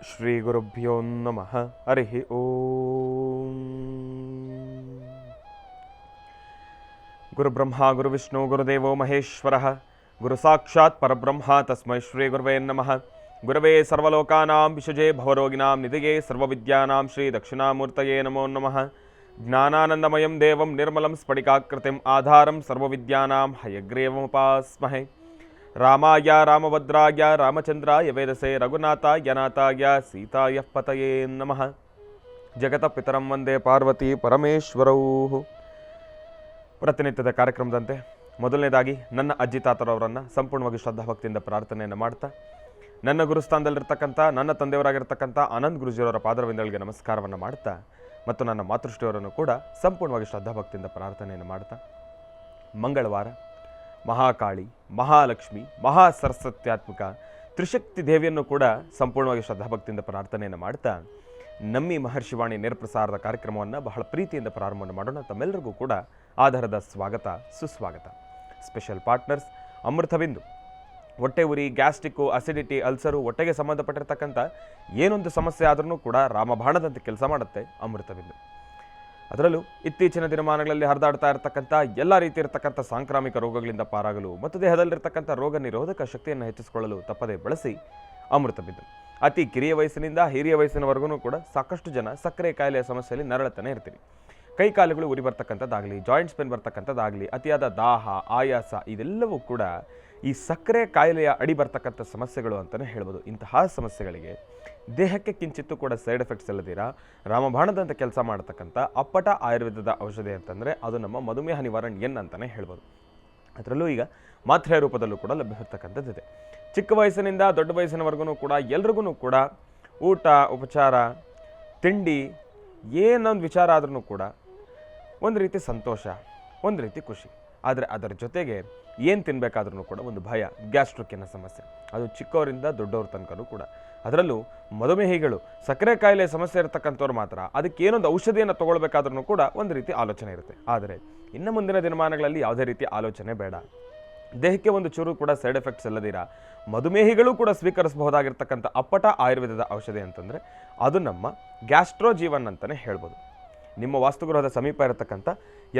ಶ್ರೀ ಗುರುಭ್ಯೋ ನಮಃ. ಹರಿ ಓಂ. ಗುರುಬ್ರಹ್ಮ ಗುರುವಿಷ್ಣು ಗುರುದೇವೋ ಮಹೇಶ್ವರಃ. ಗುರು ಸಾಕ್ಷಾತ್ ಪರಬ್ರಹ್ಮ ತಸ್ಮೈ ಶ್ರೀ ಗುರುವೇ ನಮಃ. ಗುರವೇ ಸರ್ವಲೋಕಾನಾಂ ವಿಷಜೇ ಭವರೋಗಿನಾಂ ನಿಧಿಯೇ ಸರ್ವವಿದ್ಯಾನಾಂ ಶ್ರೀ ದಕ್ಷಿಣಾಮೂರ್ತಯೇ ನಮೋ ನಮಃ. ಜ್ಞಾನಾನಂದಮಯಂ ದೇವಂ ನಿರ್ಮಲಂ ಸ್ಫಟಿಕಾಕೃತಿಂ ಆಧಾರಂ ಸರ್ವವಿದ್ಯಾನಾಂ ಹಯಗ್ರೀವಮುಪಾಸ್ಮಹೇ. ರಾಮಾಯ ರಾಮಭದ್ರಾಯ ರಾಮಚಂದ್ರಾಯ ವೇದಸೆ ರಘುನಾಥಾಯ ನಾಥಾಯ ಸೀತಾಯ ಪತಯೇ ನಮಃ. ಜಗತ ಪಿತರಂ ವಂದೇ ಪಾರ್ವತಿ ಪರಮೇಶ್ವರೌ. ಪ್ರತಿನಿತ್ಯದ ಕಾರ್ಯಕ್ರಮದಂತೆ ಮೊದಲನೇದಾಗಿ ನನ್ನ ಅಜ್ಜಿ ತಾತರವರನ್ನು ಸಂಪೂರ್ಣವಾಗಿ ಶ್ರದ್ಧಾಭಕ್ತಿಯಿಂದ ಪ್ರಾರ್ಥನೆಯನ್ನು ಮಾಡ್ತಾ, ನನ್ನ ಗುರುಸ್ಥಾನದಲ್ಲಿರ್ತಕ್ಕಂಥ ನನ್ನ ತಂದೆಯವರಾಗಿರ್ತಕ್ಕಂಥ ಆನಂದ್ ಗುರುಜಿಯವರ ಪಾದರವಿಂದಗಳಿಗೆ ನಮಸ್ಕಾರವನ್ನು ಮಾಡ್ತಾ, ಮತ್ತು ನನ್ನ ಮಾತೃಶ್ರೀಯವರನ್ನು ಕೂಡ ಸಂಪೂರ್ಣವಾಗಿ ಶ್ರದ್ಧಾಭಕ್ತಿಯಿಂದ ಪ್ರಾರ್ಥನೆಯನ್ನು ಮಾಡ್ತಾ, ಮಂಗಳವಾರ ಮಹಾಕಾಳಿ, ಮಹಾಲಕ್ಷ್ಮಿ, ಮಹಾ ಸರಸ್ವತ್ಯಾತ್ಮಕ ತ್ರಿಶಕ್ತಿ ದೇವಿಯನ್ನು ಕೂಡ ಸಂಪೂರ್ಣವಾಗಿ ಶ್ರದ್ಧಾಭಕ್ತಿಯಿಂದ ಪ್ರಾರ್ಥನೆಯನ್ನು ಮಾಡ್ತಾ, ನಮ್ಮಿ ಮಹರ್ಷಿವಾಣಿ ನೇರಪ್ರಸಾರದ ಕಾರ್ಯಕ್ರಮವನ್ನು ಬಹಳ ಪ್ರೀತಿಯಿಂದ ಪ್ರಾರಂಭವನ್ನು ಮಾಡೋಣ. ತಮ್ಮೆಲ್ಲರಿಗೂ ಕೂಡ ಆಧಾರದ ಸ್ವಾಗತ, ಸುಸ್ವಾಗತ. Special partners Amrutabindu. ಹೊಟ್ಟೆ ಉರಿ, ಗ್ಯಾಸ್ಟ್ರಿಕ್ಕು, ಅಸಿಡಿಟಿ, ಅಲ್ಸರು, ಹೊಟ್ಟೆಗೆ ಸಂಬಂಧಪಟ್ಟಿರ್ತಕ್ಕಂಥ ಏನೊಂದು ಸಮಸ್ಯೆ ಆದ್ರೂ ಕೂಡ ರಾಮಬಾಣದಂತೆ ಕೆಲಸ ಮಾಡುತ್ತೆ ಅಮೃತಬಿಂದು. ಅದರಲ್ಲೂ ಇತ್ತೀಚಿನ ದಿನಮಾನಗಳಲ್ಲಿ ಹರಿದಾಡ್ತಾ ಇರತಕ್ಕಂಥ ಎಲ್ಲ ರೀತಿ ಇರತಕ್ಕಂಥ ಸಾಂಕ್ರಾಮಿಕ ರೋಗಗಳಿಂದ ಪಾರಾಗಲು ಮತ್ತು ದೇಹದಲ್ಲಿರ್ತಕ್ಕಂಥ ರೋಗ ನಿರೋಧಕ ಶಕ್ತಿಯನ್ನು ಹೆಚ್ಚಿಸಿಕೊಳ್ಳಲು ತಪ್ಪದೇ ಬಳಸಿ ಅಮೃತಬಿಂದು. ಅತಿ ಕಿರಿಯ ವಯಸ್ಸಿನಿಂದ ಹಿರಿಯ ವಯಸ್ಸಿನವರೆಗೂ ಕೂಡ ಸಾಕಷ್ಟು ಜನ ಸಕ್ಕರೆ ಕಾಯಿಲೆಯ ಸಮಸ್ಯೆಯಲ್ಲಿ ನರಳುತ್ತಾನೆ ಇರ್ತೀವಿ. ಕೈ ಕಾಲುಗಳು ಉರಿ ಬರ್ತಕ್ಕಂಥದ್ದಾಗಲಿ, ಜಾಯಿಂಟ್ಸ್ ಪೇನ್ ಬರ್ತಕ್ಕಂಥದ್ದಾಗಲಿ, ಅತಿಯಾದ ದಾಹ, ಆಯಾಸ, ಇದೆಲ್ಲವೂ ಕೂಡ ಈ ಸಕ್ಕರೆ ಕಾಯಿಲೆಯ ಅಡಿ ಬರ್ತಕ್ಕಂಥ ಸಮಸ್ಯೆಗಳು ಅಂತಲೇ ಹೇಳ್ಬೋದು. ಇಂತಹ ಸಮಸ್ಯೆಗಳಿಗೆ ದೇಹಕ್ಕೆ ಕಿಂಚಿತ್ತೂ ಕೂಡ ಸೈಡ್ ಎಫೆಕ್ಟ್ಸ್ ಇಲ್ಲದಿರಾ ರಾಮಬಾಣದಂತೆ ಕೆಲಸ ಮಾಡತಕ್ಕಂಥ ಅಪ್ಪಟ ಆಯುರ್ವೇದದ ಔಷಧಿ ಅಂತಂದರೆ ಅದು ನಮ್ಮ ಮಧುಮೇಹ ನಿವಾರಣೆ ಅಂತಲೇ ಹೇಳ್ಬೋದು. ಅದರಲ್ಲೂ ಈಗ ಮಾತ್ರೆಯ ರೂಪದಲ್ಲೂ ಕೂಡ ಲಭ್ಯವಿರ್ತಕ್ಕಂಥದ್ದಿದೆ. ಚಿಕ್ಕ ವಯಸ್ಸಿನಿಂದ ದೊಡ್ಡ ವಯಸ್ಸಿನವರೆಗೂ ಕೂಡ ಎಲ್ರಿಗೂ ಕೂಡ ಊಟ, ಉಪಚಾರ, ತಿಂಡಿ ಏನೊಂದು ವಿಚಾರ ಆದ್ರೂ ಕೂಡ ಒಂದು ರೀತಿ ಸಂತೋಷ, ಒಂದು ರೀತಿ ಖುಷಿ. ಆದರೆ ಅದರ ಜೊತೆಗೆ ಏನು ತಿನ್ನಬೇಕಾದ್ರೂ ಕೂಡ ಒಂದು ಭಯ, ಗ್ಯಾಸ್ಟ್ರಿಕ್ಕಿನ ಸಮಸ್ಯೆ, ಅದು ಚಿಕ್ಕವರಿಂದ ದೊಡ್ಡವ್ರ ತನಕನೂ ಕೂಡ. ಅದರಲ್ಲೂ ಮಧುಮೇಹಿಗಳು, ಸಕ್ಕರೆ ಕಾಯಿಲೆ ಸಮಸ್ಯೆ ಇರತಕ್ಕಂಥವ್ರು ಮಾತ್ರ ಅದಕ್ಕೆ ಏನೊಂದು ಔಷಧಿಯನ್ನು ತೊಗೊಳ್ಬೇಕಾದ್ರೂ ಕೂಡ ಒಂದು ರೀತಿ ಆಲೋಚನೆ ಇರುತ್ತೆ. ಆದರೆ ಇನ್ನು ಮುಂದಿನ ದಿನಮಾನಗಳಲ್ಲಿ ಯಾವುದೇ ರೀತಿ ಆಲೋಚನೆ ಬೇಡ. ದೇಹಕ್ಕೆ ಒಂದು ಚೂರು ಕೂಡ ಸೈಡ್ ಎಫೆಕ್ಟ್ಸ್ ಇಲ್ಲದಿರ ಮಧುಮೇಹಿಗಳು ಕೂಡ ಸ್ವೀಕರಿಸಬಹುದಾಗಿರ್ತಕ್ಕಂಥ ಅಪ್ಪಟ ಆಯುರ್ವೇದದ ಔಷಧಿ ಅಂತಂದರೆ ಅದು ನಮ್ಮ ಗ್ಯಾಸ್ಟ್ರೋಜೀವನ್ ಅಂತಲೇ ಹೇಳ್ಬೋದು. ನಿಮ್ಮ ವಾಸ್ತುಗೃಹದ ಸಮೀಪ ಇರತಕ್ಕಂಥ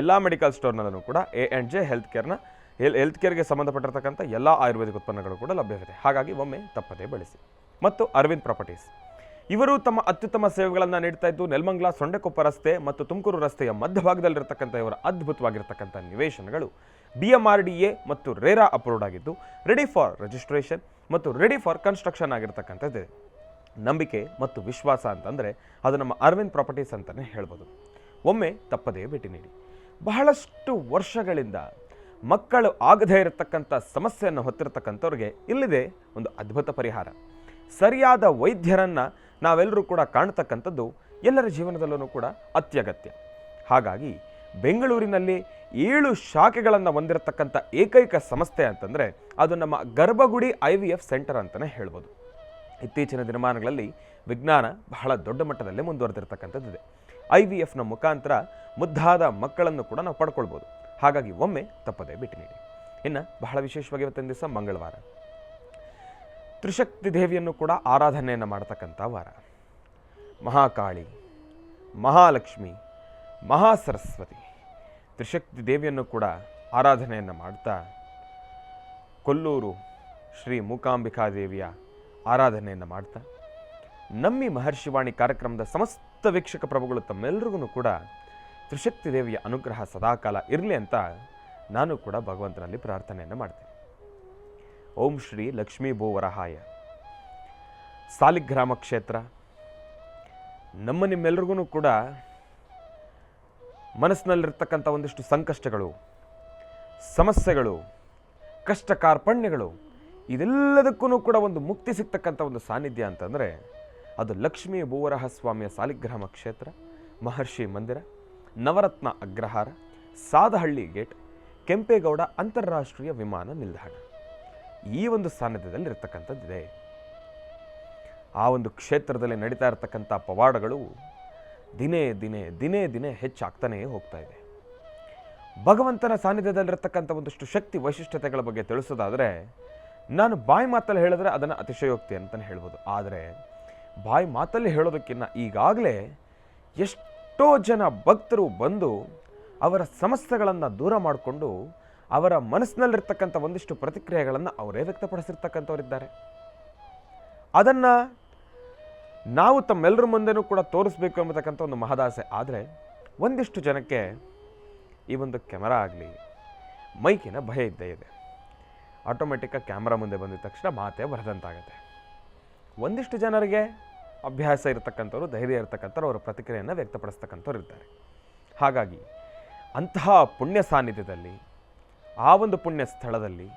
ಎಲ್ಲ ಮೆಡಿಕಲ್ ಸ್ಟೋರ್ನಲ್ಲೂ ಕೂಡ A&J ಹೆಲ್ತ್ ಕೇರ್ಗೆ ಸಂಬಂಧಪಟ್ಟಿರ್ತಕ್ಕಂಥ ಎಲ್ಲ ಆಯುರ್ವೇದಿಕ್ ಉತ್ಪನ್ನಗಳು ಕೂಡ ಲಭ್ಯವಿದೆ. ಹಾಗಾಗಿ ಒಮ್ಮೆ ತಪ್ಪದೇ ಬಳಸಿ. ಮತ್ತು ಅರವಿಂದ್ ಪ್ರಾಪರ್ಟೀಸ್, ಇವರು ತಮ್ಮ ಅತ್ಯುತ್ತಮ ಸೇವೆಗಳನ್ನು ನೀಡ್ತಾ ಇದ್ದು ನೆಲಮಂಗಲ ಸೊಂಡೆಕೊಪ್ಪ ರಸ್ತೆ ಮತ್ತು ತುಮಕೂರು ರಸ್ತೆಯ ಮಧ್ಯಭಾಗದಲ್ಲಿರ್ತಕ್ಕಂಥ ಇವರ ಅದ್ಭುತವಾಗಿರ್ತಕ್ಕಂಥ ನಿವೇಶನಗಳು BMRDA ಮತ್ತು ರೇರಾ ಅಪ್ರೂವ್ಡ್ ಆಗಿದ್ದು ರೆಡಿ ಫಾರ್ ರಿಜಿಸ್ಟ್ರೇಷನ್ ಮತ್ತು ರೆಡಿ ಫಾರ್ ಕನ್ಸ್ಟ್ರಕ್ಷನ್ ಆಗಿರ್ತಕ್ಕಂಥದ್ದಿದೆ. ನಂಬಿಕೆ ಮತ್ತು ವಿಶ್ವಾಸ ಅಂತಂದರೆ ಅದು ನಮ್ಮ ಅರವಿಂದ್ ಪ್ರಾಪರ್ಟೀಸ್ ಅಂತಲೇ ಹೇಳ್ಬೋದು. ಒಮ್ಮೆ ತಪ್ಪದೇ ಭೇಟಿ ನೀಡಿ. ಬಹಳಷ್ಟು ವರ್ಷಗಳಿಂದ ಮಕ್ಕಳು ಆಗದೇ ಇರತಕ್ಕಂಥ ಸಮಸ್ಯೆಯನ್ನು ಹೊತ್ತಿರತಕ್ಕಂಥವ್ರಿಗೆ ಇಲ್ಲಿದೆ ಒಂದು ಅದ್ಭುತ ಪರಿಹಾರ. ಸರಿಯಾದ ವೈದ್ಯರನ್ನು ನಾವೆಲ್ಲರೂ ಕೂಡ ಕಾಣ್ತಕ್ಕಂಥದ್ದು ಎಲ್ಲರ ಜೀವನದಲ್ಲೂ ಕೂಡ ಅತ್ಯಗತ್ಯ. ಹಾಗಾಗಿ ಬೆಂಗಳೂರಿನಲ್ಲಿ 7 ಶಾಖೆಗಳನ್ನು ಹೊಂದಿರತಕ್ಕಂಥ ಏಕೈಕ ಸಂಸ್ಥೆ ಅಂತಂದರೆ ಅದು ನಮ್ಮ ಗರ್ಭಗುಡಿ IVF ಸೆಂಟರ್ ಅಂತಲೇ ಹೇಳ್ಬೋದು. ಇತ್ತೀಚಿನ ದಿನಮಾನಗಳಲ್ಲಿ ವಿಜ್ಞಾನ ಬಹಳ ದೊಡ್ಡ ಮಟ್ಟದಲ್ಲೇ ಮುಂದುವರೆದಿರ್ತಕ್ಕಂಥದ್ದಿದೆ. IVFನ ಮುಖಾಂತರ ಮುದ್ದಾದ ಮಕ್ಕಳನ್ನು ಕೂಡ ನಾವು ಪಡ್ಕೊಳ್ಬೋದು. ಹಾಗಾಗಿ ಒಮ್ಮೆ ತಪ್ಪದೇ ಭೇಟಿ ನೀಡಿ. ಇನ್ನು ಬಹಳ ವಿಶೇಷವಾಗಿ ಇವತ್ತಿನ ದಿವಸ ಮಂಗಳವಾರ, ತ್ರಿಶಕ್ತಿ ದೇವಿಯನ್ನು ಕೂಡ ಆರಾಧನೆಯನ್ನು ಮಾಡತಕ್ಕಂಥ ವಾರ. ಮಹಾಕಾಳಿ, ಮಹಾಲಕ್ಷ್ಮಿ, ಮಹಾಸರಸ್ವತಿ ತ್ರಿಶಕ್ತಿ ದೇವಿಯನ್ನು ಕೂಡ ಆರಾಧನೆಯನ್ನು ಮಾಡ್ತಾ ಕೊಲ್ಲೂರು ಶ್ರೀ ಮೂಕಾಂಬಿಕಾ ದೇವಿಯ ಆರಾಧನೆಯನ್ನು ಮಾಡ್ತಾ ನಮ್ಮಿ ಮಹರ್ಷಿವಾಣಿ ಕಾರ್ಯಕ್ರಮದ ಸಮಸ್ತ ವೀಕ್ಷಕ ಪ್ರಭುಗಳು ತಮ್ಮೆಲ್ಲರಿಗೂ ಕೂಡ ತ್ರಿಶಕ್ತಿ ದೇವಿಯ ಅನುಗ್ರಹ ಸದಾಕಾಲ ಇರಲಿ ಅಂತ ನಾನು ಕೂಡ ಭಗವಂತನಲ್ಲಿ ಪ್ರಾರ್ಥನೆಯನ್ನು ಮಾಡ್ತೇನೆ. ಓಂ ಶ್ರೀ ಲಕ್ಷ್ಮೀ ಭೂವರಹಾಯ. ಸಾಲಿಗ್ರಾಮ ಕ್ಷೇತ್ರ ನಿಮ್ಮೆಲ್ಲರಿಗೂ ಕೂಡ ಮನಸ್ಸಿನಲ್ಲಿರ್ತಕ್ಕಂಥ ಒಂದಿಷ್ಟು ಸಂಕಷ್ಟಗಳು, ಸಮಸ್ಯೆಗಳು, ಕಷ್ಟ ಕಾರ್ಪಣ್ಯಗಳು ಇದೆಲ್ಲದಕ್ಕೂ ಕೂಡ ಒಂದು ಮುಕ್ತಿ ಸಿಗ್ತಕ್ಕಂಥ ಒಂದು ಸಾನ್ನಿಧ್ಯ ಅಂತಂದರೆ ಅದು ಲಕ್ಷ್ಮೀ ಭೂವರಹ ಸ್ವಾಮಿಯ ಸಾಲಿಗ್ರಾಮ ಕ್ಷೇತ್ರ, ಮಹರ್ಷಿ ಮಂದಿರ, ನವರತ್ನ ಅಗ್ರಹಾರ, ಸಾದಹಳ್ಳಿ ಗೇಟ್, ಕೆಂಪೇಗೌಡ ಅಂತಾರಾಷ್ಟ್ರೀಯ ವಿಮಾನ ನಿಲ್ದಾಣ. ಈ ಒಂದು ಸಾನ್ನಿಧ್ಯದಲ್ಲಿ ಇರತಕ್ಕಂಥದ್ದಿದೆ. ಆ ಒಂದು ಕ್ಷೇತ್ರದಲ್ಲಿ ನಡೀತಾ ಇರತಕ್ಕಂಥ ಪವಾಡಗಳು ದಿನೇ ದಿನೇ ದಿನೇ ದಿನೇ ಹೆಚ್ಚಾಗ್ತಾನೇ ಹೋಗ್ತಾ ಇದೆ. ಭಗವಂತನ ಸಾನ್ನಿಧ್ಯದಲ್ಲಿರತಕ್ಕಂಥ ಒಂದಷ್ಟು ಶಕ್ತಿ ವೈಶಿಷ್ಟ್ಯತೆಗಳ ಬಗ್ಗೆ ತಿಳಿಸೋದಾದರೆ ನಾನು ಬಾಯಿ ಮಾತಲ್ಲಿ ಹೇಳಿದ್ರೆ ಅದನ್ನು ಅತಿಶಯೋಕ್ತಿ ಅಂತಲೇ ಹೇಳ್ಬೋದು. ಆದರೆ ಬಾಯಿ ಮಾತಲ್ಲಿ ಹೇಳೋದಕ್ಕಿಂತ ಈಗಾಗಲೇ ಎಷ್ಟೋ ಜನ ಭಕ್ತರು ಬಂದು ಅವರ ಸಮಸ್ಯೆಗಳನ್ನು ದೂರ ಮಾಡಿಕೊಂಡು ಅವರ ಮನಸ್ಸಿನಲ್ಲಿರ್ತಕ್ಕಂಥ ಒಂದಿಷ್ಟು ಪ್ರತಿಕ್ರಿಯೆಗಳನ್ನು ಅವರೇ ವ್ಯಕ್ತಪಡಿಸಿರ್ತಕ್ಕಂಥವರಿದ್ದಾರೆ. ಅದನ್ನು ನಾವು ತಮ್ಮೆಲ್ಲರ ಮುಂದೆನೂ ಕೂಡ ತೋರಿಸ್ಬೇಕು ಎಂಬತಕ್ಕಂಥ ಒಂದು ಮಹದಾಸೆ. ಆದರೆ ಒಂದಿಷ್ಟು ಜನಕ್ಕೆ ಈ ಒಂದು ಕ್ಯಾಮರಾ ಆಗಲಿ ಮೈಕಿನ ಭಯ ಇದ್ದೇ ಇದೆ. ಆಟೋಮೆಟಿಕ್ಕಾಗಿ ಕ್ಯಾಮ್ರಾ ಮುಂದೆ ಬಂದಿದ ತಕ್ಷಣ ಮಾತೇ ಬರದಂತಾಗತ್ತೆ. ಒಂದಿಷ್ಟು ಜನರಿಗೆ ಅಭ್ಯಾಸ ಇರತಕ್ಕಂಥವ್ರು, ಧೈರ್ಯ ಇರತಕ್ಕಂಥವ್ರು ಅವರ ಪ್ರತಿಕ್ರಿಯೆಯನ್ನು ವ್ಯಕ್ತಪಡಿಸ್ತಕ್ಕಂಥವ್ರು ಇರ್ತಾರೆ. ಹಾಗಾಗಿ ಅಂತಹ ಪುಣ್ಯ ಸಾನ್ನಿಧ್ಯದಲ್ಲಿ, ಆ ಒಂದು ಪುಣ್ಯ ಸ್ಥಳದಲ್ಲಿ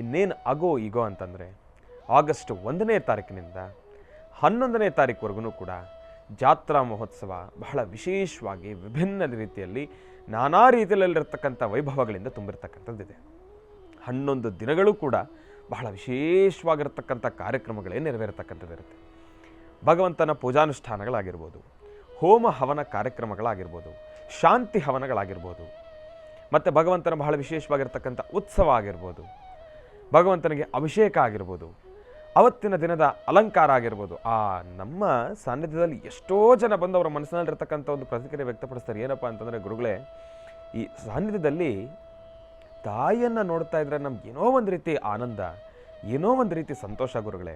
ಇನ್ನೇನು ಆಗೋ ಈಗೋ ಅಂತಂದರೆ ಆಗಸ್ಟ್ 1ನೇ ತಾರೀಕಿನಿಂದ 11ನೇ ತಾರೀಕುವರೆಗೂ ಕೂಡ ಜಾತ್ರಾ ಮಹೋತ್ಸವ ಬಹಳ ವಿಶೇಷವಾಗಿ ವಿಭಿನ್ನ ರೀತಿಯಲ್ಲಿ ನಾನಾ ರೀತಿಯಲ್ಲಿರ್ತಕ್ಕಂಥ ವೈಭವಗಳಿಂದ ತುಂಬಿರ್ತಕ್ಕಂಥದ್ದಿದೆ. 11 ದಿನಗಳು ಕೂಡ ಬಹಳ ವಿಶೇಷವಾಗಿರ್ತಕ್ಕಂಥ ಕಾರ್ಯಕ್ರಮಗಳೇ ನೆರವೇರತಕ್ಕಂಥದ್ದಿರುತ್ತೆ. ಭಗವಂತನ ಪೂಜಾನುಷ್ಠಾನಗಳಾಗಿರ್ಬೋದು, ಹೋಮ ಹವನ ಕಾರ್ಯಕ್ರಮಗಳಾಗಿರ್ಬೋದು, ಶಾಂತಿ ಹವನಗಳಾಗಿರ್ಬೋದು, ಮತ್ತು ಭಗವಂತನ ಬಹಳ ವಿಶೇಷವಾಗಿರ್ತಕ್ಕಂಥ ಉತ್ಸವ ಆಗಿರ್ಬೋದು, ಭಗವಂತನಿಗೆ ಅಭಿಷೇಕ ಆಗಿರ್ಬೋದು, ಅವತ್ತಿನ ದಿನದ ಅಲಂಕಾರ ಆಗಿರ್ಬೋದು. ಆ ನಮ್ಮ ಸಾನ್ನಿಧ್ಯದಲ್ಲಿ ಎಷ್ಟೋ ಜನ ಬಂದು ಅವರ ಮನಸ್ಸಿನಲ್ಲಿರ್ತಕ್ಕಂಥ ಒಂದು ಪ್ರತಿಕ್ರಿಯೆ ವ್ಯಕ್ತಪಡಿಸ್ತಾರೆ. ಏನಪ್ಪ ಅಂತಂದರೆ, ಗುರುಗಳೇ, ಈ ಸಾನ್ನಿಧ್ಯದಲ್ಲಿ ತಾಯಿಯನ್ನು ನೋಡ್ತಾ ಇದ್ರೆ ನಮ್ಗೆ ಏನೋ ಒಂದು ರೀತಿ ಆನಂದ, ಏನೋ ಒಂದು ರೀತಿ ಸಂತೋಷ ಗುರುಗಳೇ.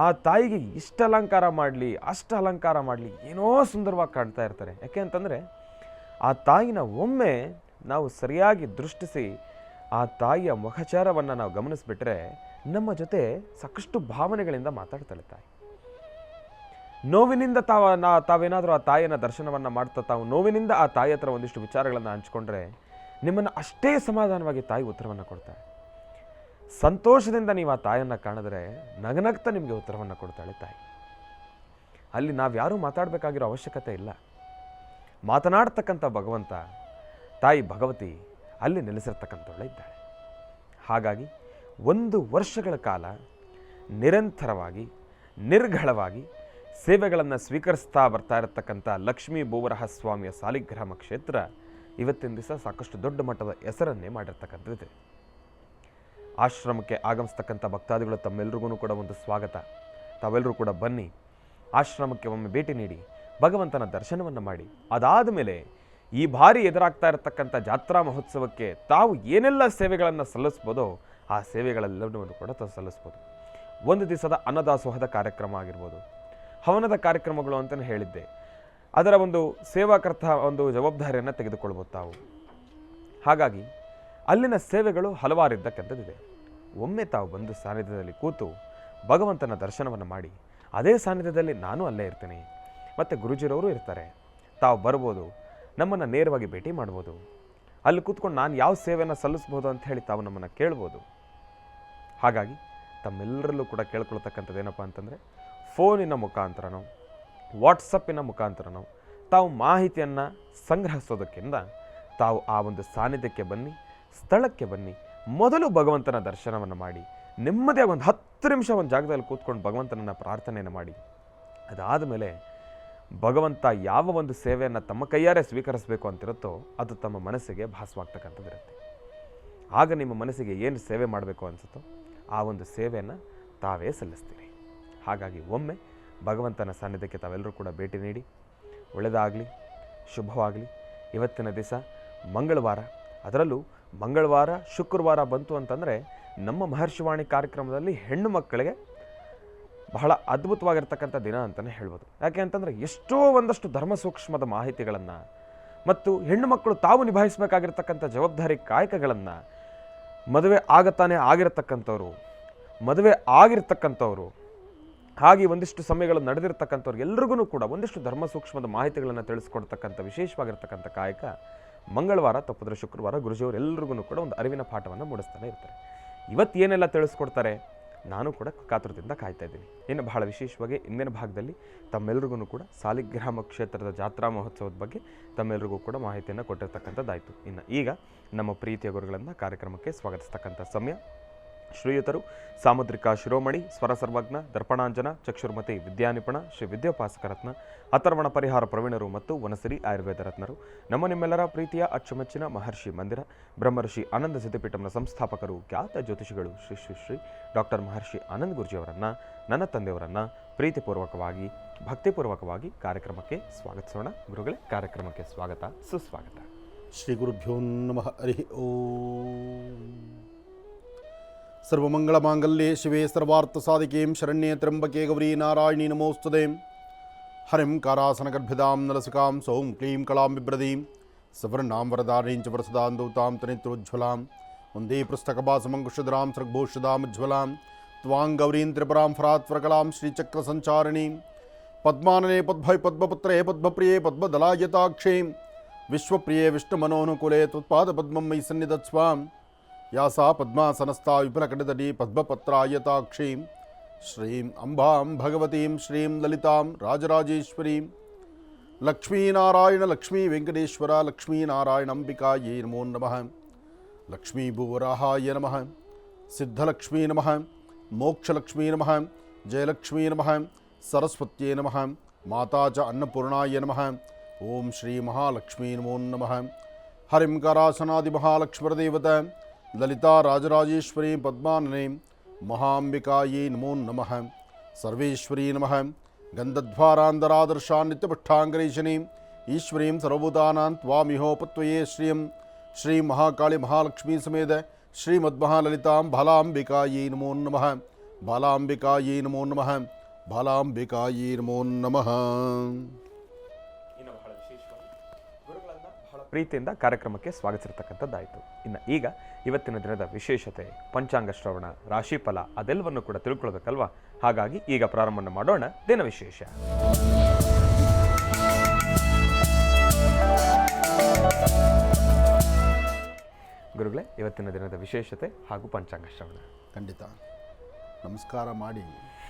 ಆ ತಾಯಿಗೆ ಇಷ್ಟು ಅಲಂಕಾರ ಮಾಡಲಿ, ಅಷ್ಟು ಅಲಂಕಾರ ಮಾಡಲಿ, ಏನೋ ಸುಂದರವಾಗಿ ಕಾಣ್ತಾ ಇರ್ತಾರೆ. ಯಾಕೆ ಅಂತಂದರೆ ಆ ತಾಯಿನ ಒಮ್ಮೆ ನಾವು ಸರಿಯಾಗಿ ದೃಷ್ಟಿಸಿ ಆ ತಾಯಿಯ ಮುಖಚಾರವನ್ನು ನಾವು ಗಮನಿಸಿಬಿಟ್ರೆ ನಮ್ಮ ಜೊತೆ ಸಾಕಷ್ಟು ಭಾವನೆಗಳಿಂದ ಮಾತಾಡ್ತಾಳೆ ತಾಯಿ. ನೋವಿನಿಂದ ತಾವೇನಾದರೂ ಆ ತಾಯಿಯನ್ನು ದರ್ಶನವನ್ನು ಮಾಡ್ತಾ ತಾವು ನೋವಿನಿಂದ ಆ ತಾಯಿ ಹತ್ರ ಒಂದಿಷ್ಟು ವಿಚಾರಗಳನ್ನು ಹಂಚ್ಕೊಂಡ್ರೆ ನಿಮ್ಮನ್ನು ಅಷ್ಟೇ ಸಮಾಧಾನವಾಗಿ ತಾಯಿ ಉತ್ತರವನ್ನು ಕೊಡ್ತಾಳೆ. ಸಂತೋಷದಿಂದ ನೀವು ಆ ತಾಯಿಯನ್ನು ಕಾಣಿದ್ರೆ ನಗನಗ್ತಾ ನಿಮಗೆ ಉತ್ತರವನ್ನು ಕೊಡ್ತಾಳೆ ತಾಯಿ. ಅಲ್ಲಿ ನಾವ್ಯಾರೂ ಮಾತಾಡಬೇಕಾಗಿರೋ ಅವಶ್ಯಕತೆ ಇಲ್ಲ. ಮಾತನಾಡ್ತಕ್ಕಂಥ ಭಗವಂತ, ತಾಯಿ ಭಗವತಿ ಅಲ್ಲಿ ನೆಲೆಸಿರ್ತಕ್ಕಂಥವಳೆ ಇದ್ದಾಳೆ. ಹಾಗಾಗಿ 1 ವರ್ಷಗಳ ಕಾಲ ನಿರಂತರವಾಗಿ ನಿರ್ಘಳವಾಗಿ ಸೇವೆಗಳನ್ನು ಸ್ವೀಕರಿಸ್ತಾ ಬರ್ತಾ ಇರತಕ್ಕಂಥ ಲಕ್ಷ್ಮೀ ಭೂವರಹ ಸ್ವಾಮಿಯ ಸಾಲಿಗ್ರಾಮ ಕ್ಷೇತ್ರ ಇವತ್ತಿನ ದಿವಸ ಸಾಕಷ್ಟು ದೊಡ್ಡ ಮಟ್ಟದ ಹೆಸರನ್ನೇ ಮಾಡಿರ್ತಕ್ಕಂಥದ್ದು. ಆಶ್ರಮಕ್ಕೆ ಆಗಮಿಸ್ತಕ್ಕಂಥ ಭಕ್ತಾದಿಗಳು ತಮ್ಮೆಲ್ಲರಿಗೂ ಕೂಡ ಒಂದು ಸ್ವಾಗತ. ತಾವೆಲ್ಲರೂ ಕೂಡ ಬನ್ನಿ, ಆಶ್ರಮಕ್ಕೆ ಒಮ್ಮೆ ಭೇಟಿ ನೀಡಿ ಭಗವಂತನ ದರ್ಶನವನ್ನು ಮಾಡಿ. ಅದಾದ ಮೇಲೆ ಈ ಬಾರಿ ಎದುರಾಗ್ತಾ ಇರತಕ್ಕಂಥ ಜಾತ್ರಾ ಮಹೋತ್ಸವಕ್ಕೆ ತಾವು ಏನೆಲ್ಲ ಸೇವೆಗಳನ್ನು ಸಲ್ಲಿಸ್ಬೋದೋ ಆ ಸೇವೆಗಳೆಲ್ಲವನ್ನೂ ಕೂಡ ಸಲ್ಲಿಸ್ಬೋದು. ಒಂದು ದಿವಸದ ಅನ್ನದಾಸೋಹದ ಕಾರ್ಯಕ್ರಮ ಆಗಿರ್ಬೋದು, ಹವನದ ಕಾರ್ಯಕ್ರಮಗಳು ಅಂತಲೇ ಹೇಳಿದ್ದೆ. ಅದರ ಒಂದು ಸೇವಾಕರ್ತ ಒಂದು ಜವಾಬ್ದಾರಿಯನ್ನು ತೆಗೆದುಕೊಳ್ಬೋದು ತಾವು. ಹಾಗಾಗಿ ಅಲ್ಲಿನ ಸೇವೆಗಳು ಹಲವಾರು ಇದ್ದಕ್ಕಂಥದ್ದಿದೆ. ಒಮ್ಮೆ ತಾವು ಬಂದು ಸಾನ್ನಿಧ್ಯದಲ್ಲಿ ಕೂತು ಭಗವಂತನ ದರ್ಶನವನ್ನು ಮಾಡಿ, ಅದೇ ಸಾನ್ನಿಧ್ಯದಲ್ಲಿ ನಾನು ಅಲ್ಲೇ ಇರ್ತೀನಿ, ಮತ್ತು ಗುರುಜಿರವರು ಇರ್ತಾರೆ. ತಾವು ಬರ್ಬೋದು, ನಮ್ಮನ್ನು ನೇರವಾಗಿ ಭೇಟಿ ಮಾಡ್ಬೋದು. ಅಲ್ಲಿ ಕೂತ್ಕೊಂಡು ನಾನು ಯಾವ ಸೇವೆಯನ್ನು ಸಲ್ಲಿಸ್ಬೋದು ಅಂತ ಹೇಳಿ ತಾವು ನಮ್ಮನ್ನು ಕೇಳ್ಬೋದು. ಹಾಗಾಗಿ ತಮ್ಮೆಲ್ಲರಲ್ಲೂ ಕೂಡ ಕೇಳ್ಕೊಳ್ತಕ್ಕಂಥದ್ದು ಏನಪ್ಪ ಅಂತಂದರೆ, ಫೋನಿನ ಮುಖಾಂತರನೋ ವಾಟ್ಸಪ್ಪಿನ ಮುಖಾಂತರನೋ ತಾವು ಮಾಹಿತಿಯನ್ನು ಸಂಗ್ರಹಿಸೋದಕ್ಕಿಂತ ತಾವು ಆ ಒಂದು ಸಾನ್ನಿಧ್ಯಕ್ಕೆ ಬನ್ನಿ, ಸ್ಥಳಕ್ಕೆ ಬನ್ನಿ, ಮೊದಲು ಭಗವಂತನ ದರ್ಶನವನ್ನು ಮಾಡಿ, ನೆಮ್ಮದಿಯಾಗಿ ಒಂದು 10 ನಿಮಿಷ ಒಂದು ಜಾಗದಲ್ಲಿ ಕೂತ್ಕೊಂಡು ಭಗವಂತನನ್ನು ಪ್ರಾರ್ಥನೆಯನ್ನು ಮಾಡಿ. ಅದಾದ ಮೇಲೆ ಭಗವಂತ ಯಾವ ಒಂದು ಸೇವೆಯನ್ನು ತಮ್ಮ ಕೈಯಾರೆ ಸ್ವೀಕರಿಸಬೇಕು ಅಂತಿರುತ್ತೋ ಅದು ತಮ್ಮ ಮನಸ್ಸಿಗೆ ಭಾಸವಾಗ್ತಕ್ಕಂಥದ್ದಿರುತ್ತೆ. ಆಗ ನಿಮ್ಮ ಮನಸ್ಸಿಗೆ ಏನು ಸೇವೆ ಮಾಡಬೇಕು ಅನಿಸುತ್ತೋ ಆ ಒಂದು ಸೇವೆಯನ್ನು ತಾವೇ ಸಲ್ಲಿಸ್ತೀರಿ. ಹಾಗಾಗಿ ಒಮ್ಮೆ ಭಗವಂತನ ಸಾನ್ನಿಧ್ಯಕ್ಕೆ ತಾವೆಲ್ಲರೂ ಕೂಡ ಭೇಟಿ ನೀಡಿ. ಒಳ್ಳೆಯದಾಗಲಿ, ಶುಭವಾಗಲಿ. ಇವತ್ತಿನ ದಿವಸ ಮಂಗಳವಾರ, ಅದರಲ್ಲೂ ಮಂಗಳವಾರ ಶುಕ್ರವಾರ ಬಂತು ಅಂತಂದರೆ ನಮ್ಮ ಮಹರ್ಷಿವಾಣಿ ಕಾರ್ಯಕ್ರಮದಲ್ಲಿ ಹೆಣ್ಣು ಮಕ್ಕಳಿಗೆ ಬಹಳ ಅದ್ಭುತವಾಗಿರ್ತಕ್ಕಂಥ ದಿನ ಅಂತಲೇ ಹೇಳ್ಬೋದು. ಯಾಕೆ ಅಂತಂದರೆ ಎಷ್ಟೋ ಒಂದಷ್ಟು ಧರ್ಮ ಸೂಕ್ಷ್ಮದ ಮಾಹಿತಿಗಳನ್ನು ಮತ್ತು ಹೆಣ್ಣು ಮಕ್ಕಳು ತಾವು ನಿಭಾಯಿಸಬೇಕಾಗಿರ್ತಕ್ಕಂಥ ಜವಾಬ್ದಾರಿ ಕಾಯಕಗಳನ್ನು, ಮದುವೆ ಆಗತಾನೆ ಆಗಿರತಕ್ಕಂಥವ್ರು, ಮದುವೆ ಆಗಿರ್ತಕ್ಕಂಥವ್ರು, ಹಾಗೆ ಒಂದಿಷ್ಟು ಸಮಯಗಳು ನಡೆದಿರ್ತಕ್ಕಂಥವ್ರು ಎಲ್ರಿಗೂ ಕೂಡ ಒಂದಿಷ್ಟು ಧರ್ಮ ಸೂಕ್ಷ್ಮದ ಮಾಹಿತಿಗಳನ್ನು ತಿಳಿಸ್ಕೊಡ್ತಕ್ಕಂಥ ವಿಶೇಷವಾಗಿರ್ತಕ್ಕಂಥ ಕಾಯಕ ಮಂಗಳವಾರ ತಪ್ಪಿದ್ರೆ ಶುಕ್ರವಾರ ಗುರುಜಿಯವರು ಎಲ್ರಿಗೂ ಕೂಡ ಒಂದು ಅರಿವಿನ ಪಾಠವನ್ನು ಮೂಡಿಸ್ತಾನೆ ಇರ್ತಾರೆ. ಇವತ್ತು ಏನೆಲ್ಲ ತಿಳಿಸ್ಕೊಡ್ತಾರೆ ನಾನು ಕೂಡ ಕಾತುರದಿಂದ ಕಾಯ್ತಾ ಇದ್ದೀನಿ. ಇನ್ನು ಬಹಳ ವಿಶೇಷವಾಗಿ ಇಂದಿನ ಭಾಗದಲ್ಲಿ ತಮ್ಮೆಲ್ಲರಿಗೂ ಕೂಡ ಸಾಲಿಗ್ರಾಮ ಕ್ಷೇತ್ರದ ಜಾತ್ರಾ ಮಹೋತ್ಸವದ ಬಗ್ಗೆ ತಮ್ಮೆಲ್ಲರಿಗೂ ಕೂಡ ಮಾಹಿತಿಯನ್ನು ಕೊಟ್ಟಿರ್ತಕ್ಕಂಥದ್ದಾಯಿತು. ಇನ್ನು ಈಗ ನಮ್ಮ ಪ್ರೀತಿಯ ಗುರುಗಳನ್ನು ಕಾರ್ಯಕ್ರಮಕ್ಕೆ ಸ್ವಾಗತಿಸ್ತಕ್ಕಂಥ ಸಮಯ. ಶ್ರೀಯುತರು ಸಾಮುದ್ರಿಕ ಶಿರೋಮಣಿ, ಸ್ವರ ಸರ್ವಜ್ಞ, ದರ್ಪಣಾಂಜನ, ಚಕ್ಷುರ್ಮತಿ, ವಿದ್ಯಾನಿಪುಣ, ಶ್ರೀ ವಿದ್ಯೋಪಾಸಕ ರತ್ನ, ಅಥರ್ವಣ ಪರಿಹಾರ ಪ್ರವೀಣರು ಮತ್ತು ವನಸಿರಿ ಆಯುರ್ವೇದ ರತ್ನರು, ನಿಮ್ಮೆಲ್ಲರ ಪ್ರೀತಿಯ ಅಚ್ಚುಮೆಚ್ಚಿನ ಮಹರ್ಷಿ ಮಂದಿರ ಬ್ರಹ್ಮರ್ಷಿ ಆನಂದ ಸಿದ್ಧಿಪೀಠಂನ ಸಂಸ್ಥಾಪಕರು, ಖ್ಯಾತ ಜ್ಯೋತಿಷಿಗಳು ಶ್ರೀ ಶ್ರೀ ಶ್ರೀ ಡಾಕ್ಟರ್ ಮಹರ್ಷಿ ಆನಂದ್ ಗುರೂಜಿಯವರನ್ನು, ನನ್ನ ತಂದೆಯವರನ್ನು ಪ್ರೀತಿಪೂರ್ವಕವಾಗಿ ಭಕ್ತಿಪೂರ್ವಕವಾಗಿ ಕಾರ್ಯಕ್ರಮಕ್ಕೆ ಸ್ವಾಗತಿಸೋಣ. ಗುರುಗಳೇ, ಕಾರ್ಯಕ್ರಮಕ್ಕೆ ಸ್ವಾಗತ, ಸುಸ್ವಾಗತ. ಶ್ರೀ ಗುರುಭ್ಯೋ ನಮಃ. ಹರಿ ಓಂ. ಸರ್ವಮಂಗಳಮಾಂಗಲ್ಯೆ ಶಿವೆ ಸರ್ವಾರ್ಥಸಾಧಿಕೇಂ ಶರಣ್ಯೇ ತ್ರ್ಯಂಬಕೆ ಗೌರಿ ನಾರಾಯಣಿ ನಮೋಸ್ತುತೆ. ಹರಿಂ ಕಾರಾಸನಗರ್ಭಿದಾಂ ನಲಸಿಕಾಂ ಸೌಂ ಕ್ಲೀಂ ಕಳಾಂ ಬಿಭ್ರದೀಂ ಸವರ್ಣಾಂ ವರದಾರೀಂ ಚ ವರಸದಾಂದೌತಾಂ ತನಿತ್ರೋಜ್ವಲಾಂ ವಂದೇ ಪುಸ್ತಕಭಾಸಮಂಕುಶಧರಾಂ ಸೃಗ್ಭೂಷಿದಾಮಜ್ವಲಾಂ ತ್ವಾಂ ಗೌರೀಂ ತ್ರಿಪುರಾಂ ಫರಾತ್ವರಕಲಾಂ ಶ್ರೀಚಕ್ರಸಂಚಾರಿಣೀಂ ಪದ್ಮಾನನೆ ಪದ್ಮೈ ಪದ್ಮಪುತ್ರೇ ಪದ್ಮಪ್ರಿಯೇ ಪದ್ಮದಲಾಯತಾಕ್ಷೀಂ ವಿಶ್ವಪ್ರಿಯೇ ವಿಷ್ಣುಮನೋನುಕೂಲೆ ತ್ವತ್ಪಾದಪದ್ಮಂ ಮಯಿ ಸನ್ನಿಧತ್ಸ್ವಾಂ ಯಾ ಸಾ ಪದ್ಮಾಸನಸ್ಥಾ ವಿಪುಲಕಟತಟಿ ಪದ್ಮಪತ್ರಾಯತಾಕ್ಷೀಂ ಶ್ರೀಂ ಅಂಬಾಂ ಭಗವತೀಂ ಶ್ರೀಂ ಲಲಿತಾಂ ರಾಜರಾಜೇಶ್ವರೀಂ ಲಕ್ಷ್ಮೀನಾರಾಯಣ ಲಕ್ಷ್ಮೀ ವೆಂಕಟೇಶ್ವರ ಲಕ್ಷ್ಮೀನಾರಾಯಣ ಅಂಬಿಕಾಯೇ ನಮೋ ನಮಃ. ಲಕ್ಷ್ಮೀಭೂವರಾಹಾಯ ನಮಃ. ಸಿದ್ಧಲಕ್ಷ್ಮೀ ನಮಃ. ಮೋಕ್ಷಲಕ್ಷ್ಮೀ ನಮಃ. ಜಯಲಕ್ಷ್ಮೀ ನಮಃ. ಸರಸ್ವತ್ಯೇ ನಮಃ. ಮಾತಾ ಚ ಅನ್ನಪೂರ್ಣಾಯ ನಮಃ. ಓಂ ಶ್ರೀ ಮಹಾಲಕ್ಷ್ಮೀ ನಮೋ ನಮಃ. ಹರಿಂ ಕರಾಸನಾದಿ ಮಹಾಲಕ್ಷ್ಮೀದೇವತ ಲಲಿತಾ ರಾಜರಾಜೇಶ್ವರಿ ಪದ್ಮಾನನೆ ಮಹಾಂಬಿಕಾಯೇ ನಮೋ ನಮಃ. ಸರ್ವೇಶ್ವರೀ ನಮಃ. ಗಂಧಧ್ವಾರಾಂಧರಾದರ್ಶಾನ್ ನಿತ್ಯಪುಷ್ಟಾಂಗರೇಶನೀಂ ಈಶ್ವರೀಂ ಸರ್ವಭೂತಾನಾಂ ತ್ವಾಮಿಹೋಪತ್ವಯೇ ಶ್ರಿಯಂ ಶ್ರೀ ಮಹಾಕಾಳಿ ಮಹಾಲಕ್ಷ್ಮೀ ಸಮೇತ ಶ್ರೀಮದ್ಮಹಾಲಲಿತಾಂ ಬಾಲಾಂಬಿಕಾಯೇ ನಮೋ ನಮಃ. ಬಾಲಾಂಬಿಕಾಯೇ ನಮೋ ನಮಃ. ಬಾಲಾಂಬಿಕಾಯೇ ನಮೋ ನಮಃ. ಪ್ರೀತಿಯಿಂದ ಕಾರ್ಯಕ್ರಮಕ್ಕೆ ಸ್ವಾಗತಿಸಿರ್ತಕ್ಕಂಥದ್ದಾಯಿತು. ಇನ್ನು ಈಗ ಇವತ್ತಿನ ದಿನದ ವಿಶೇಷತೆ, ಪಂಚಾಂಗ ಶ್ರವಣ, ರಾಶಿಫಲ ಅದೆಲ್ಲವನ್ನು ಕೂಡ ತಿಳ್ಕೊಳ್ಬೇಕಲ್ವಾ? ಹಾಗಾಗಿ ಈಗ ಪ್ರಾರಂಭ ಮಾಡೋಣ ದಿನ ವಿಶೇಷ. ಗುರುಗಳೇ, ಇವತ್ತಿನ ದಿನದ ವಿಶೇಷತೆ ಹಾಗೂ ಪಂಚಾಂಗ ಶ್ರವಣ. ಖಂಡಿತ. ನಮಸ್ಕಾರ ಮಾಡಿ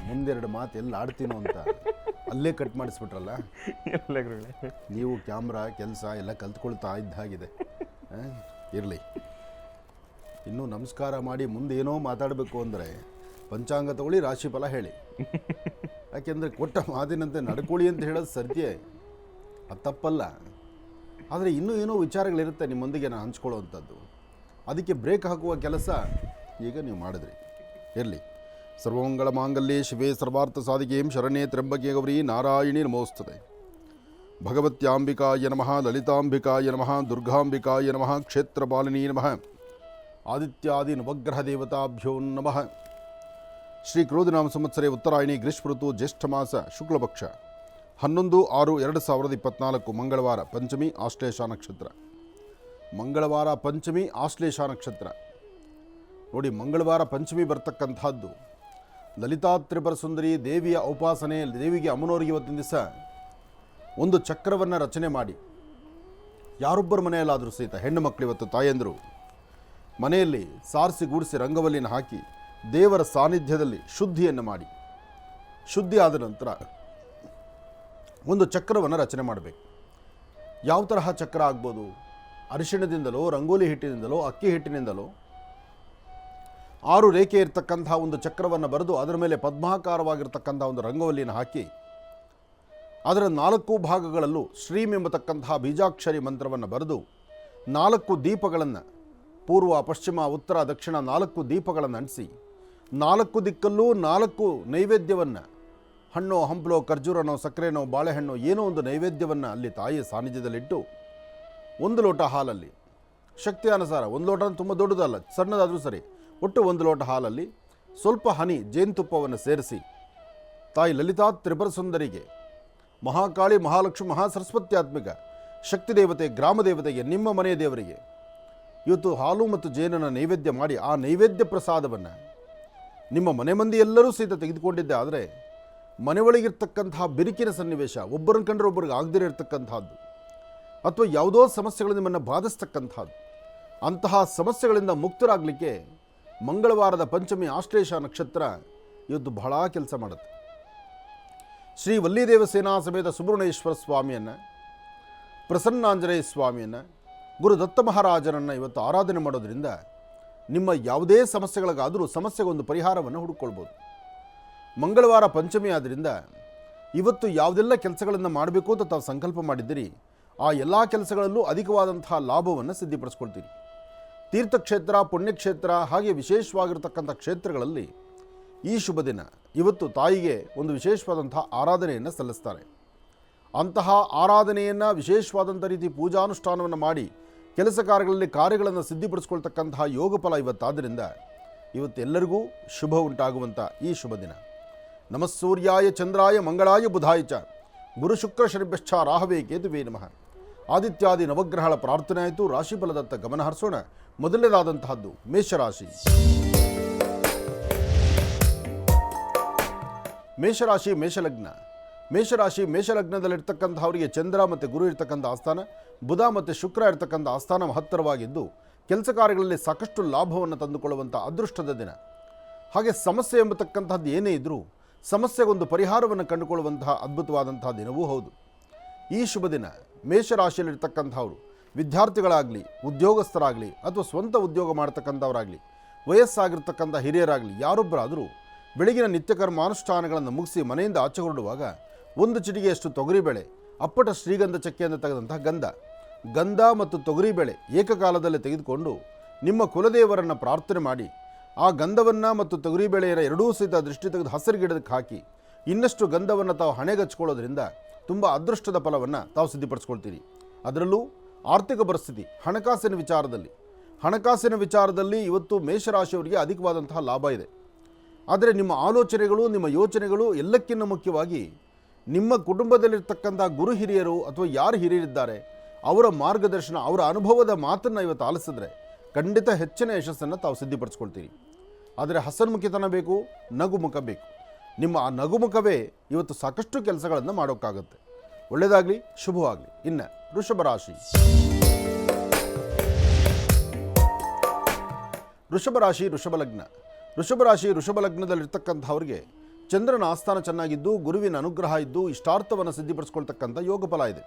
ಮುಂದೆರಡು ಮಾತು ಎಲ್ಲ ಆಡ್ತೀನೋ ಅಂತ ಅಲ್ಲೇ ಕಟ್ ಮಾಡಿಸ್ಬಿಟ್ರಲ್ಲ. ಎಲ್ಲ ಗುರುಗಳೇ, ನೀವು ಕ್ಯಾಮ್ರಾ ಕೆಲಸ ಎಲ್ಲ ಕಲ್ತ್ಕೊಳ್ತಾ ಇದ್ದಾಗಿದೆ. ಇರಲಿ. ಇನ್ನೂ ನಮಸ್ಕಾರ ಮಾಡಿ ಮುಂದೆ ಏನೋ ಮಾತಾಡಬೇಕು ಅಂದರೆ ಪಂಚಾಂಗ ತಗೊಳ್ಳಿ, ರಾಶಿಫಲ ಹೇಳಿ. ಯಾಕೆಂದರೆ ಕೊಟ್ಟ ಮಾತಿನಂತೆ ನಡ್ಕೊಳ್ಳಿ ಅಂತ ಹೇಳೋದು ಸತ್ಯ, ಅದು ತಪ್ಪಲ್ಲ. ಆದರೆ ಇನ್ನೂ ಏನೋ ವಿಚಾರಗಳಿರುತ್ತೆ ನಿಮ್ಮೊಂದಿಗೆ ನಾನು ಹಂಚ್ಕೊಳ್ಳೋವಂಥದ್ದು. ಅದಕ್ಕೆ ಬ್ರೇಕ್ ಹಾಕುವ ಕೆಲಸ ಈಗ ನೀವು ಮಾಡಿದ್ರಿ. ಇರಲಿ. ಸರ್ವಮಂಗಳ ಮಾಂಗಲ್ಯೆ ಶಿವೆ ಸರ್ವಾರ್ಥ ಸಾಧಿಕೆಂ ಶರಣ್ಯೇ ತ್ರ್ಯಂಬಕೆ ಗೌರಿ ನಾರಾಯಣಿ ನಮೋಸ್ತುತೆ. ಭಗವತ್ಯಾಂಬಿಕಾಯ ನಮಃ. ಲಲಿತಾಂಬಿಕಾಯ ನಮಃ. ದುರ್ಗಾಂಬಿಕಾಯ ನಮಃ. ಕ್ಷೇತ್ರಪಾಲಿನೀ ನಮಃ. ಆದಿತ್ಯಾದಿ ನವಗ್ರಹ ದೇವತಾಭ್ಯೋ ನಮಃ. ಶ್ರೀ ಕ್ರೋಧಿನಾಮ ಸಂವತ್ಸರೆ ಉತ್ತರಾಯಣಿ ಗ್ರೀಷ್ಮ ಋತು ಜ್ಯೇಷ್ಠ ಮಾಸ ಶುಕ್ಲಪಕ್ಷ 11/6/2024 ಮಂಗಳವಾರ ಪಂಚಮಿ ಆಶ್ಲೇಷ ನಕ್ಷತ್ರ. ಮಂಗಳವಾರ ಪಂಚಮಿ ಆಶ್ಲೇಷ ನಕ್ಷತ್ರ. ನೋಡಿ, ಮಂಗಳವಾರ ಪಂಚಮಿ ಬರ್ತಕ್ಕಂಥದ್ದು ಲಲಿತಾ ತ್ರಿಪುರ ಸುಂದರಿ ದೇವಿಯ ಉಪಾಸನೆ. ದೇವಿಗೆ ಅಮ್ಮನವರಿಗೆ ಇವತ್ತಿನ ದಿವಸ ಒಂದು ಚಕ್ರವನ್ನು ರಚನೆ ಮಾಡಿ, ಯಾರೊಬ್ಬರ ಮನೆಯಲ್ಲಾದರೂ ಸಹಿತ ಹೆಣ್ಣು ಮಕ್ಕಳು ಇವತ್ತು ತಾಯಂದರು ಮನೆಯಲ್ಲಿ ಸಾರಿಸಿ ಗೂಡಿಸಿ ರಂಗವಲ್ಲಿನ ಹಾಕಿ ದೇವರ ಸಾನ್ನಿಧ್ಯದಲ್ಲಿ ಶುದ್ಧಿಯನ್ನು ಮಾಡಿ, ಶುದ್ಧಿ ಆದ ನಂತರ ಒಂದು ಚಕ್ರವನ್ನು ರಚನೆ ಮಾಡಬೇಕು. ಯಾವ ತರಹ ಚಕ್ರ ಆಗ್ಬೋದು? ಅರಿಶಿಣದಿಂದಲೋ, ರಂಗೋಲಿ ಹಿಟ್ಟಿನಿಂದಲೋ, ಅಕ್ಕಿ ಹಿಟ್ಟಿನಿಂದಲೋ 6 ರೇಖೆ ಇರ್ತಕ್ಕಂಥ ಒಂದು ಚಕ್ರವನ್ನು ಬರೆದು ಅದರ ಮೇಲೆ ಪದ್ಮಾಕಾರವಾಗಿರ್ತಕ್ಕಂಥ ಒಂದು ರಂಗವಲ್ಲಿನ ಹಾಕಿ ಅದರ 4 ಭಾಗಗಳಲ್ಲೂ ಶ್ರೀಂ ಎಂಬತಕ್ಕಂತಹ ಬೀಜಾಕ್ಷರಿ ಮಂತ್ರವನ್ನು ಬರೆದು 4 ದೀಪಗಳನ್ನು ಪೂರ್ವ, ಪಶ್ಚಿಮ, ಉತ್ತರ, ದಕ್ಷಿಣ 4 ದೀಪಗಳನ್ನು ಅಂಟಿಸಿ 4 ದಿಕ್ಕಲ್ಲೂ 4 ನೈವೇದ್ಯವನ್ನು, ಹಣ್ಣು, ಹಂಪಲೋ, ಖರ್ಜೂರನೋ, ಸಕ್ಕರೆನೋ, ಬಾಳೆಹಣ್ಣು ಏನೋ ಒಂದು ನೈವೇದ್ಯವನ್ನು ಅಲ್ಲಿ ತಾಯಿಯ ಸಾನ್ನಿಧ್ಯದಲ್ಲಿಟ್ಟು 1 ಲೋಟ ಹಾಲಲ್ಲಿ ಶಕ್ತಿಯಾನುಸಾರ, 1 ಲೋಟ ತುಂಬ ದೊಡ್ಡದಲ್ಲ, ಸಣ್ಣದಾದರೂ ಸರಿ, ಒಟ್ಟು 1 ಲೋಟ ಹಾಲಲ್ಲಿ ಸ್ವಲ್ಪ ಹನಿ ಜೇನುತುಪ್ಪವನ್ನು ಸೇರಿಸಿ ತಾಯಿ ಲಲಿತಾ ತ್ರಿಪುರ ಸುಂದರಿಗೆ, ಮಹಾಕಾಳಿ, ಮಹಾಲಕ್ಷ್ಮಿ, ಮಹಾಸರಸ್ವತ್ಯಾತ್ಮಿಕ ಶಕ್ತಿ ದೇವತೆ, ಗ್ರಾಮ ದೇವತೆಗೆ, ನಿಮ್ಮ ಮನೆಯ ದೇವರಿಗೆ ಇವತ್ತು ಹಾಲು ಮತ್ತು ಜೇನನ್ನು ನೈವೇದ್ಯ ಮಾಡಿ ಆ ನೈವೇದ್ಯ ಪ್ರಸಾದವನ್ನು ನಿಮ್ಮ ಮನೆ ಮಂದಿ ಎಲ್ಲರೂ ಸಹಿತ ತೆಗೆದುಕೊಂಡಿದ್ದೆ. ಆದರೆ ಮನೆ ಒಳಗಿರ್ತಕ್ಕಂತಹ ಬಿರುಕಿನ ಸನ್ನಿವೇಶ, ಒಬ್ಬರನ್ನು ಕಂಡ್ರೆ ಒಬ್ಬರಿಗೆ ಆಗದಿರೋ ಇರ್ತಕ್ಕಂಥದ್ದು, ಅಥವಾ ಯಾವುದೋ ಸಮಸ್ಯೆಗಳು ನಿಮ್ಮನ್ನು ಬಾಧಿಸ್ತಕ್ಕಂಥದ್ದು, ಅಂತಹ ಸಮಸ್ಯೆಗಳಿಂದ ಮುಕ್ತರಾಗಲಿಕ್ಕೆ ಮಂಗಳವಾರದ ಪಂಚಮಿ ಆಶ್ಲೇಷ ನಕ್ಷತ್ರ ಇವತ್ತು ಬಹಳ ಕೆಲಸ ಮಾಡುತ್ತೆ. ಶ್ರೀ ವಲ್ಲಿದೇವ ಸೇನಾ ಸಮೇತ ಸುಬ್ರಹ್ಮಣ್ಯೇಶ್ವರ ಸ್ವಾಮಿಯನ್ನು, ಪ್ರಸನ್ನಾಂಜನೇಯ ಸ್ವಾಮಿಯನ್ನು, ಗುರು ದತ್ತ ಮಹಾರಾಜರನ್ನು ಇವತ್ತು ಆರಾಧನೆ ಮಾಡೋದ್ರಿಂದ ನಿಮ್ಮ ಯಾವುದೇ ಸಮಸ್ಯೆಗಳಿಗಾದರೂ ಸಮಸ್ಯೆಗೊಂದು ಪರಿಹಾರವನ್ನು ಹುಡುಕೊಳ್ಬೋದು. ಮಂಗಳವಾರ ಪಂಚಮಿ ಆದ್ದರಿಂದ ಇವತ್ತು ಯಾವುದೆಲ್ಲ ಕೆಲಸಗಳನ್ನು ಮಾಡಬೇಕು ಅಂತ ತಾವು ಸಂಕಲ್ಪ ಮಾಡಿದ್ದೀರಿ ಆ ಎಲ್ಲ ಕೆಲಸಗಳಲ್ಲೂ ಅಧಿಕವಾದಂತಹ ಲಾಭವನ್ನು ಸಿದ್ಧಿಪಡಿಸ್ಕೊಳ್ತೀರಿ. ತೀರ್ಥಕ್ಷೇತ್ರ, ಪುಣ್ಯಕ್ಷೇತ್ರ ಹಾಗೆ ವಿಶೇಷವಾಗಿರ್ತಕ್ಕಂಥ ಕ್ಷೇತ್ರಗಳಲ್ಲಿ ಈ ಶುಭ ದಿನ ಇವತ್ತು ತಾಯಿಗೆ ಒಂದು ವಿಶೇಷವಾದಂತಹ ಆರಾಧನೆಯನ್ನು ಸಲ್ಲಿಸ್ತಾರೆ. ಅಂತಹ ಆರಾಧನೆಯನ್ನು ವಿಶೇಷವಾದಂಥ ರೀತಿ ಪೂಜಾನುಷ್ಠಾನವನ್ನು ಮಾಡಿ ಕೆಲಸ ಕಾರ್ಯಗಳನ್ನು ಸಿದ್ಧಿಪಡಿಸ್ಕೊಳ್ತಕ್ಕಂತಹ ಯೋಗ ಫಲ ಇವತ್ತಾದ್ದರಿಂದ ಇವತ್ತೆಲ್ಲರಿಗೂ ಶುಭ ಉಂಟಾಗುವಂಥ ಈ ಶುಭ ದಿನ. ನಮಸ್ಸೂರ್ಯಾಯ ಚಂದ್ರಾಯ ಮಂಗಳಾಯ ಬುಧಾಯ ಚ ಗುರು ಶುಕ್ರ ಶನಿಭ್ಯಶ್ಚ ರಾಹವೇ ಕೇತುವೇ ನಮಃ. ಆದಿತ್ಯಾದಿ ನವಗ್ರಹಗಳ ಪ್ರಾರ್ಥನೆ ಆಯಿತು. ರಾಶಿಫಲದತ್ತ ಗಮನ ಹರಿಸೋಣ. ಮೊದಲನೇದಾದಂತಹದ್ದು ಮೇಷರಾಶಿ. ಮೇಷರಾಶಿ ಮೇಷಲಗ್ನ. ಮೇಷಲಗ್ನದಲ್ಲಿರ್ತಕ್ಕಂಥವರಿಗೆ ಚಂದ್ರ ಮತ್ತು ಗುರು ಇರ್ತಕ್ಕಂಥ ಆಸ್ಥಾನ, ಬುಧ ಮತ್ತು ಶುಕ್ರ ಇರ್ತಕ್ಕಂಥ ಆಸ್ಥಾನ ಮಹತ್ತರವಾಗಿದ್ದು ಕೆಲಸ ಕಾರ್ಯಗಳಲ್ಲಿ ಸಾಕಷ್ಟು ಲಾಭವನ್ನು ತಂದುಕೊಳ್ಳುವಂಥ ಅದೃಷ್ಟದ ದಿನ. ಹಾಗೆ ಸಮಸ್ಯೆ ಎಂಬತಕ್ಕಂಥದ್ದು ಏನೇ ಇದ್ದರೂ ಸಮಸ್ಯೆಗೊಂದು ಪರಿಹಾರವನ್ನು ಕಂಡುಕೊಳ್ಳುವಂತಹ ಅದ್ಭುತವಾದಂತಹ ದಿನವೂ ಹೌದು. ಈ ಶುಭ ದಿನ ಮೇಷರಾಶಿಯಲ್ಲಿರ್ತಕ್ಕಂಥವರು ವಿದ್ಯಾರ್ಥಿಗಳಾಗಲಿ, ಉದ್ಯೋಗಸ್ಥರಾಗಲಿ ಅಥವಾ ಸ್ವಂತ ಉದ್ಯೋಗ ಮಾಡ್ತಕ್ಕಂಥವರಾಗಲಿ, ವಯಸ್ಸಾಗಿರ್ತಕ್ಕಂಥ ಹಿರಿಯರಾಗಲಿ ಯಾರೊಬ್ಬರಾದರೂ ಬೆಳಗಿನ ನಿತ್ಯಕರ್ಮಾನುಷ್ಠಾನಗಳನ್ನು ಮುಗಿಸಿ ಮನೆಯಿಂದ ಆಚೆ ಹೊರಡುವಾಗ ಒಂದು ಚಿಟಿಗೆಯಷ್ಟು ತೊಗರಿಬೇಳೆ, ಅಪ್ಪಟ ಶ್ರೀಗಂಧ ಚಕ್ಕೆಯಿಂದ ತೆಗೆದಂತಹ ಗಂಧ ಮತ್ತು ತೊಗರಿಬೇಳೆ ಏಕಕಾಲದಲ್ಲಿ ತೆಗೆದುಕೊಂಡು ನಿಮ್ಮ ಕುಲದೇವರನ್ನು ಪ್ರಾರ್ಥನೆ ಮಾಡಿ ಆ ಗಂಧವನ್ನು ಮತ್ತು ತೊಗರಿಬೇಳೆಯನ್ನು ಎರಡೂ ಸಹಿತ ದೃಷ್ಟಿ ತೆಗೆದು ಹಸಿರು ಗಿಡಕ್ಕೆ ಹಾಕಿ ಇನ್ನಷ್ಟು ಗಂಧವನ್ನು ತಾವು ಹಣೆಗಚ್ಕೊಳ್ಳೋದ್ರಿಂದ ತುಂಬ ಅದೃಷ್ಟದ ಫಲವನ್ನು ತಾವು ಸಿದ್ಧಿಪಡಿಸ್ಕೊಳ್ತೀರಿ. ಅದರಲ್ಲೂ ಆರ್ಥಿಕ ಪರಿಸ್ಥಿತಿ, ಹಣಕಾಸಿನ ವಿಚಾರದಲ್ಲಿ ಇವತ್ತು ಮೇಷರಾಶಿಯವರಿಗೆ ಅಧಿಕವಾದಂತಹ ಲಾಭ ಇದೆ. ಆದರೆ ನಿಮ್ಮ ಆಲೋಚನೆಗಳು, ನಿಮ್ಮ ಯೋಚನೆಗಳು ಎಲ್ಲಕ್ಕಿಂತ ಮುಖ್ಯವಾಗಿ ನಿಮ್ಮ ಕುಟುಂಬದಲ್ಲಿರ್ತಕ್ಕಂಥ ಗುರು ಹಿರಿಯರು ಅಥವಾ ಯಾರು ಹಿರಿಯರಿದ್ದಾರೆ ಅವರ ಮಾರ್ಗದರ್ಶನ, ಅವರ ಅನುಭವದ ಮಾತನ್ನು ಇವತ್ತು ಆಲಿಸಿದ್ರೆ ಖಂಡಿತ ಹೆಚ್ಚಿನ ಯಶಸ್ಸನ್ನು ತಾವು ಸಿದ್ಧಿಪಡಿಸ್ಕೊಳ್ತೀರಿ. ಆದರೆ ಹಸನ್ಮುಖಿತನ ಬೇಕು, ನಗುಮುಖ ಬೇಕು. ನಿಮ್ಮ ಆ ನಗುಮುಖವೇ ಇವತ್ತು ಸಾಕಷ್ಟು ಕೆಲಸಗಳನ್ನು ಮಾಡೋಕ್ಕಾಗುತ್ತೆ. ಒಳ್ಳೆಯದಾಗಲಿ, ಶುಭವಾಗಲಿ. ಇನ್ನು ವೃಷಭ ರಾಶಿ. ವೃಷಭ ಲಗ್ನದಲ್ಲಿರ್ತಕ್ಕಂಥವ್ರಿಗೆ ಚಂದ್ರನ ಆಸ್ಥಾನ ಚೆನ್ನಾಗಿದ್ದು ಗುರುವಿನ ಅನುಗ್ರಹ ಇದ್ದು ಇಷ್ಟಾರ್ಥವನ್ನು ಸಿದ್ಧಿಪಡಿಸ್ಕೊಳ್ತಕ್ಕಂಥ ಯೋಗ ಫಲ ಇದೆ.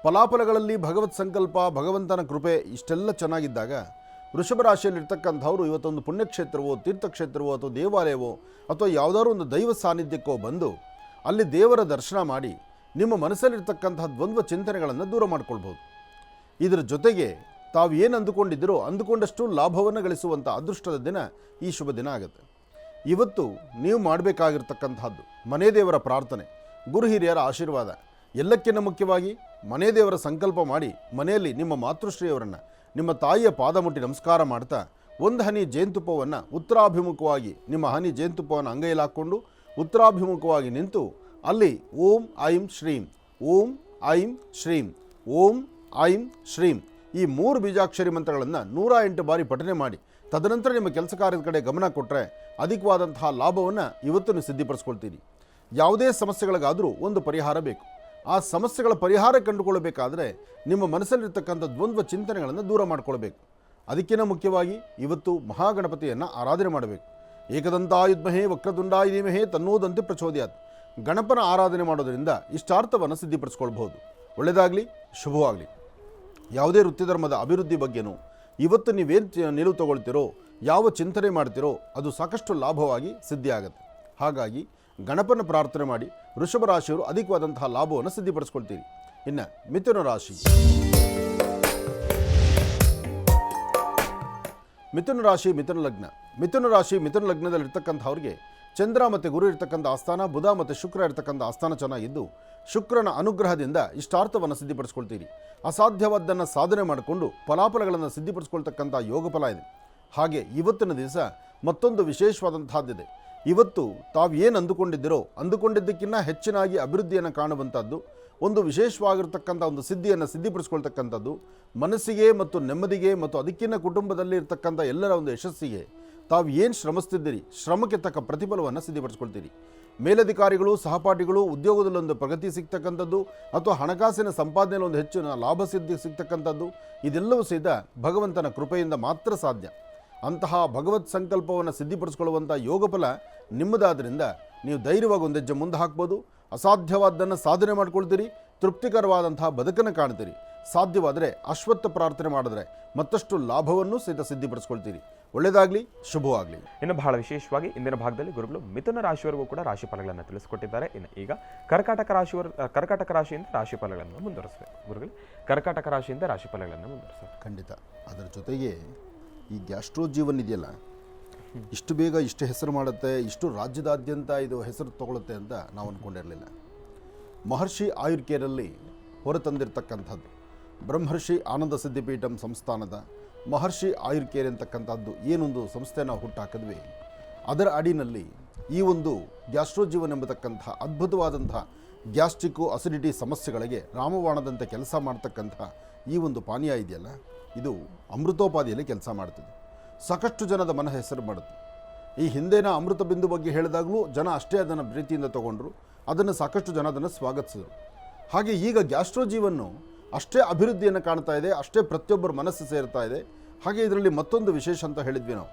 ಫಲಾಫಲಗಳಲ್ಲಿ ಭಗವತ್ ಸಂಕಲ್ಪ, ಭಗವಂತನ ಕೃಪೆ ಇಷ್ಟೆಲ್ಲ ಚೆನ್ನಾಗಿದ್ದಾಗ ವೃಷಭ ರಾಶಿಯಲ್ಲಿರ್ತಕ್ಕಂಥವ್ರು ಇವತ್ತೊಂದು ಪುಣ್ಯಕ್ಷೇತ್ರವೋ, ತೀರ್ಥಕ್ಷೇತ್ರವೋ ಅಥವಾ ದೇವಾಲಯವೋ ಅಥವಾ ಯಾವುದಾದ್ರೂ ಒಂದು ದೈವ ಸಾನ್ನಿಧ್ಯಕ್ಕೋ ಬಂದು ಅಲ್ಲಿ ದೇವರ ದರ್ಶನ ಮಾಡಿ ನಿಮ್ಮ ಮನಸ್ಸಲ್ಲಿರ್ತಕ್ಕಂತಹ ದ್ವಂದ್ವ ಚಿಂತನೆಗಳನ್ನು ದೂರ ಮಾಡ್ಕೊಳ್ಬೋದು. ಇದರ ಜೊತೆಗೆ ತಾವು ಏನು ಅಂದುಕೊಂಡಿದ್ದೀರೋ ಅಂದುಕೊಂಡಷ್ಟು ಲಾಭವನ್ನು ಗಳಿಸುವಂಥ ಅದೃಷ್ಟದ ದಿನ ಈ ಶುಭ ದಿನ ಆಗುತ್ತೆ. ಇವತ್ತು ನೀವು ಮಾಡಬೇಕಾಗಿರ್ತಕ್ಕಂಥದ್ದು ಮನೆ ದೇವರ ಪ್ರಾರ್ಥನೆ, ಗುರು ಹಿರಿಯರ ಆಶೀರ್ವಾದ, ಎಲ್ಲಕ್ಕಿಂತ ಮುಖ್ಯವಾಗಿ ಮನೆ ದೇವರ ಸಂಕಲ್ಪ ಮಾಡಿ ಮನೆಯಲ್ಲಿ ನಿಮ್ಮ ಮಾತೃಶ್ರೀಯವರನ್ನು, ನಿಮ್ಮ ತಾಯಿಯ ಪಾದ ಮುಟ್ಟಿ ನಮಸ್ಕಾರ ಮಾಡ್ತಾ ಒಂದು ಹನಿ ಜೇನುತುಪ್ಪವನ್ನು ಉತ್ತರಾಭಿಮುಖವಾಗಿ ನಿಮ್ಮ ಹನಿ ಜೇನುತುಪ್ಪವನ್ನು ಅಂಗೈಯಲ್ಲಿ ಹಾಕ್ಕೊಂಡು ಉತ್ತರಾಭಿಮುಖವಾಗಿ ನಿಂತು ಅಲ್ಲಿ ಓಂ ಐಂ ಶ್ರೀಂ, ಓಂ ಐಂ ಶ್ರೀಂ, ಓಂ ಐಂ ಶ್ರೀಂ ಈ 3 ಬೀಜಾಕ್ಷರಿ ಮಂತ್ರಗಳನ್ನು 108 ಬಾರಿ ಪಠನೆ ಮಾಡಿ ತದನಂತರ ನಿಮ್ಮ ಕೆಲಸ ಕಾರ್ಯದ ಕಡೆ ಗಮನ ಕೊಟ್ಟರೆ ಅಧಿಕವಾದಂತಹ ಲಾಭವನ್ನು ಇವತ್ತು ನೀವು ಸಿದ್ಧಿಪಡಿಸ್ಕೊಳ್ತೀರಿ. ಯಾವುದೇ ಸಮಸ್ಯೆಗಳಿಗಾದರೂ ಒಂದು ಪರಿಹಾರ ಬೇಕು. ಆ ಸಮಸ್ಯೆಗಳ ಪರಿಹಾರ ಕಂಡುಕೊಳ್ಳಬೇಕಾದ್ರೆ ನಿಮ್ಮ ಮನಸ್ಸಲ್ಲಿರ್ತಕ್ಕಂಥ ದ್ವಂದ್ವ ಚಿಂತನೆಗಳನ್ನು ದೂರ ಮಾಡಿಕೊಳ್ಬೇಕು. ಅದಕ್ಕಿಂತ ಮುಖ್ಯವಾಗಿ ಇವತ್ತು ಮಹಾಗಣಪತಿಯನ್ನು ಆರಾಧನೆ ಮಾಡಬೇಕು. ಏಕದಂತಾಯುಧ್ಮಹೇ ವಕ್ರತುಂಡಾಯ ಧೀಮಹಿ ತನ್ನೋದಂತೆ ಪ್ರಚೋದಯಾತ್. ಗಣಪನ ಆರಾಧನೆ ಮಾಡೋದರಿಂದ ಇಷ್ಟಾರ್ಥವನ್ನು ಸಿದ್ಧಿಪಡಿಸ್ಕೊಳ್ಬಹುದು. ಒಳ್ಳೆಯದಾಗಲಿ, ಶುಭವಾಗಲಿ. ಯಾವುದೇ ವೃತ್ತಿಧರ್ಮದ ಅಭಿವೃದ್ಧಿ ಬಗ್ಗೆನೂ ಇವತ್ತು ನೀವೇನು ನಿಲುವು ತಗೊಳ್ತೀರೋ, ಯಾವ ಚಿಂತನೆ ಮಾಡ್ತೀರೋ ಅದು ಸಾಕಷ್ಟು ಲಾಭವಾಗಿ ಸಿದ್ಧಿಯಾಗುತ್ತೆ. ಹಾಗಾಗಿ ಗಣಪನ ಪ್ರಾರ್ಥನೆ ಮಾಡಿ ವೃಷಭ ರಾಶಿಯವರು ಅಧಿಕವಾದಂತಹ ಲಾಭವನ್ನು ಸಿದ್ಧಿಪಡಿಸ್ಕೊಳ್ತೀರಿ. ಇನ್ನು ಮಿಥುನ ರಾಶಿ. ಮಿಥುನ ಲಗ್ನದಲ್ಲಿರ್ತಕ್ಕಂಥವ್ರಿಗೆ ಚಂದ್ರ ಮತ್ತು ಗುರು ಇರ್ತಕ್ಕಂಥ ಆಸ್ಥಾನ, ಬುಧ ಮತ್ತು ಶುಕ್ರ ಇರ್ತಕ್ಕಂಥ ಆಸ್ಥಾನ ಚೆನ್ನಾಗಿದ್ದು ಶುಕ್ರನ ಅನುಗ್ರಹದಿಂದ ಇಷ್ಟಾರ್ಥವನ್ನು ಸಿದ್ಧಿಪಡಿಸ್ಕೊಳ್ತೀರಿ. ಅಸಾಧ್ಯವಾದ್ದನ್ನು ಸಾಧನೆ ಮಾಡಿಕೊಂಡು ಫಲಾಫಲಗಳನ್ನು ಸಿದ್ಧಿಪಡಿಸ್ಕೊಳ್ತಕ್ಕಂಥ ಯೋಗ ಫಲ ಇದೆ. ಹಾಗೆ ಇವತ್ತಿನ ದಿವಸ ಮತ್ತೊಂದು ವಿಶೇಷವಾದಂತಹದ್ದಿದೆ. ಇವತ್ತು ತಾವು ಏನು ಅಂದುಕೊಂಡಿದ್ದೀರೋ ಅಂದುಕೊಂಡಿದ್ದಕ್ಕಿಂತ ಹೆಚ್ಚಿನಾಗಿ ಅಭಿವೃದ್ಧಿಯನ್ನು ಕಾಣುವಂಥದ್ದು, ಒಂದು ವಿಶೇಷವಾಗಿರ್ತಕ್ಕಂಥ ಒಂದು ಸಿದ್ಧಿಯನ್ನು ಸಿದ್ಧಿಪಡಿಸ್ಕೊಳ್ತಕ್ಕಂಥದ್ದು, ಮನಸ್ಸಿಗೆ ಮತ್ತು ನೆಮ್ಮದಿಗೆ ಮತ್ತು ಅದಕ್ಕಿಂತ ಕುಟುಂಬದಲ್ಲಿ ಇರ್ತಕ್ಕಂಥ ಎಲ್ಲರ ಒಂದು ಯಶಸ್ಸಿಗೆ ತಾವು ಏನು ಶ್ರಮಿಸ್ತಿದ್ದೀರಿ ಶ್ರಮಕ್ಕೆ ತಕ್ಕ ಪ್ರತಿಫಲವನ್ನು ಸಿದ್ಧಿಪಡಿಸ್ಕೊಳ್ತೀರಿ. ಮೇಲಧಿಕಾರಿಗಳು, ಸಹಪಾಠಿಗಳು, ಉದ್ಯೋಗದಲ್ಲೊಂದು ಪ್ರಗತಿ ಸಿಗ್ತಕ್ಕಂಥದ್ದು ಅಥವಾ ಹಣಕಾಸಿನ ಸಂಪಾದನೆಯಲ್ಲಿ ಒಂದು ಹೆಚ್ಚಿನ ಲಾಭ ಸಿಗ್ತಕ್ಕಂಥದ್ದು ಇದೆಲ್ಲವೂ ಸಹಿತ ಭಗವಂತನ ಕೃಪೆಯಿಂದ ಮಾತ್ರ ಸಾಧ್ಯ. ಅಂತಹ ಭಗವತ್ ಸಂಕಲ್ಪವನ್ನು ಸಿದ್ಧಿಪಡಿಸ್ಕೊಳ್ಳುವಂಥ ಯೋಗ ಫಲ ನಿಮ್ಮದಾದ್ದರಿಂದ ನೀವು ಧೈರ್ಯವಾಗಿ ಒಂದೆಜ್ಜೆ ಮುಂದೆ ಹಾಕ್ಬೋದು. ಅಸಾಧ್ಯವಾದ್ದನ್ನು ಸಾಧನೆ ಮಾಡ್ಕೊಳ್ತೀರಿ, ತೃಪ್ತಿಕರವಾದಂತಹ ಬದುಕನ್ನು ಕಾಣ್ತೀರಿ. ಸಾಧ್ಯವಾದರೆ ಅಶ್ವತ್ಥ ಪ್ರಾರ್ಥನೆ ಮಾಡಿದ್ರೆ ಮತ್ತಷ್ಟು ಲಾಭವನ್ನು ಸಹಿತ ಸಿದ್ಧಿಪಡಿಸ್ಕೊಳ್ತೀರಿ. ಒಳ್ಳೆಯದಾಗಲಿ, ಶುಭವಾಗಲಿ. ಇನ್ನು ಬಹಳ ವಿಶೇಷವಾಗಿ ಇಂದಿನ ಭಾಗದಲ್ಲಿ ಗುರುಗಳು ಮಿಥುನ ರಾಶಿಯವರೆಗೂ ಕೂಡ ರಾಶಿ ಫಲಗಳನ್ನು ತಿಳಿಸಿಕೊಟ್ಟಿದ್ದಾರೆ. ಇನ್ನು ಈಗ ಕರ್ಕಾಟಕ ರಾಶಿಯಿಂದ ರಾಶಿ ಫಲಗಳನ್ನು ಮುಂದುವರಿಸಬೇಕು. ಗುರುಗಳು, ಕರ್ಕಾಟಕ ರಾಶಿಯಿಂದ ರಾಶಿ ಫಲಗಳನ್ನು ಮುಂದುವರಿಸಬೇಕು. ಖಂಡಿತ. ಅದರ ಜೊತೆಗೆ ಈ ಗ್ಯಾಸ್ಟ್ರೋ ಜೀವನ್ ಇದೆಯಲ್ಲ, ಇಷ್ಟು ಬೇಗ ಇಷ್ಟು ಹೆಸರು ಮಾಡುತ್ತೆ, ಇಷ್ಟು ರಾಜ್ಯದಾದ್ಯಂತ ಇದು ಹೆಸರು ತಗೊಳುತ್ತೆ ಅಂತ ನಾವು ಅಂದ್ಕೊಂಡಿರಲಿಲ್ಲ. ಮಹರ್ಷಿ ಆಯುರ್ಕೇರಲ್ಲಿ ಹೊರತಂದಿರತಕ್ಕಂಥದ್ದು ಬ್ರಹ್ಮರ್ಷಿ ಆನಂದ ಸಿದ್ಧಿಪೀಠಂ ಸಂಸ್ಥಾನದ ಮಹರ್ಷಿ ಆಯುರ್ಕೇರ್ ಅಂತಕ್ಕಂಥದ್ದು ಏನೊಂದು ಸಂಸ್ಥೆ ನಾವು ಹುಟ್ಟಾಕಿದ್ವಿ, ಅದರ ಅಡಿನಲ್ಲಿ ಈ ಒಂದು ಗ್ಯಾಸ್ಟ್ರೋಜೀವನ್ ಎಂಬತಕ್ಕಂಥ ಅದ್ಭುತವಾದಂಥ ಗ್ಯಾಸ್ಟ್ರಿಕ್ಕು ಅಸಿಡಿಟಿ ಸಮಸ್ಯೆಗಳಿಗೆ ರಾಮಬಾಣದಂತೆ ಕೆಲಸ ಮಾಡ್ತಕ್ಕಂಥ ಈ ಒಂದು ಪಾನೀಯ ಇದೆಯಲ್ಲ, ಇದು ಅಮೃತೋಪಾದಿಯಲ್ಲಿ ಕೆಲಸ ಮಾಡ್ತದೆ. ಸಾಕಷ್ಟು ಜನದ ಮನ ಹೆಸರು ಮಾಡುತ್ತೆ. ಈ ಹಿಂದಿನ ಅಮೃತ ಬಿಂದು ಬಗ್ಗೆ ಹೇಳಿದಾಗಲೂ ಜನ ಅಷ್ಟೇ ಅದನ್ನು ಪ್ರೀತಿಯಿಂದ ತಗೊಂಡ್ರು, ಅದನ್ನು ಸಾಕಷ್ಟು ಜನ ಅದನ್ನು ಸ್ವಾಗತಿಸಿದರು. ಹಾಗೆ ಈಗ ಗ್ಯಾಸ್ಟ್ರೋಜೀವನ್ನು ಅಷ್ಟೇ ಅಭಿವೃದ್ಧಿಯನ್ನು ಕಾಣ್ತಾ ಇದೆ, ಅಷ್ಟೇ ಪ್ರತಿಯೊಬ್ಬರ ಮನಸ್ಸು ಸೇರ್ತಾ ಇದೆ. ಹಾಗೆ ಇದರಲ್ಲಿ ಮತ್ತೊಂದು ವಿಶೇಷ ಅಂತ ಹೇಳಿದ್ವಿ ನಾವು,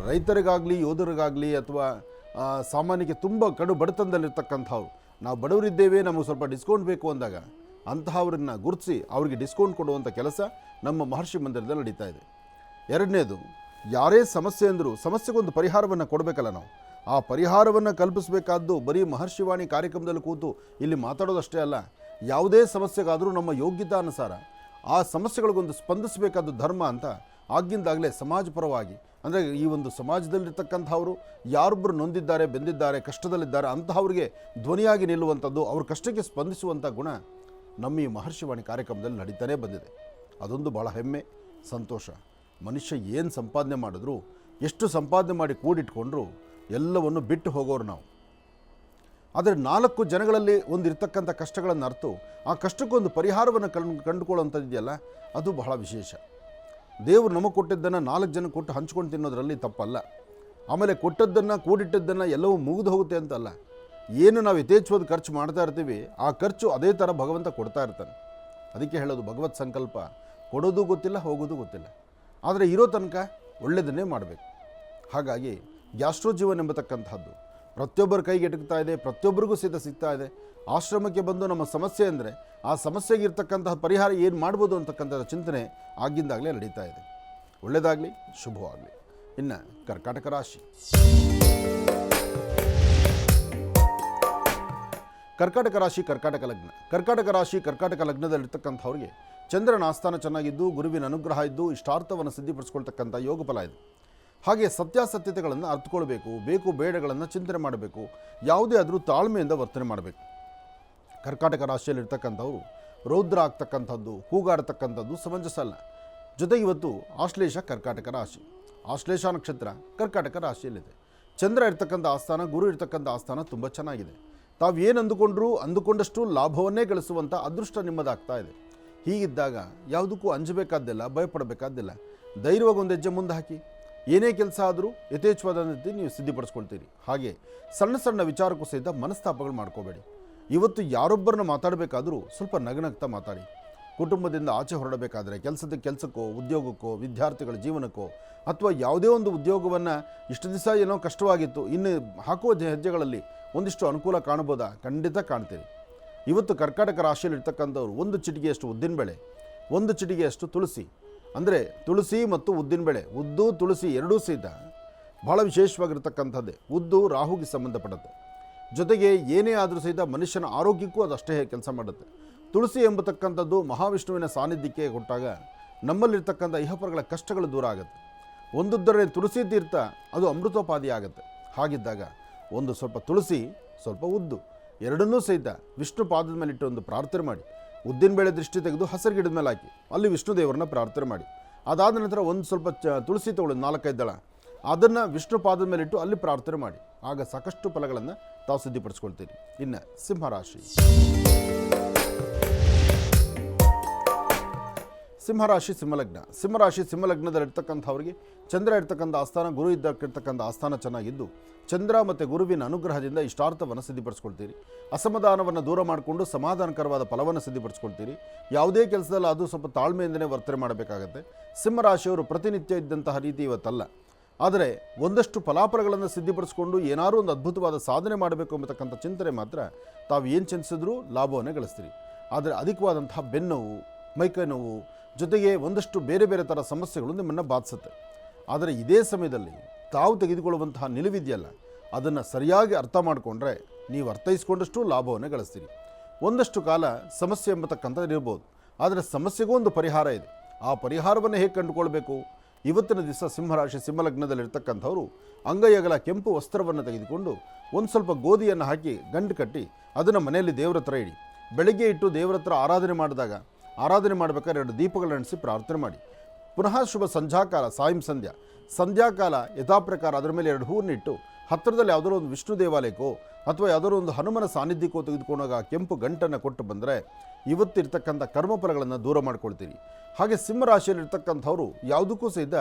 ರೈತರಿಗಾಗಲಿ ಯೋಧರಿಗಾಗಲಿ ಅಥವಾ ಸಾಮಾನ್ಯಕ್ಕೆ ತುಂಬ ಕಡು ಬಡತನದಲ್ಲಿರ್ತಕ್ಕಂಥವ್ರು, ನಾವು ಬಡವರಿದ್ದೇವೆ, ನಮಗೆ ಸ್ವಲ್ಪ ಡಿಸ್ಕೌಂಟ್ ಬೇಕು ಅಂದಾಗ ಅಂತಹವ್ರನ್ನ ಗುರುತಿಸಿ ಅವರಿಗೆ ಡಿಸ್ಕೌಂಟ್ ಕೊಡುವಂಥ ಕೆಲಸ ನಮ್ಮ ಮಹರ್ಷಿ ಮಂದಿರದಲ್ಲಿ ನಡೀತಾ ಇದೆ. ಎರಡನೇದು, ಯಾರೇ ಸಮಸ್ಯೆ ಅಂದರೂ ಸಮಸ್ಯೆಗೊಂದು ಪರಿಹಾರವನ್ನು ಕೊಡಬೇಕಲ್ಲ ನಾವು. ಆ ಪರಿಹಾರವನ್ನು ಕಲ್ಪಿಸಬೇಕಾದ್ದು ಬರೀ ಮಹರ್ಷಿವಾಣಿ ಕಾರ್ಯಕ್ರಮದಲ್ಲಿ ಕೂತು ಇಲ್ಲಿ ಮಾತಾಡೋದಷ್ಟೇ ಅಲ್ಲ, ಯಾವುದೇ ಸಮಸ್ಯೆಗಾದರೂ ನಮ್ಮ ಯೋಗ್ಯತಾನುಸಾರ ಆ ಸಮಸ್ಯೆಗಳಿಗೊಂದು ಸ್ಪಂದಿಸಬೇಕಾದ್ದು ಧರ್ಮ ಅಂತ ಆಗಿಂದಾಗಲೇ ಸಮಾಜ ಪರವಾಗಿ, ಅಂದರೆ ಈ ಒಂದು ಸಮಾಜದಲ್ಲಿರ್ತಕ್ಕಂಥವರು ಯಾರೊಬ್ಬರು ನೊಂದಿದ್ದಾರೆ, ಬೆಂದಿದ್ದಾರೆ, ಕಷ್ಟದಲ್ಲಿದ್ದಾರೆ ಅಂತಹವ್ರಿಗೆ ಧ್ವನಿಯಾಗಿ ನಿಲ್ಲುವಂಥದ್ದು, ಅವ್ರ ಕಷ್ಟಕ್ಕೆ ಸ್ಪಂದಿಸುವಂಥ ಗುಣ ನಮ್ಮ ಈ ಮಹರ್ಷಿವಾಣಿ ಕಾರ್ಯಕ್ರಮದಲ್ಲಿ ನಡೀತಾನೇ ಬಂದಿದೆ. ಅದೊಂದು ಭಾಳ ಹೆಮ್ಮೆ, ಸಂತೋಷ. ಮನುಷ್ಯ ಏನು ಸಂಪಾದನೆ ಮಾಡಿದ್ರು, ಎಷ್ಟು ಸಂಪಾದನೆ ಮಾಡಿ ಕೂಡಿಟ್ಕೊಂಡ್ರು ಎಲ್ಲವನ್ನು ಬಿಟ್ಟು ಹೋಗೋರು ನಾವು. ಆದರೆ 4 ಜನಗಳಲ್ಲಿ ಒಂದು ಇರ್ತಕ್ಕಂಥ ಕಷ್ಟಗಳನ್ನು ಅರ್ತು ಆ ಕಷ್ಟಕ್ಕೊಂದು ಪರಿಹಾರವನ್ನು ಕಂಡುಕೊಳ್ಳುವಂಥದ್ದಿದೆಯಲ್ಲ, ಅದು ಬಹಳ ವಿಶೇಷ. ದೇವರು ನಮಗೆ ಕೊಟ್ಟಿದ್ದನ್ನು 4 ಜನ ಕೊಟ್ಟು ಹಂಚ್ಕೊಂಡು ತಿನ್ನೋದ್ರಲ್ಲಿ ತಪ್ಪಲ್ಲ. ಆಮೇಲೆ ಕೊಟ್ಟದ್ದನ್ನು ಕೂಡಿಟ್ಟದ್ದನ್ನು ಎಲ್ಲವೂ ಮುಗಿದು ಹೋಗುತ್ತೆ ಅಂತಲ್ಲ, ಏನು ನಾವು ಯಥೇಚ್ಛವಾದ ಖರ್ಚು ಮಾಡ್ತಾ ಇರ್ತೀವಿ ಆ ಖರ್ಚು ಅದೇ ಥರ ಭಗವಂತ ಕೊಡ್ತಾ ಇರ್ತಾನೆ. ಅದಕ್ಕೆ ಹೇಳೋದು, ಭಗವತ್ ಸಂಕಲ್ಪ ಕೊಡೋದು ಗೊತ್ತಿಲ್ಲ, ಹೋಗೋದು ಗೊತ್ತಿಲ್ಲ, ಆದರೆ ಇರೋ ತನಕ ಒಳ್ಳೆಯದನ್ನೇ ಮಾಡಬೇಕು. ಹಾಗಾಗಿ ಗ್ಯಾಸ್ಟ್ರೋಜೀವನ್ ಎಂಬತಕ್ಕಂಥದ್ದು ಪ್ರತಿಯೊಬ್ಬರ ಕೈಗೆ ಎಟುಕ್ತಾ ಇದೆ, ಪ್ರತಿಯೊಬ್ಬರಿಗೂ ಸಿಗ್ತಾ ಇದೆ. ಆಶ್ರಮಕ್ಕೆ ಬಂದು ನಮ್ಮ ಸಮಸ್ಯೆ ಅಂದರೆ ಆ ಸಮಸ್ಯೆಗೆ ಇರ್ತಕ್ಕಂತಹ ಪರಿಹಾರ ಏನು ಮಾಡ್ಬೋದು ಅಂತಕ್ಕಂಥ ಚಿಂತನೆ ಆಗಿಂದಾಗಲೇ ನಡೀತಾ ಇದೆ. ಒಳ್ಳೆಯದಾಗಲಿ, ಶುಭವಾಗಲಿ. ಇನ್ನು ಕರ್ಕಾಟಕ ರಾಶಿ. ಕರ್ಕಾಟಕ ರಾಶಿ, ಕರ್ಕಾಟಕ ಲಗ್ನ. ಕರ್ಕಾಟಕ ರಾಶಿ, ಕರ್ಕಾಟಕ ಲಗ್ನದಲ್ಲಿರ್ತಕ್ಕಂಥವ್ರಿಗೆ ಚಂದ್ರನ ಆಸ್ಥಾನ ಚೆನ್ನಾಗಿದ್ದು, ಗುರುವಿನ ಅನುಗ್ರಹ ಇದ್ದು, ಇಷ್ಟಾರ್ಥವನ್ನು ಸಿದ್ಧಿಪಡಿಸ್ಕೊಳ್ತಕ್ಕಂಥ ಯೋಗ ಫಲ ಇದೆ. ಹಾಗೆ ಸತ್ಯಾಸತ್ಯತೆಗಳನ್ನು ಅರ್ಥಕೊಳ್ಬೇಕು, ಬೇಕು ಬೇಡಗಳನ್ನು ಚಿಂತನೆ ಮಾಡಬೇಕು, ಯಾವುದೇ ಆದರೂ ತಾಳ್ಮೆಯಿಂದ ವರ್ತನೆ ಮಾಡಬೇಕು. ಕರ್ಕಾಟಕ ರಾಶಿಯಲ್ಲಿರ್ತಕ್ಕಂಥವ್ರು ರೌದ್ರ ಆಗ್ತಕ್ಕಂಥದ್ದು, ಕೂಗಾಡ್ತಕ್ಕಂಥದ್ದು ಸಮಂಜಸ ಅಲ್ಲ. ಜೊತೆಗೆ ಇವತ್ತು ಆಶ್ಲೇಷ ಕರ್ಕಾಟಕ ರಾಶಿ, ಆಶ್ಲೇಷ ನಕ್ಷತ್ರ ಕರ್ಕಾಟಕ ರಾಶಿಯಲ್ಲಿದೆ. ಚಂದ್ರ ಇರ್ತಕ್ಕಂಥ ಆಸ್ಥಾನ, ಗುರು ಇರ್ತಕ್ಕಂಥ ಆಸ್ಥಾನ ತುಂಬ ಚೆನ್ನಾಗಿದೆ. ತಾವು ಏನು ಅಂದುಕೊಂಡಷ್ಟು ಲಾಭವನ್ನೇ ಗಳಿಸುವಂಥ ಅದೃಷ್ಟ ನಿಮ್ಮದಾಗ್ತಾ ಇದೆ. ಹೀಗಿದ್ದಾಗ ಯಾವುದಕ್ಕೂ ಅಂಜಬೇಕಾದ್ದಿಲ್ಲ, ಭಯಪಡಬೇಕಾದ್ದಿಲ್ಲ. ಧೈರ್ಯವಾಗಿ ಒಂದು ಹೆಜ್ಜೆ ಮುಂದೆ ಹಾಕಿ, ಏನೇ ಕೆಲಸ ಆದರೂ ಯಥೇಚ್ಛವಾದ ರೀತಿ ನೀವು ಸಿದ್ಧಿಪಡಿಸ್ಕೊಳ್ತೀರಿ. ಹಾಗೆ ಸಣ್ಣ ಸಣ್ಣ ವಿಚಾರಕ್ಕೂ ಸಹಿತ ಮನಸ್ತಾಪಗಳು ಮಾಡ್ಕೋಬೇಡಿ. ಇವತ್ತು ಯಾರೊಬ್ಬರನ್ನ ಮಾತಾಡಬೇಕಾದ್ರೂ ಸ್ವಲ್ಪ ನಗನಗ್ತಾ ಮಾತಾಡಿ. ಕುಟುಂಬದಿಂದ ಆಚೆ ಹೊರಡಬೇಕಾದ್ರೆ, ಕೆಲಸಕ್ಕೋ, ಉದ್ಯೋಗಕ್ಕೋ, ವಿದ್ಯಾರ್ಥಿಗಳ ಜೀವನಕ್ಕೋ, ಅಥವಾ ಯಾವುದೇ ಒಂದು ಉದ್ಯೋಗವನ್ನು ಇಷ್ಟು ದಿವಸ ಏನೋ ಕಷ್ಟವಾಗಿತ್ತು, ಇನ್ನು ಹಾಕುವ ಹೆಜ್ಜೆಗಳಲ್ಲಿ ಒಂದಿಷ್ಟು ಅನುಕೂಲ ಕಾಣ್ಬೋದಾ? ಖಂಡಿತ ಕಾಣ್ತೀರಿ. ಇವತ್ತು ಕರ್ಕಾಟಕ ರಾಶಿಯಲ್ಲಿರ್ತಕ್ಕಂಥವ್ರು ಒಂದು ಚಿಟಿಗೆಯಷ್ಟು ಉದ್ದಿನಬೇಳೆ, ಒಂದು ಚಿಟಿಗೆಯಷ್ಟು ತುಳಸಿ, ಅಂದರೆ ತುಳಸಿ ಮತ್ತು ಉದ್ದಿನಬೇಳೆ, ಉದ್ದು ತುಳಸಿ ಎರಡೂ ಸಹಿತ ಬಹಳ ವಿಶೇಷವಾಗಿರ್ತಕ್ಕಂಥದ್ದೇ. ಉದ್ದು ರಾಹುಗೆ ಸಂಬಂಧಪಡುತ್ತೆ, ಜೊತೆಗೆ ಏನೇ ಆದರೂ ಸಹಿತ ಮನುಷ್ಯನ ಆರೋಗ್ಯಕ್ಕೂ ಅದಷ್ಟೇ ಕೆಲಸ ಮಾಡುತ್ತೆ. ತುಳಸಿ ಎಂಬತಕ್ಕಂಥದ್ದು ಮಹಾವಿಷ್ಣುವಿನ ಸಾನ್ನಿಧ್ಯಕ್ಕೆ ಕೊಟ್ಟಾಗ ನಮ್ಮಲ್ಲಿರ್ತಕ್ಕಂಥ ಇಹಪರಗಳ ಕಷ್ಟಗಳು ದೂರ ಆಗುತ್ತೆ. ಒಂದುದ್ದರೇ ತುಳಸಿ ತೀರ್ಥ ಅದು ಅಮೃತೋಪಾದಿ ಆಗುತ್ತೆ. ಹಾಗಿದ್ದಾಗ ಒಂದು ಸ್ವಲ್ಪ ತುಳಸಿ, ಸ್ವಲ್ಪ ಉದ್ದು ಎರಡನ್ನೂ ಸಹಿತ ವಿಷ್ಣು ಪಾದದ ಮೇಲೆ ಇಟ್ಟು ಒಂದು ಪ್ರಾರ್ಥನೆ ಮಾಡಿ, ಉದ್ದಿನಬೇಳೆ ದೃಷ್ಟಿ ತೆಗೆದು ಹಸಿರು ಗಿಡದ ಮೇಲೆ ಹಾಕಿ ಅಲ್ಲಿ ವಿಷ್ಣು ದೇವರನ್ನ ಪ್ರಾರ್ಥನೆ ಮಾಡಿ, ಅದಾದ ನಂತರ ಒಂದು ಸ್ವಲ್ಪ ತುಳಸಿ ತಗೊಳ್ಳೋದು 4-5 ದಳ, ಅದನ್ನು ವಿಷ್ಣು ಪಾದದ ಮೇಲೆ ಇಟ್ಟು ಅಲ್ಲಿ ಪ್ರಾರ್ಥನೆ ಮಾಡಿ. ಆಗ ಸಾಕಷ್ಟು ಫಲಗಳನ್ನು ತಾವು ಸಿದ್ಧಿಪಡಿಸ್ಕೊಳ್ತೀರಿ. ಇನ್ನು ಸಿಂಹರಾಶಿ. ಸಿಂಹರಾಶಿ, ಸಿಂಹಲಗ್ನ. ಸಿಂಹರಾಶಿ, ಸಿಂಹಲಗ್ನದಲ್ಲಿರ್ತಕ್ಕಂಥವ್ರಿಗೆ ಚಂದ್ರ ಇರ್ತಕ್ಕಂಥ ಆಸ್ಥಾನ, ಗುರು ಇರ್ತಕ್ಕಂಥ ಆಸ್ಥಾನ ಚೆನ್ನಾಗಿದ್ದು, ಚಂದ್ರ ಮತ್ತು ಗುರುವಿನ ಅನುಗ್ರಹದಿಂದ ಇಷ್ಟಾರ್ಥವನ್ನು ಸಿದ್ಧಿಪಡಿಸ್ಕೊಳ್ತೀರಿ. ಅಸಮಾಧಾನವನ್ನು ದೂರ ಮಾಡಿಕೊಂಡು ಸಮಾಧಾನಕರವಾದ ಫಲವನ್ನು ಸಿದ್ಧಿಪಡಿಸ್ಕೊಳ್ತೀರಿ. ಯಾವುದೇ ಕೆಲಸದಲ್ಲಿ ಅದು ಸ್ವಲ್ಪ ತಾಳ್ಮೆಯಿಂದಲೇ ವರ್ತನೆ ಮಾಡಬೇಕಾಗತ್ತೆ. ಸಿಂಹರಾಶಿಯವರು ಪ್ರತಿನಿತ್ಯ ಇದ್ದಂತಹ ರೀತಿ ಇವತ್ತಲ್ಲ, ಆದರೆ ಒಂದಷ್ಟು ಫಲಾಫಲಗಳನ್ನು ಸಿದ್ಧಿಪಡಿಸ್ಕೊಂಡು ಏನಾದರೂ ಒಂದು ಅದ್ಭುತವಾದ ಸಾಧನೆ ಮಾಡಬೇಕು ಎಂಬತಕ್ಕಂಥ ಚಿಂತನೆ ಮಾತ್ರ ತಾವು ಏನು ಚಿಂತಿಸಿದ್ರೂ ಲಾಭವನ್ನೇ ಗಳಿಸ್ತೀರಿ. ಆದರೆ ಅಧಿಕವಾದಂತಹ ಬೆನ್ನೋವು, ಮೈಕೈ ನೋವು ಜೊತೆಗೆ ಒಂದಷ್ಟು ಬೇರೆ ಬೇರೆ ಥರ ಸಮಸ್ಯೆಗಳು ನಿಮ್ಮನ್ನು ಬಾಧಿಸುತ್ತೆ. ಆದರೆ ಇದೇ ಸಮಯದಲ್ಲಿ ತಾವು ತೆಗೆದುಕೊಳ್ಳುವಂತಹ ನಿಲುವಿದೆಯಲ್ಲ, ಅದನ್ನು ಸರಿಯಾಗಿ ಅರ್ಥ ಮಾಡಿಕೊಂಡ್ರೆ ನೀವು ಅರ್ಥೈಸ್ಕೊಂಡಷ್ಟು ಲಾಭವನ್ನು ಗಳಿಸ್ತೀರಿ. ಒಂದಷ್ಟು ಕಾಲ ಸಮಸ್ಯೆ ಎಂಬತಕ್ಕಂಥದ್ದು ಇರ್ಬೋದು, ಆದರೆ ಸಮಸ್ಯೆಗೂ ಒಂದು ಪರಿಹಾರ ಇದೆ. ಆ ಪರಿಹಾರವನ್ನು ಹೇಗೆ ಕಂಡುಕೊಳ್ಬೇಕು? ಇವತ್ತಿನ ದಿವಸ ಸಿಂಹರಾಶಿ ಸಿಂಹಲಗ್ನದಲ್ಲಿರ್ತಕ್ಕಂಥವ್ರು ಅಂಗೈ ಅಗಲ ಕೆಂಪು ವಸ್ತ್ರವನ್ನು ತೆಗೆದುಕೊಂಡು ಒಂದು ಸ್ವಲ್ಪ ಗೋಧಿಯನ್ನು ಹಾಕಿ ಗಂಟು ಕಟ್ಟಿ ಅದನ್ನು ಮನೆಯಲ್ಲಿ ದೇವರ ಹತ್ರ ಇಡಿ. ಬೆಳಗ್ಗೆ ಇಟ್ಟು ದೇವರ ಹತ್ರ ಆರಾಧನೆ ಮಾಡಿದಾಗ ಆರಾಧನೆ ಮಾಡಬೇಕಾದ್ರೆ 2 ದೀಪಗಳನ್ನು ನಡೆಸಿ ಪ್ರಾರ್ಥನೆ ಮಾಡಿ. ಪುನಃ ಶುಭ ಸಂಧ್ಯಾಕಾಲ ಸಂಧ್ಯಾಕಾಲ ಯಥಾಪ್ರಕಾರ ಅದರ ಮೇಲೆ 2 ಹೂವನ್ನಿಟ್ಟು ಹತ್ತಿರದಲ್ಲಿ ಯಾವುದೋ ಒಂದು ವಿಷ್ಣು ದೇವಾಲಯಕ್ಕೋ ಅಥವಾ ಯಾವುದೋ ಒಂದು ಹನುಮನ ಸಾನ್ನಿಧ್ಯಕ್ಕೋ ತೆಗೆದುಕೊಂಡಾಗ ಕೆಂಪು ಗಂಟನ್ನು ಕೊಟ್ಟು ಬಂದರೆ ಇವತ್ತಿರ್ತಕ್ಕಂಥ ಕರ್ಮಫಲಗಳನ್ನು ದೂರ ಮಾಡ್ಕೊಳ್ತೀರಿ. ಹಾಗೆ ಸಿಂಹರಾಶಿಯಲ್ಲಿರ್ತಕ್ಕಂಥವ್ರು ಯಾವುದಕ್ಕೂ ಸಹಿತ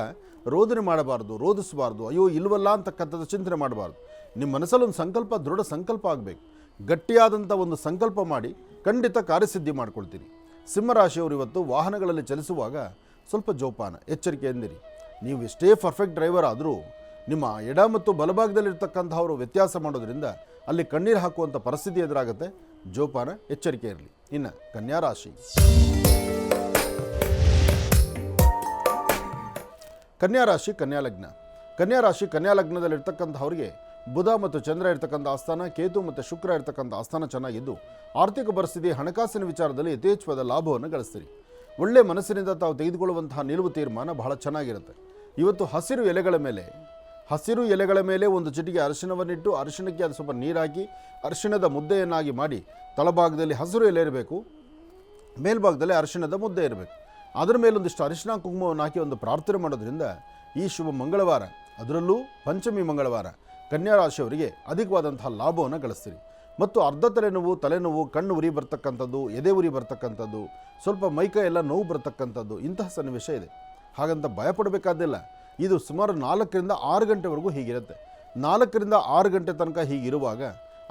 ರೋದನೆ ಮಾಡಬಾರ್ದು, ರೋಧಿಸಬಾರ್ದು, ಅಯ್ಯೋ ಇಲ್ವಲ್ಲ ಅಂತಕ್ಕಂಥದ್ದು ಚಿಂತನೆ ಮಾಡಬಾರ್ದು. ನಿಮ್ಮ ಮನಸ್ಸಲ್ಲಿ ಒಂದು ಸಂಕಲ್ಪ, ದೃಢ ಸಂಕಲ್ಪ ಆಗಬೇಕು. ಗಟ್ಟಿಯಾದಂಥ ಒಂದು ಸಂಕಲ್ಪ ಮಾಡಿ ಖಂಡಿತ ಕಾರ್ಯಸಿದ್ಧಿ ಮಾಡ್ಕೊಳ್ತೀರಿ. ಸಿಂಹರಾಶಿಯವರು ಇವತ್ತು ವಾಹನಗಳಲ್ಲಿ ಚಲಿಸುವಾಗ ಸ್ವಲ್ಪ ಜೋಪಾನ, ಎಚ್ಚರಿಕೆಯಿಂದಿರಿ. ನೀವು ಎಷ್ಟೇ ಪರ್ಫೆಕ್ಟ್ ಡ್ರೈವರ್ ಆದರೂ ನಿಮ್ಮ ಎಡ ಮತ್ತು ಬಲಭಾಗದಲ್ಲಿರ್ತಕ್ಕಂಥವರು ವ್ಯತ್ಯಾಸ ಮಾಡೋದ್ರಿಂದ ಅಲ್ಲಿ ಕಣ್ಣೀರು ಹಾಕುವಂಥ ಪರಿಸ್ಥಿತಿ ಎದುರಾಗುತ್ತೆ. ಜೋಪಾನ, ಎಚ್ಚರಿಕೆ ಇರಲಿ. ಇನ್ನು ಕನ್ಯಾ ರಾಶಿ ಕನ್ಯಾ ರಾಶಿ ಕನ್ಯಾ ಲಗ್ನದಲ್ಲಿರ್ತಕ್ಕಂಥವ್ರಿಗೆ ಬುಧ ಮತ್ತು ಚಂದ್ರ ಇರ್ತಕ್ಕಂಥ ಆಸ್ಥಾನ, ಕೇತು ಮತ್ತು ಶುಕ್ರ ಇರ್ತಕ್ಕಂಥ ಆಸ್ಥಾನ ಚೆನ್ನಾಗಿದ್ದು ಆರ್ಥಿಕ ಪರಿಸ್ಥಿತಿ, ಹಣಕಾಸಿನ ವಿಚಾರದಲ್ಲಿ ಯಥೇಚ್ಛವಾದ ಲಾಭವನ್ನು ಗಳಿಸ್ತೀರಿ. ಒಳ್ಳೆ ಮನಸ್ಸಿನಿಂದ ತಾವು ತೆಗೆದುಕೊಳ್ಳುವಂತಹ ನಿಲುವು ತೀರ್ಮಾನ ಬಹಳ ಚೆನ್ನಾಗಿರುತ್ತೆ. ಇವತ್ತು ಹಸಿರು ಎಲೆಗಳ ಮೇಲೆ ಒಂದು ಚಿಟಿಕೆ ಅರಿಶಿಣವನ್ನಿಟ್ಟು ಅರಿಶಿಣಕ್ಕೆ ಅದು ಸ್ವಲ್ಪ ನೀರು ಹಾಕಿ ಅರಿಶಿಣದ ಮುದ್ದೆಯನ್ನಾಗಿ ಮಾಡಿ ತಳಭಾಗದಲ್ಲಿ ಹಸಿರು ಎಲೆ ಇರಬೇಕು, ಮೇಲ್ಭಾಗದಲ್ಲಿ ಅರಿಶಿಣದ ಮುದ್ದೆ ಇರಬೇಕು. ಅದರ ಮೇಲೊಂದಿಷ್ಟು ಅರಿಶಿಣ ಕುಂಕುಮವನ್ನು ಹಾಕಿ ಒಂದು ಪ್ರಾರ್ಥನೆ ಮಾಡೋದ್ರಿಂದ ಈ ಶುಭ ಮಂಗಳವಾರ, ಅದರಲ್ಲೂ ಪಂಚಮಿ ಮಂಗಳವಾರ, ಕನ್ಯಾ ರಾಶಿಯವರಿಗೆ ಅಧಿಕವಾದಂತಹ ಲಾಭವನ್ನು ಗಳಿಸ್ತೀರಿ. ಮತ್ತು ಅರ್ಧ ತಲೆನೋವು, ಕಣ್ಣು ಉರಿ ಬರ್ತಕ್ಕಂಥದ್ದು, ಎದೆ ಉರಿ ಬರ್ತಕ್ಕಂಥದ್ದು, ಸ್ವಲ್ಪ ಮೈಕೈ ಎಲ್ಲ ನೋವು ಬರ್ತಕ್ಕಂಥದ್ದು, ಇಂತಹ ಸನ್ನಿವೇಶ ಇದೆ. ಹಾಗಂತ ಭಯಪಡಬೇಕಾದಿಲ್ಲ. ಇದು ಸುಮಾರು 4 ರಿಂದ 6 ಗಂಟೆವರೆಗೂ ಹೀಗಿರುತ್ತೆ. 4 ರಿಂದ 6 ಗಂಟೆ ತನಕ ಹೀಗಿರುವಾಗ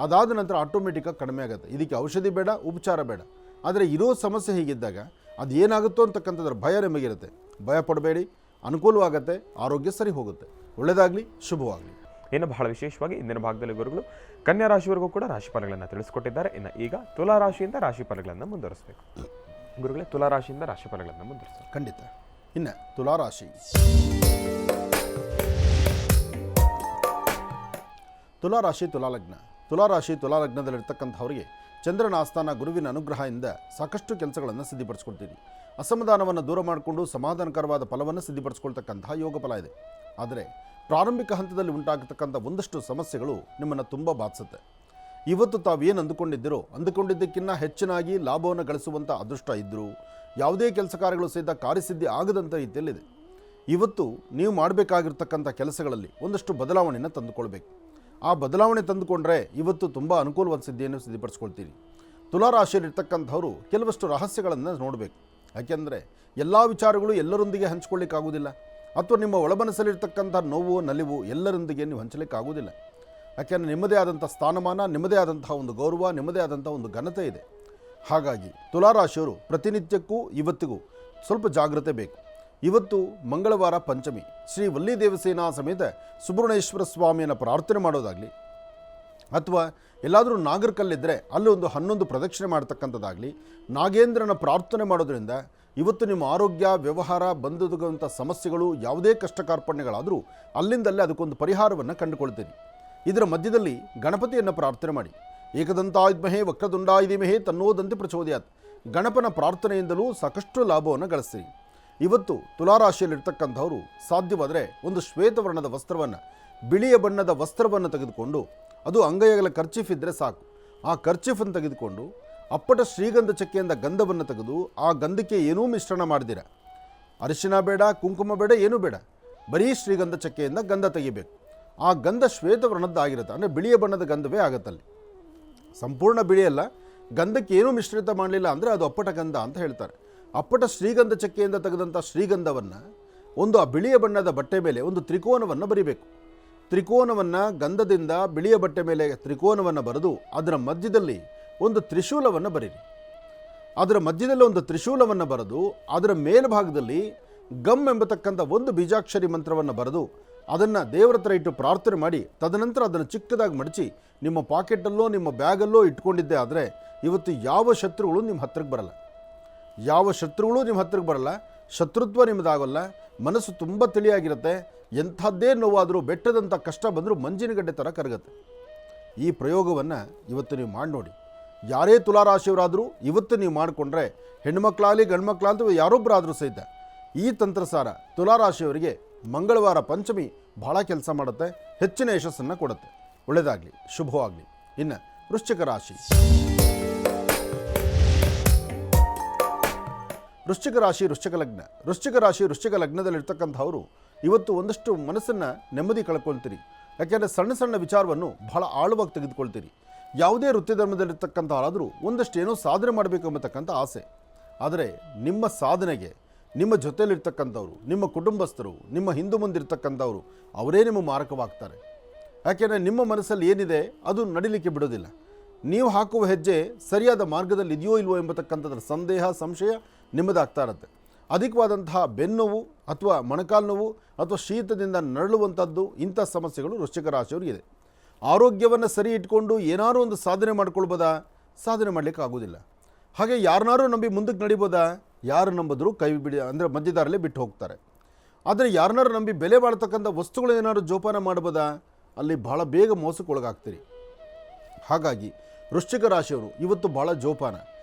ಅದಾದ ನಂತರ ಆಟೋಮೆಟಿಕ್ಕಾಗಿ ಕಡಿಮೆ ಆಗುತ್ತೆ. ಇದಕ್ಕೆ ಔಷಧಿ ಬೇಡ, ಉಪಚಾರ ಬೇಡ. ಆದರೆ ಇರೋ ಸಮಸ್ಯೆ ಹೀಗಿದ್ದಾಗ ಅದು ಏನಾಗುತ್ತೋ ಅಂತಕ್ಕಂಥದ್ರ ಭಯ ನಿಮಗಿರುತ್ತೆ. ಭಯ ಪಡಬೇಡಿ, ಅನುಕೂಲವಾಗುತ್ತೆ, ಆರೋಗ್ಯ ಸರಿ ಹೋಗುತ್ತೆ. ಒಳ್ಳೆಯದಾಗಲಿ, ಶುಭವಾಗಲಿ. ಇನ್ನು ಬಹಳ ವಿಶೇಷವಾಗಿ ಇಂದಿನ ಭಾಗದಲ್ಲಿ ಗುರುಗಳು ಕನ್ಯಾ ರಾಶಿಯವರೆಗೂ ಕೂಡ ರಾಶಿಫಲಗಳನ್ನು ತಿಳಿಸ್ಕೊಟ್ಟಿದ್ದಾರೆ. ಇನ್ನು ಈಗ ತುಲಾ ರಾಶಿಯಿಂದ ರಾಶಿಫಲಗಳನ್ನು ಮುಂದುವರಿಸಬೇಕು. ಗುರುಗಳೇ, ತುಲಾ ರಾಶಿಯಿಂದ ರಾಶಿಫಲಗಳನ್ನು ಮುಂದುವರಿಸಬೇಕು. ಖಂಡಿತ. ಇನ್ನು ತುಲಾ ರಾಶಿ ತುಲಾ ಲಗ್ನದಲ್ಲಿರ್ತಕ್ಕಂಥವರಿಗೆ ಚಂದ್ರನ ಆಸ್ಥಾನ, ಗುರುವಿನ ಅನುಗ್ರಹದಿಂದ ಸಾಕಷ್ಟು ಕೆಲಸಗಳನ್ನು ಸಿದ್ಧಿಪಡಿಸ್ಕೊಳ್ತೀರಿ. ಅಸಮಾಧಾನವನ್ನು ದೂರ ಮಾಡಿಕೊಂಡು ಸಮಾಧಾನಕರವಾದ ಫಲವನ್ನು ಸಿದ್ಧಿಪಡಿಸ್ಕೊಳ್ತಕ್ಕಂತಹ ಯೋಗ ಫಲ ಇದೆ. ಆದರೆ ಪ್ರಾರಂಭಿಕ ಹಂತದಲ್ಲಿ ಉಂಟಾಗತಕ್ಕಂಥ ಒಂದಷ್ಟು ಸಮಸ್ಯೆಗಳು ನಿಮ್ಮನ್ನು ತುಂಬ ಬಾಧಿಸುತ್ತೆ. ಇವತ್ತು ತಾವೇನು ಅಂದುಕೊಂಡಿದ್ದಕ್ಕಿಂತ ಹೆಚ್ಚಿನಾಗಿ ಲಾಭವನ್ನು ಗಳಿಸುವಂಥ ಅದೃಷ್ಟ ಇದ್ದರೂ ಯಾವುದೇ ಕೆಲಸ ಕಾರ್ಯಗಳು ಸಹಿತ ಕಾರ್ಯಸಿದ್ಧಿ ಆಗದಂಥ ರೀತಿಯಲ್ಲಿದೆ. ಇವತ್ತು ನೀವು ಮಾಡಬೇಕಾಗಿರ್ತಕ್ಕಂಥ ಕೆಲಸಗಳಲ್ಲಿ ಒಂದಷ್ಟು ಬದಲಾವಣೆಯನ್ನು ತಂದುಕೊಳ್ಬೇಕು. ಆ ಬದಲಾವಣೆ ತಂದುಕೊಂಡ್ರೆ ಇವತ್ತು ತುಂಬ ಅನುಕೂಲವಾದ ಸಿದ್ಧಿಯನ್ನು ಸಿದ್ಧಪಡಿಸ್ಕೊಳ್ತೀರಿ. ತುಲಾ ರಾಶಿಯಲ್ಲಿರ್ತಕ್ಕಂಥವರು ಕೆಲವಷ್ಟು ರಹಸ್ಯಗಳನ್ನು ನೋಡಬೇಕು. ಯಾಕೆಂದರೆ ಎಲ್ಲ ವಿಚಾರಗಳು ಎಲ್ಲರೊಂದಿಗೆ ಹಂಚ್ಕೊಳ್ಳಿಕ್ಕಾಗೋದಿಲ್ಲ, ಅಥವಾ ನಿಮ್ಮ ಒಳಮನಸ್ಸಲ್ಲಿರ್ತಕ್ಕಂಥ ನೋವು, ನಲಿವು ಎಲ್ಲರೊಂದಿಗೆ ನೀವು ಹಂಚಲಿಕ್ಕಾಗೋದಿಲ್ಲ. ಯಾಕೆಂದರೆ ನಿಮ್ಮದೇ ಆದಂಥ ಸ್ಥಾನಮಾನ, ನಿಮ್ಮದೇ ಆದಂತಹ ಒಂದು ಗೌರವ, ನಿಮ್ಮದೇ ಆದಂಥ ಒಂದು ಘನತೆ ಇದೆ. ಹಾಗಾಗಿ ತುಲಾರಾಶಿಯವರು ಪ್ರತಿನಿತ್ಯಕ್ಕೂ ಇವತ್ತಿಗೂ ಸ್ವಲ್ಪ ಜಾಗ್ರತೆ ಬೇಕು. ಇವತ್ತು ಮಂಗಳವಾರ ಪಂಚಮಿ, ಶ್ರೀ ವಲ್ಲಿ ದೇವಸೇನಾ ಸಮೇತ ಸುಬ್ರಹ್ಮಣ್ಯೇಶ್ವರ ಸ್ವಾಮಿಯನ್ನು ಪ್ರಾರ್ಥನೆ ಮಾಡೋದಾಗಲಿ, ಅಥವಾ ಎಲ್ಲಾದರೂ ನಾಗರಕಲ್ಲಿದ್ದರೆ ಅಲ್ಲಿ ಒಂದು 11 ಪ್ರದಕ್ಷಿಣೆ ಮಾಡ್ತಕ್ಕಂಥದ್ದಾಗಲಿ, ನಾಗೇಂದ್ರನ ಪ್ರಾರ್ಥನೆ ಮಾಡೋದ್ರಿಂದ ಇವತ್ತು ನಿಮ್ಮ ಆರೋಗ್ಯ, ವ್ಯವಹಾರ, ಬಂಧುವಂಥ ಸಮಸ್ಯೆಗಳು, ಯಾವುದೇ ಕಷ್ಟ ಕಾರ್ಪಣ್ಯಗಳಾದರೂ ಅಲ್ಲಿಂದಲ್ಲೇ ಅದಕ್ಕೊಂದು ಪರಿಹಾರವನ್ನು ಕಂಡುಕೊಳ್ತೀರಿ. ಇದರ ಮಧ್ಯದಲ್ಲಿ ಗಣಪತಿಯನ್ನು ಪ್ರಾರ್ಥನೆ ಮಾಡಿ. ಏಕದಂತಾಯುಧ್ಮಹೇ ವಕ್ರದುಂಡಾಯುಧೀಮಹೇ ತನ್ನೋದಂತೆ ಪ್ರಚೋದಯಾತ್. ಗಣಪನ ಪ್ರಾರ್ಥನೆಯಿಂದಲೂ ಸಾಕಷ್ಟು ಲಾಭವನ್ನು ಗಳಿಸ್ತೀರಿ. ಇವತ್ತು ತುಲಾರಾಶಿಯಲ್ಲಿರ್ತಕ್ಕಂಥವರು ಸಾಧ್ಯವಾದರೆ ಒಂದು ಶ್ವೇತವರ್ಣದ ವಸ್ತ್ರವನ್ನು, ಬಿಳಿಯ ಬಣ್ಣದ ವಸ್ತ್ರವನ್ನು ತೆಗೆದುಕೊಂಡು, ಅದು ಅಂಗೈಯಗಲ ಕರ್ಚೀಫ್ ಇದ್ದರೆ ಸಾಕು, ಆ ಕರ್ಚೀಫನ್ನು ತೆಗೆದುಕೊಂಡು ಅಪ್ಪಟ ಶ್ರೀಗಂಧ ಚಕ್ಕೆಯಿಂದ ಗಂಧವನ್ನು ತೆಗೆದು ಆ ಗಂಧಕ್ಕೆ ಏನೂ ಮಿಶ್ರಣ ಮಾಡಿದಿರ, ಅರಿಶಿನ ಬೇಡ, ಕುಂಕುಮ ಬೇಡ, ಏನೂ ಬೇಡ, ಬರೀ ಶ್ರೀಗಂಧ ಚಕ್ಕೆಯಿಂದ ಗಂಧ ತೆಗಿಬೇಕು. ಆ ಗಂಧ ಶ್ವೇತವರ್ಣದ್ದಾಗಿರುತ್ತೆ, ಅಂದರೆ ಬಿಳಿಯ ಬಣ್ಣದ ಗಂಧವೇ ಆಗುತ್ತಲ್ಲಿ. ಸಂಪೂರ್ಣ ಬಿಳಿಯಲ್ಲ, ಗಂಧಕ್ಕೆ ಏನೂ ಮಿಶ್ರಿತ ಮಾಡಲಿಲ್ಲ ಅಂದರೆ ಅದು ಅಪ್ಪಟ ಗಂಧ ಅಂತ ಹೇಳ್ತಾರೆ. ಅಪ್ಪಟ ಶ್ರೀಗಂಧ ಚಕ್ಕೆಯಿಂದ ತೆಗೆದಂಥ ಶ್ರೀಗಂಧವನ್ನು ಒಂದು ಆ ಬಿಳಿಯ ಬಣ್ಣದ ಬಟ್ಟೆ ಮೇಲೆ ಒಂದು ತ್ರಿಕೋನವನ್ನು ಬರಿಬೇಕು. ತ್ರಿಕೋನವನ್ನು ಗಂಧದಿಂದ ಬಿಳಿಯ ಬಟ್ಟೆ ಮೇಲೆ ತ್ರಿಕೋನವನ್ನು ಬರೆದು ಅದರ ಮಧ್ಯದಲ್ಲಿ ಒಂದು ತ್ರಿಶೂಲವನ್ನು ಬರೀರಿ. ಅದರ ಮಧ್ಯದಲ್ಲಿ ಒಂದು ತ್ರಿಶೂಲವನ್ನು ಬರೆದು ಅದರ ಮೇಲ್ಭಾಗದಲ್ಲಿ ಗಮ್ ಎಂಬತಕ್ಕಂಥ ಒಂದು ಬೀಜಾಕ್ಷರಿ ಮಂತ್ರವನ್ನು ಬರೆದು ಅದನ್ನು ದೇವರ ಹತ್ರ ಇಟ್ಟು ಪ್ರಾರ್ಥನೆ ಮಾಡಿ, ತದನಂತರ ಅದನ್ನು ಚಿಕ್ಕದಾಗಿ ಮಡಚಿ ನಿಮ್ಮ ಪಾಕೆಟಲ್ಲೋ ನಿಮ್ಮ ಬ್ಯಾಗಲ್ಲೋ ಇಟ್ಕೊಂಡಿದ್ದೆ ಆದರೆ ಇವತ್ತು ಯಾವ ಶತ್ರುಗಳು ನಿಮ್ಮ ಹತ್ತಿರಕ್ಕೆ ಬರಲ್ಲ. ಯಾವ ಶತ್ರುಗಳು ನಿಮ್ಮ ಹತ್ರಕ್ಕೆ ಬರಲ್ಲ, ಶತ್ರುತ್ವ ನಿಮ್ಮದಾಗಲ್ಲ, ಮನಸ್ಸು ತುಂಬ ತಿಳಿಯಾಗಿರುತ್ತೆ. ಎಂಥದ್ದೇ ನೋವಾದರೂ ಬೆಟ್ಟದಂಥ ಕಷ್ಟ ಬಂದರೂ ಮಂಜಿನಗಡ್ಡೆ ಥರ ಕರಗುತ್ತೆ. ಈ ಪ್ರಯೋಗವನ್ನು ಇವತ್ತು ನೀವು ಮಾಡಿ ನೋಡಿ. ಯಾರೇ ತುಲಾರಾಶಿಯವರಾದರೂ ಇವತ್ತು ನೀವು ಮಾಡಿಕೊಂಡ್ರೆ, ಹೆಣ್ಮಕ್ಳಾಗಲಿ ಗಂಡ್ಮಕ್ಳಾದ್ರೂ ಯಾರೊಬ್ಬರಾದರೂ ಸಹಿತ ಈ ತಂತ್ರಸಾರ ತುಲಾರಾಶಿಯವರಿಗೆ ಮಂಗಳವಾರ ಪಂಚಮಿ ಭಾಳ ಕೆಲಸ ಮಾಡುತ್ತೆ, ಹೆಚ್ಚಿನ ಯಶಸ್ಸನ್ನು ಕೊಡುತ್ತೆ. ಒಳ್ಳೆಯದಾಗಲಿ, ಶುಭವಾಗಲಿ. ಇನ್ನು ವೃಶ್ಚಿಕ ರಾಶಿ. ವೃಶ್ಚಿಕ ರಾಶಿ ವೃಶ್ಚಿಕ ಲಗ್ನ. ವೃಶ್ಚಿಕ ರಾಶಿ ವೃಶ್ಚಿಕ ಲಗ್ನದಲ್ಲಿರ್ತಕ್ಕಂಥವರು ಇವತ್ತು ಒಂದಷ್ಟು ಮನಸ್ಸನ್ನು ನೆಮ್ಮದಿ ಕಳ್ಕೊಳ್ತೀರಿ. ಯಾಕೆಂದರೆ ಸಣ್ಣ ಸಣ್ಣ ವಿಚಾರವನ್ನು ಬಹಳ ಆಳವಾಗಿ ತೆಗೆದುಕೊಳ್ತೀರಿ. ಯಾವುದೇ ವೃತ್ತಿ ಧರ್ಮದಲ್ಲಿರ್ತಕ್ಕಂಥವರಾದರೂ ಒಂದಷ್ಟು ಏನೋ ಸಾಧನೆ ಮಾಡಬೇಕು ಎಂಬತಕ್ಕಂಥ ಆಸೆ. ಆದರೆ ನಿಮ್ಮ ಸಾಧನೆಗೆ ನಿಮ್ಮ ಜೊತೆಯಲ್ಲಿರ್ತಕ್ಕಂಥವ್ರು, ನಿಮ್ಮ ಕುಟುಂಬಸ್ಥರು, ನಿಮ್ಮ ಹಿಂದು ಮುಂದಿರ್ತಕ್ಕಂಥವ್ರು ಅವರೇ ನಿಮ್ಮ ಮಾರಕವಾಗ್ತಾರೆ. ಯಾಕೆಂದರೆ ನಿಮ್ಮ ಮನಸ್ಸಲ್ಲಿ ಏನಿದೆ ಅದು ನಡಿಲಿಕ್ಕೆ ಬಿಡೋದಿಲ್ಲ. ನೀವು ಹಾಕುವ ಹೆಜ್ಜೆ ಸರಿಯಾದ ಮಾರ್ಗದಲ್ಲಿ ಇದೆಯೋ ಇಲ್ವೋ ಎಂಬತಕ್ಕಂಥದ್ರ ಸಂದೇಹ, ಸಂಶಯ ನಿಮ್ಮದಾಗ್ತಾ ಇರುತ್ತೆ. ಅಧಿಕವಾದಂತಹ ಬೆನ್ನೋವು ಅಥವಾ ಮೊಣಕಾಲು ನೋವು ಅಥವಾ ಶೀತದಿಂದ ನರಳುವಂಥದ್ದು, ಇಂಥ ಸಮಸ್ಯೆಗಳು ವೃಶ್ಚಿಕ ರಾಶಿಯವರಿಗಿದೆ. ಆರೋಗ್ಯವನ್ನು ಸರಿ ಇಟ್ಕೊಂಡು ಏನಾದರೂ ಒಂದು ಸಾಧನೆ ಮಾಡ್ಕೊಳ್ಬೋದಾ? ಸಾಧನೆ ಮಾಡಲಿಕ್ಕೆ ಆಗೋದಿಲ್ಲ. ಹಾಗೆ ಯಾರನ್ನಾರು ನಂಬಿ ಮುಂದಕ್ಕೆ ನಡಿಬೋದಾ? ಯಾರು ನಂಬಿದ್ರು ಕೈ ಬಿಡಿ ಅಂದರೆ ಮಧ್ಯದಾರಲ್ಲೇ ಬಿಟ್ಟು ಹೋಗ್ತಾರೆ. ಆದರೆ ಯಾರನ್ನಾರು ನಂಬಿ ಬೆಲೆ ಬಾಳ್ತಕ್ಕಂಥ ವಸ್ತುಗಳು ಏನಾದ್ರು ಜೋಪಾನ ಮಾಡ್ಬೋದಾ? ಅಲ್ಲಿ ಭಾಳ ಬೇಗ ಮೋಸಕ್ಕೊಳಗಾಗ್ತೀರಿ. ಹಾಗಾಗಿ ವೃಶ್ಚಿಕ ರಾಶಿಯವರು ಇವತ್ತು ಭಾಳ ಜೋಪಾನ.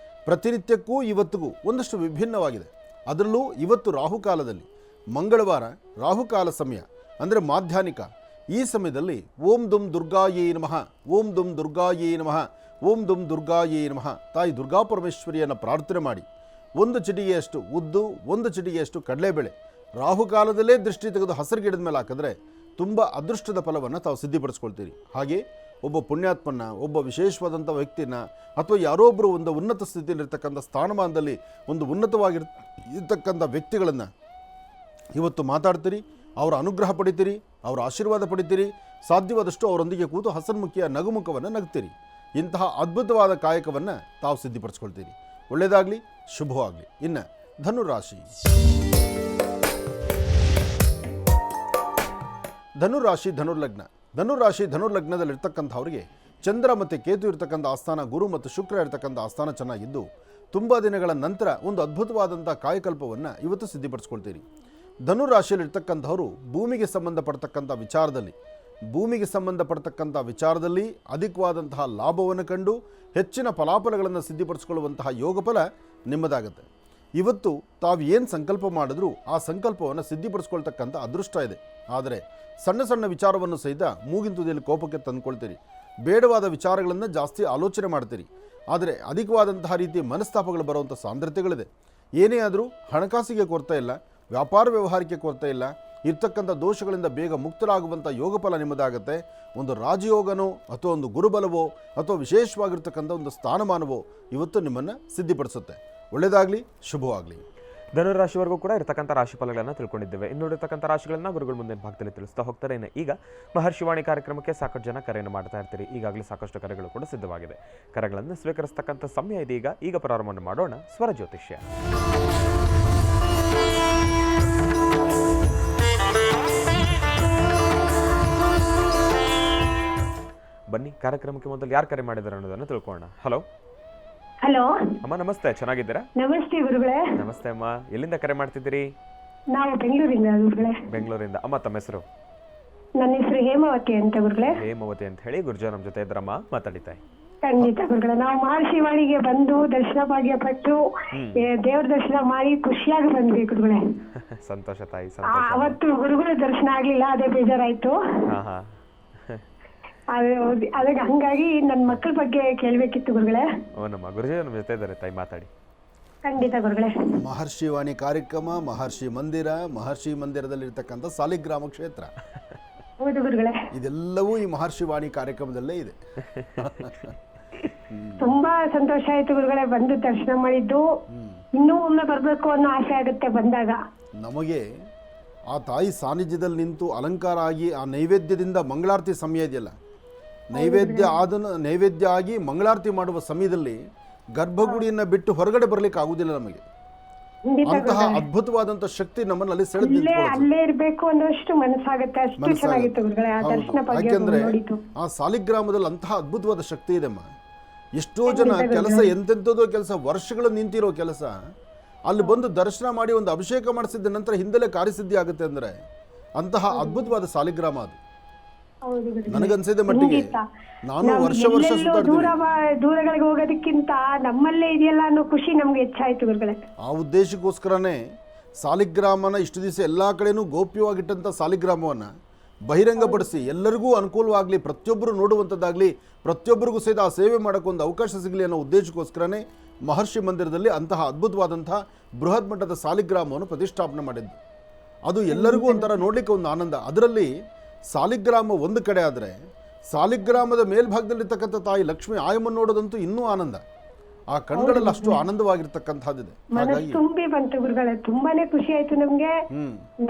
ಪ್ರತಿನಿತ್ಯಕ್ಕೂ ಇವತ್ತಿಗೂ ಒಂದಷ್ಟು ವಿಭಿನ್ನವಾಗಿದೆ. ಅದರಲ್ಲೂ ಇವತ್ತು ರಾಹುಕಾಲದಲ್ಲಿ, ಮಂಗಳವಾರ ರಾಹುಕಾಲ ಸಮಯ ಅಂದರೆ ಮಾಧ್ಯಾಹ್ನಿಕ, ಈ ಸಮಯದಲ್ಲಿ ಓಂ ದುಂ ದುರ್ಗಾಯೇ ನಮಃ, ಓಂ ದುಂ ದುರ್ಗಾಯೇ ನಮಃ, ಓಂ ದುಂ ದುರ್ಗಾಯೇ ನಮಃ ತಾಯಿ ದುರ್ಗಾ ಪರಮೇಶ್ವರಿಯನ್ನು ಪ್ರಾರ್ಥನೆ ಮಾಡಿ ಒಂದು ಚಿಟಿಗೆಯಷ್ಟು ಉದ್ದು, ಒಂದು ಚಿಟಿಗೆಯಷ್ಟು ಕಡಲೆಬೇಳೆ ರಾಹುಕಾಲದಲ್ಲೇ ದೃಷ್ಟಿ ತೆಗೆದು ಹಸಿರು ಗಿಡದ ಮೇಲೆ ಹಾಕಿದ್ರೆ ತುಂಬ ಅದೃಷ್ಟದ ಫಲವನ್ನು ತಾವು ಸಿದ್ಧಿಪಡಿಸ್ಕೊಳ್ತೀರಿ. ಹಾಗೆ ಒಬ್ಬ ಪುಣ್ಯಾತ್ಮನ, ಒಬ್ಬ ವಿಶೇಷವಾದಂಥ ವ್ಯಕ್ತಿನ ಅಥವಾ ಯಾರೋ ಒಬ್ಬರು ಒಂದು ಉನ್ನತ ಸ್ಥಿತಿಯಲ್ಲಿರ್ತಕ್ಕಂಥ ಸ್ಥಾನಮಾನದಲ್ಲಿ ಒಂದು ಉನ್ನತವಾಗಿರ್ತಕ್ಕಂಥ ವ್ಯಕ್ತಿಗಳನ್ನು ಇವತ್ತು ಮಾತಾಡ್ತೀರಿ, ಅವರ ಅನುಗ್ರಹ ಪಡಿತೀರಿ, ಅವರ ಆಶೀರ್ವಾದ ಪಡಿತೀರಿ. ಸಾಧ್ಯವಾದಷ್ಟು ಅವರೊಂದಿಗೆ ಕೂತು ಹಸನ್ಮುಖಿಯ ನಗುಮುಖವನ್ನು ನಗ್ತೀರಿ. ಇಂತಹ ಅದ್ಭುತವಾದ ಕಾಯಕವನ್ನು ತಾವು ಸಿದ್ಧಿಪಡಿಸ್ಕೊಳ್ತೀರಿ. ಒಳ್ಳೆಯದಾಗಲಿ, ಶುಭವಾಗಲಿ. ಇನ್ನು ಧನುರಾಶಿ. ಧನುರಾಶಿ ಧನುರ್ಲಗ್ನ. ಧನುರಾಶಿ ಧನುರ್ಲಗ್ನದಲ್ಲಿರ್ತಕ್ಕಂಥವ್ರಿಗೆ ಚಂದ್ರ ಮತ್ತು ಕೇತು ಇರ್ತಕ್ಕಂಥ ಆಸ್ಥಾನ, ಗುರು ಮತ್ತು ಶುಕ್ರ ಇರ್ತಕ್ಕಂಥ ಆಸ್ಥಾನ ಚೆನ್ನಾಗಿದ್ದು ತುಂಬ ದಿನಗಳ ನಂತರ ಒಂದು ಅದ್ಭುತವಾದಂಥ ಕಾಯಕಲ್ಪವನ್ನು ಇವತ್ತು ಸಿದ್ಧಿಪಡಿಸ್ಕೊಳ್ತೀರಿ. ಧನುರಾಶಿಯಲ್ಲಿರ್ತಕ್ಕಂಥವರು ಭೂಮಿಗೆ ಸಂಬಂಧಪಡ್ತಕ್ಕಂಥ ವಿಚಾರದಲ್ಲಿ ಅಧಿಕವಾದಂತಹ ಲಾಭವನ್ನು ಕಂಡು ಹೆಚ್ಚಿನ ಫಲಾಫಲಗಳನ್ನು ಸಿದ್ಧಿಪಡಿಸ್ಕೊಳ್ಳುವಂತಹ ಯೋಗಫಲ ನಿಮ್ಮದಾಗುತ್ತೆ. ಇವತ್ತು ತಾವು ಏನು ಸಂಕಲ್ಪ ಮಾಡಿದ್ರೂ ಆ ಸಂಕಲ್ಪವನ್ನು ಸಿದ್ಧಿಪಡಿಸ್ಕೊಳ್ತಕ್ಕಂಥ ಅದೃಷ್ಟ ಇದೆ. ಆದರೆ ಸಣ್ಣ ಸಣ್ಣ ವಿಚಾರವನ್ನು ಸಹಿತ ಮೂಗಿನ ತುದಿಯಲ್ಲಿ ಕೋಪಕ್ಕೆ ತಂದುಕೊಳ್ತೀರಿ. ಬೇಡವಾದ ವಿಚಾರಗಳನ್ನು ಜಾಸ್ತಿ ಆಲೋಚನೆ ಮಾಡ್ತೀರಿ. ಆದರೆ ಅಧಿಕವಾದಂತಹ ರೀತಿಯ ಮನಸ್ತಾಪಗಳು ಬರುವಂಥ ಸಾಂದ್ರತೆಗಳಿದೆ. ಏನೇ ಆದರೂ ಹಣಕಾಸಿಗೆ ಕೊರತೆ ಇಲ್ಲ, ವ್ಯಾಪಾರ ವ್ಯವಹಾರಕ್ಕೆ ಕೊರತೆ ಇಲ್ಲ. ಇರ್ತಕ್ಕಂಥ ದೋಷಗಳಿಂದ ಬೇಗ ಮುಕ್ತರಾಗುವಂಥ ಯೋಗಫಲ ನಿಮ್ಮದಾಗುತ್ತೆ. ಒಂದು ರಾಜಯೋಗನೋ ಅಥವಾ ಒಂದು ಗುರುಬಲವೋ ಅಥವಾ ವಿಶೇಷವಾಗಿರ್ತಕ್ಕಂಥ ಒಂದು ಸ್ಥಾನಮಾನವೋ ಇವತ್ತು ನಿಮ್ಮನ್ನು ಸಿದ್ಧಿಪಡಿಸುತ್ತೆ. ಒಳ್ಳೆಯದಾಗಲಿ, ಶುಭವಾಗಲಿ. ಧನುರಾಶಿವರೆಗೂ ಕೂಡ ಇರತಕ್ಕಂಥ ರಾಶಿ ಫಲಗಳನ್ನು ತಿಳ್ಕೊಂಡಿದ್ದೇವೆ. ಇನ್ನು ಇರತಕ್ಕಂಥ ರಾಶಿಗಳನ್ನ ಗುರುಗಳು ಮುಂದಿನ ಭಾಗದಲ್ಲಿ ತಿಳಿಸ್ತಾ ಹೋಗ್ತಾರೆ. ಇನ್ನು ಈಗ ಮಹರ್ಷಿವಾಣಿ ಕಾರ್ಯಕ್ರಮಕ್ಕೆ ಸಾಕಷ್ಟು ಜನ ಕರೆಯನ್ನು ಮಾಡ್ತಾ ಇರ್ತೀರಿ. ಈಗಾಗಲೇ ಸಾಕಷ್ಟು ಕರೆಗಳು ಕೂಡ ಸಿದ್ಧವಾಗಿದೆ. ಕರೆಗಳನ್ನು ಸ್ವೀಕರಿಸ್ತಕ್ಕಂಥ ಸಮಯ ಇದೀಗ. ಈಗ ಪ್ರಾರಂಭವನ್ನು ಮಾಡೋಣ ಸ್ವರ ಜ್ಯೋತಿಷ್ಯ. ಬನ್ನಿ, ಕಾರ್ಯಕ್ರಮಕ್ಕೆ ಮೊದಲು ಯಾರು ಕರೆ ಮಾಡಿದ್ದಾರೆ ಅನ್ನೋದನ್ನು ತಿಳ್ಕೊಳ್ಳೋಣ. ಹಲೋ ಹಲೋ ಅಮ್ಮ, ನಮಸ್ತೆ. ಚೆನ್ನಾಗಿದ್ದೀರಾ? ನಮಸ್ತೆ ಗುರುಗಳೇ. ನಮಸ್ತೆ ಅಮ್ಮ. ಎಲ್ಲಿಂದ ಕರೆ ಮಾಡ್ತಿದ್ದೀರಿ? ನಾವು ಬೆಂಗಳೂರಿಂದ ಗುರುಗಳೇ. ಬೆಂಗಳೂರಿಂದ. ಅಮ್ಮ, ತಮ್ಮ ಹೆಸರು? ನನ್ನ ಹೆಸರು ಹೇಮಾವತಿ ಅಂತ ಗುರುಗಳೇ. ಹೇಮಾವತಿ ಅಂತ ಹೇಳಿ. ಗುರುಜಾ ನಮ್ಮ ಜೊತೆ ಇದ್ರಮ್ಮ, ಮಾತಾಡಿತಾಯಿ. ಖಂಡಿತ ಗುರುಗಳೇ. ನಾವು ಮಹರ್ಷಿವಾಣಿಗೆ ಬಂದು ದರ್ಶನ ಭಾಗ್ಯ ಪಟ್ಟು ದೇವ್ರ ದರ್ಶನ ಮಾಡಿ ಖುಷಿಯಾಗಿ ಬಂದ್ವಿ ಗುರುಗಳೇ. ಸಂತೋಷ ತಾಯಿ, ಸಂತೋಷ. ಅವತ್ತು ಗುರುಗಳ ದರ್ಶನ ಆಗ್ಲಿಲ್ಲ, ಅದೇ ಬೇಜಾರಾಯ್ತು. ಅದಕ್ಕೆ ಹಂಗಾಗಿ ನನ್ನ ಮಕ್ಕಳ ಬಗ್ಗೆ ಕೇಳ್ಬೇಕಿತ್ತು ಗುರುಗಳೇ. ನಮ್ಮ ಗುರುಜಿ ನಮ್ಮ ಜೊತೆ ಇದ್ದಾರೆ ತಾಯಿ, ಮಾತಾಡಿ. ಖಂಡಿತ ಗುರುಗಳೇ. ಮಹರ್ಷಿವಾಣಿ ಕಾರ್ಯಕ್ರಮ, ಮಹರ್ಷಿ ಮಂದಿರ, ಮಹರ್ಷಿ ಮಂದಿರದಲ್ಲಿರ್ತಕ್ಕಂಥ ಸಾಲಿಗ್ರಾಮ ಕ್ಷೇತ್ರ, ಹೌದು ಗುರುಗಳೇ. ಇದೆಲ್ಲವೂ ಈ ಮಹರ್ಷಿವಾಣಿ ಕಾರ್ಯಕ್ರಮದಲ್ಲೇ ಇದೆ. ತುಂಬಾ ಸಂತೋಷ ಆಯ್ತು ಗುರುಗಳೇ ಬಂದು ದರ್ಶನ ಮಾಡಿದ್ದು. ಇನ್ನೂ ಒಮ್ಮೆ ಬರ್ಬೇಕು ಅನ್ನೋ ಆಸೆ ಆಗುತ್ತೆ ಬಂದಾಗ. ನಮಗೆ ಆ ತಾಯಿ ಸಾನ್ನಿಧ್ಯದಲ್ಲಿ ನಿಂತು ಅಲಂಕಾರ ಆಗಿ ಆ ನೈವೇದ್ಯದಿಂದ ಮಂಗಳಾರತಿ ಸಮಯ ಇದೆಯಲ್ಲ, ನೈವೇದ್ಯ ಆಗಿ ಮಂಗಳಾರತಿ ಮಾಡುವ ಸಮಯದಲ್ಲಿ ಗರ್ಭಗುಡಿಯನ್ನು ಬಿಟ್ಟು ಹೊರಗಡೆ ಬರ್ಲಿಕ್ಕೆ ಆಗುದಿಲ್ಲ ನಮಗೆ. ಅಂತಹ ಅದ್ಭುತವಾದಂತಹ ಶಕ್ತಿ ನಮ್ಮನ್ನು ಅಲ್ಲಿ ಸೆಳೆದು ಅಲ್ಲೇ ಇರಬೇಕು ಅನ್ನೋಷ್ಟು ಮನಸ್ಸಾಗುತ್ತೆ. ಅಷ್ಟು ಚೆನ್ನಾಗಿತ್ತು ಗುರುಗಳೇ ಆ ದರ್ಶನ. ಯಾಕೆಂದ್ರೆ ಆ ಸಾಲಿಗ್ರಾಮದಲ್ಲಿ ಅಂತಹ ಅದ್ಭುತವಾದ ಶಕ್ತಿ ಇದೆಮ್ಮ. ಎಷ್ಟೋ ಜನ ಕೆಲಸ ಎಂತೆಂಥದೋ ಕೆಲಸ, ವರ್ಷಗಳು ನಿಂತಿರೋ ಕೆಲಸ ಅಲ್ಲಿ ಬಂದು ದರ್ಶನ ಮಾಡಿ ಒಂದು ಅಭಿಷೇಕ ಮಾಡಿಸಿದ ನಂತರ ಹಿಂದೆಲೇ ಕಾರ್ಯಸಿದ್ಧಿ ಆಗುತ್ತೆ ಅಂದರೆ ಅಂತಹ ಅದ್ಭುತವಾದ ಸಾಲಿಗ್ರಾಮ ಅದು. ಹೌದು ಗುರುಗಳೇ. ನನಗನ್ಸಿದ ಮಟ್ಟಿಗೆ ಖಂಡಿತ. ನಾನು ನಾವು ವರ್ಷ ಎಲ್ಲೆಲ್ಲೋ ಸುತ್ತಾಡ್ತೀನಿ. ದೂರಗಳಿಗೆ ಹೋಗೋದಕ್ಕಿಂತ ನಮ್ಮಲ್ಲೇ ಇದೆಯಲ್ಲ ಅನ್ನೋ ಖುಷಿ ನಮ್ಗೆ ಹೆಚ್ಚಾಯ್ತು ಗುರುಗಳೇ. ಆ ಉದ್ದೇಶಕ್ಕೋಸ್ಕರನೇ ಸಾಲಿಗ್ರಾಮನ ಇಷ್ಟು ದಿವಸ ಎಲ್ಲ ಕಡೆನೂ ಗೋಪ್ಯವಾಗಿಟ್ಟಂಥ ಸಾಲಿಗ್ರಾಮವನ್ನು ಬಹಿರಂಗಪಡಿಸಿ ಎಲ್ಲರಿಗೂ ಅನುಕೂಲವಾಗಲಿ, ಪ್ರತಿಯೊಬ್ಬರು ನೋಡುವಂಥದ್ದಾಗಲಿ, ಪ್ರತಿಯೊಬ್ಬರಿಗೂ ಸಹಿತ ಆ ಸೇವೆ ಮಾಡೋಕ್ಕೆ ಒಂದು ಅವಕಾಶ ಸಿಗಲಿ ಅನ್ನೋ ಉದ್ದೇಶಕ್ಕೋಸ್ಕರನೇ ಮಹರ್ಷಿ ಮಂದಿರದಲ್ಲಿ ಅಂತಹ ಅದ್ಭುತವಾದಂತಹ ಬೃಹತ್ ಮಟ್ಟದ ಸಾಲಿಗ್ರಾಮವನ್ನು ಪ್ರತಿಷ್ಠಾಪನೆ ಮಾಡಿದ್ದು. ಅದು ಎಲ್ಲರಿಗೂ ಒಂಥರ ನೋಡಲಿಕ್ಕೆ ಒಂದು ಆನಂದ. ಅದರಲ್ಲಿ ಸಾಲಿಗ್ರಾಮ ಒಂದು ಕಡೆ ಆದರೆ ಸಾಲಿಗ್ರಾಮದ ಮೇಲ್ಭಾಗದಲ್ಲಿರ್ತಕ್ಕಂಥ ತಾಯಿ ಲಕ್ಷ್ಮಿ ಆಯಮ್ಮನ್ನು ನೋಡೋದಂತೂ ಇನ್ನೂ ಆನಂದ. ಆ ಕಣ್ಗಳಲ್ಲಿ ಅಷ್ಟು ಆನಂದವಾಗಿರ್ತಕ್ಕಂಥದ್ದಿದೆ. ಮನಸ್ಸು ತುಂಬಿ ಬಂತು ಗುರುಗಳೇ, ತುಂಬಾನೇ ಖುಷಿ ಆಯ್ತು ನಮ್ಗೆ.